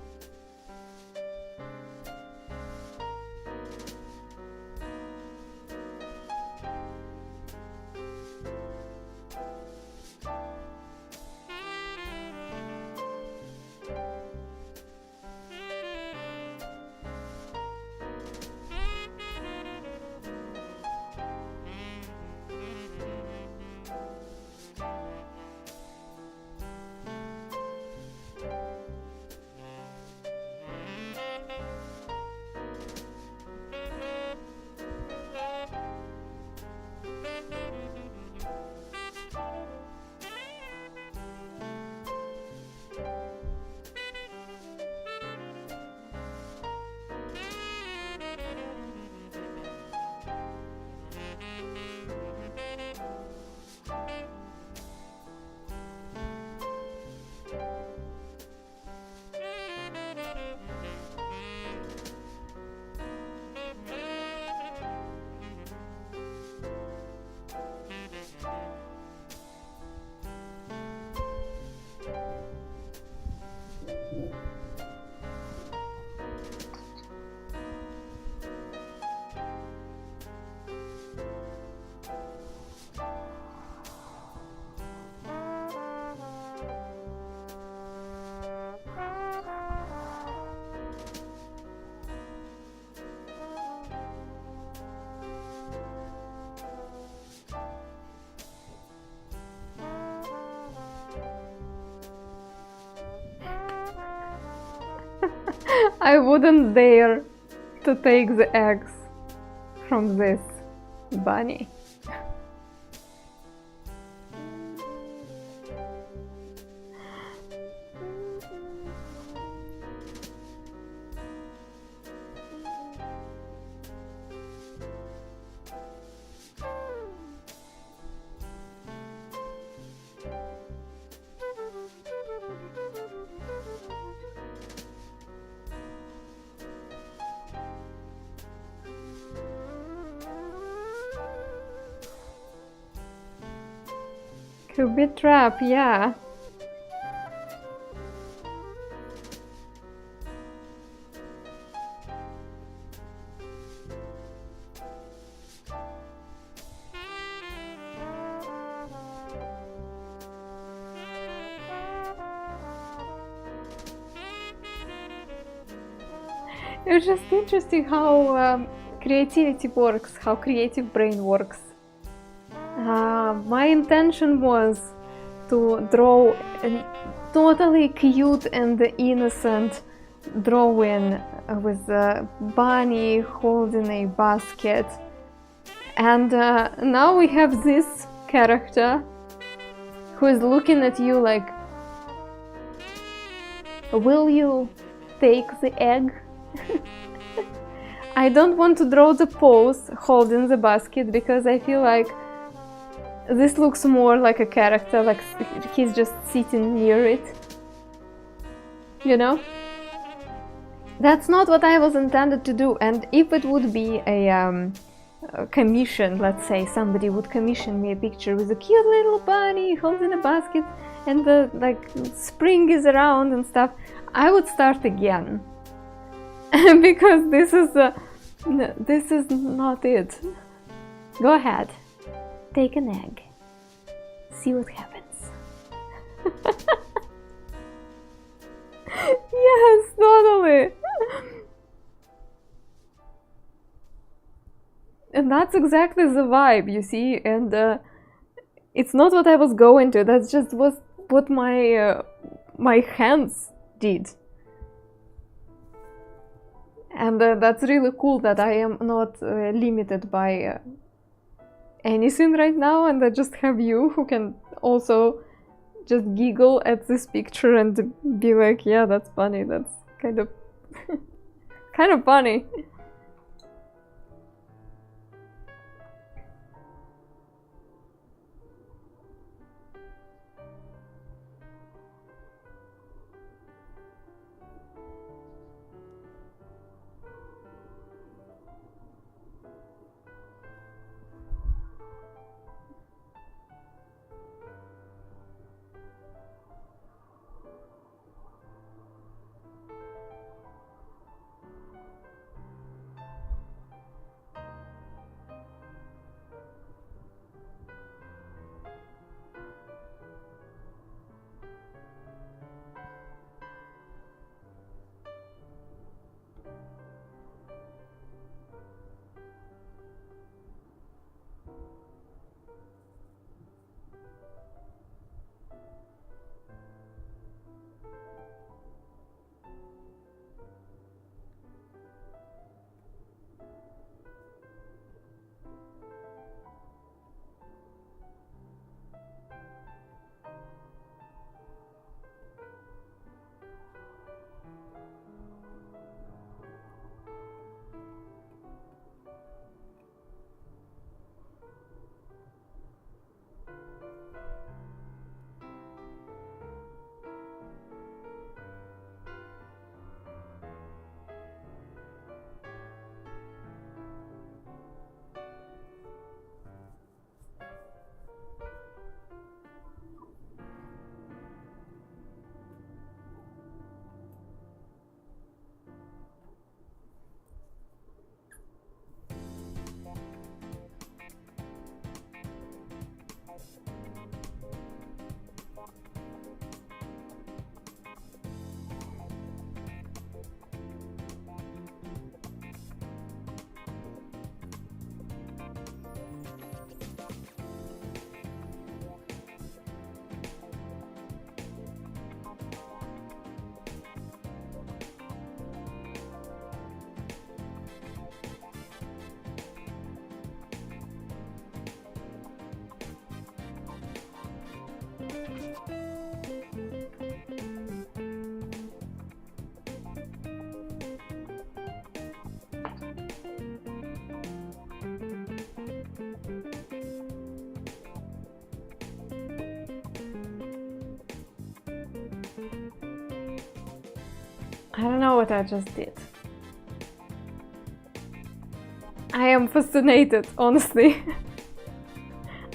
I wouldn't dare to take the eggs from this bunny. Could be trap, yeah. It's just interesting how creativity works, how creative brain works. My intention was to draw a totally cute and innocent drawing with a bunny holding a basket, and now we have this character who is looking at you like, will you take the egg? I don't want to draw the pose holding the basket because I feel like this looks more like a character, like he's just sitting near it. You know? That's not what I was intended to do, and if it would be a commission, let's say somebody would commission me a picture with a cute little bunny holding a basket and the like spring is around and stuff, I would start again. Because this is not it. Go ahead, take an egg, see what happens. Yes, totally. And that's exactly the vibe, you see, and it's not what I was going to, that's just what my hands did. And that's really cool that I am not limited by anything right now, and I just have you who can also just giggle at this picture and be like, yeah, that's funny, that's kind of kind of funny. I don't know what I just did. I am fascinated, honestly.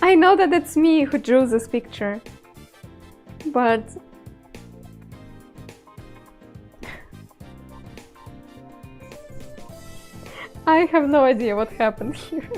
I know that it's me who drew this picture, but I have no idea what happened here.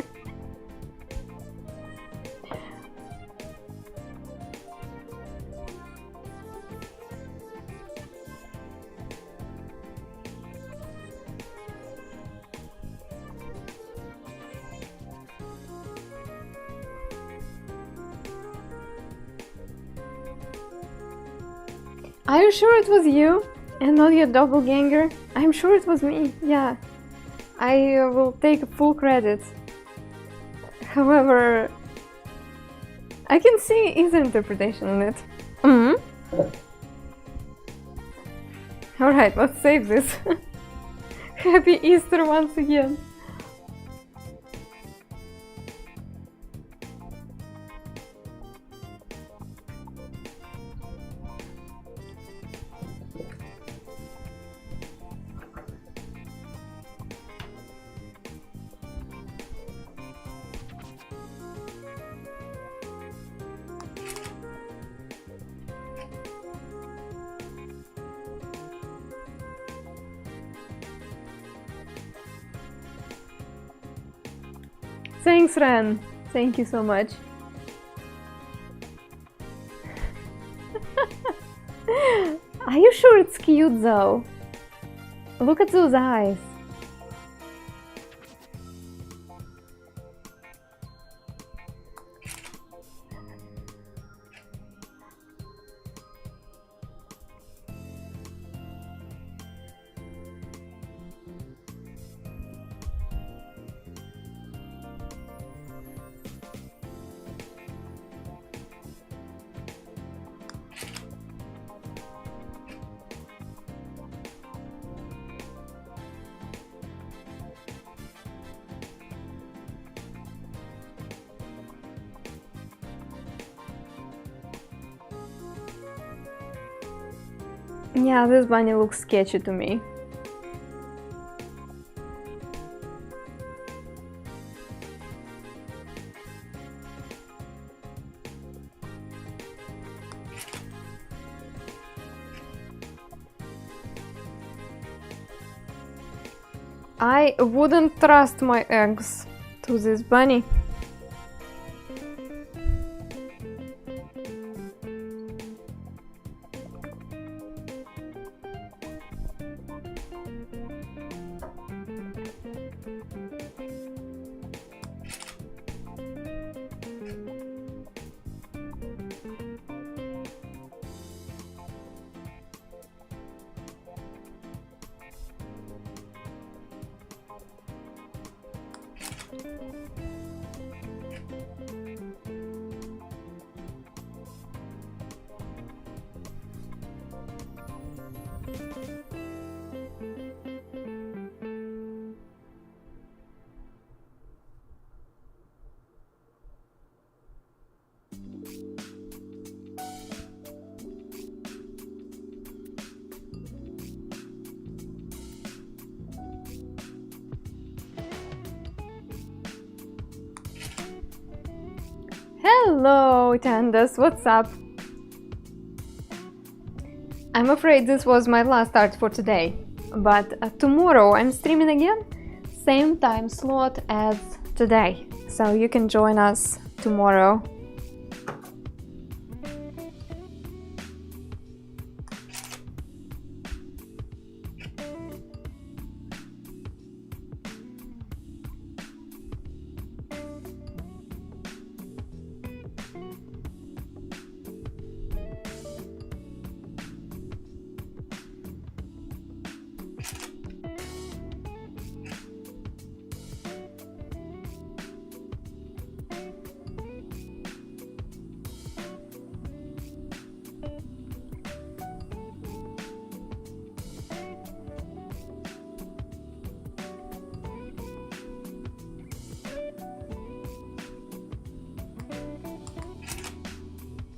Are you sure it was you and not your doppelganger? I'm sure it was me, yeah. I will take full credit. However, I can see his interpretation on it. Alright, let's save this. Happy Easter once again. Thanks, Ren. Thank you so much. Are you sure it's cute though? Look at those eyes. Yeah, this bunny looks sketchy to me. I wouldn't trust my eggs to this bunny. Hello, Tandas, what's up? I'm afraid this was my last art for today, but tomorrow I'm streaming again, same time slot as today, so you can join us tomorrow.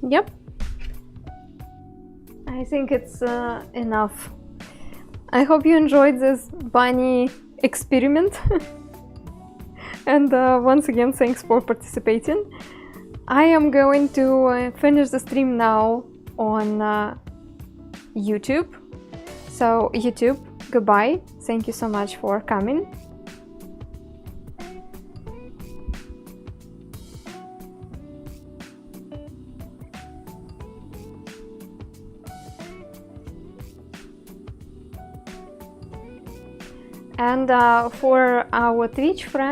Yep, I think it's enough. I hope you enjoyed this bunny experiment. And once again, thanks for participating. I am going to finish the stream now on YouTube. So YouTube, goodbye. Thank you so much for coming. And for our Twitch friends,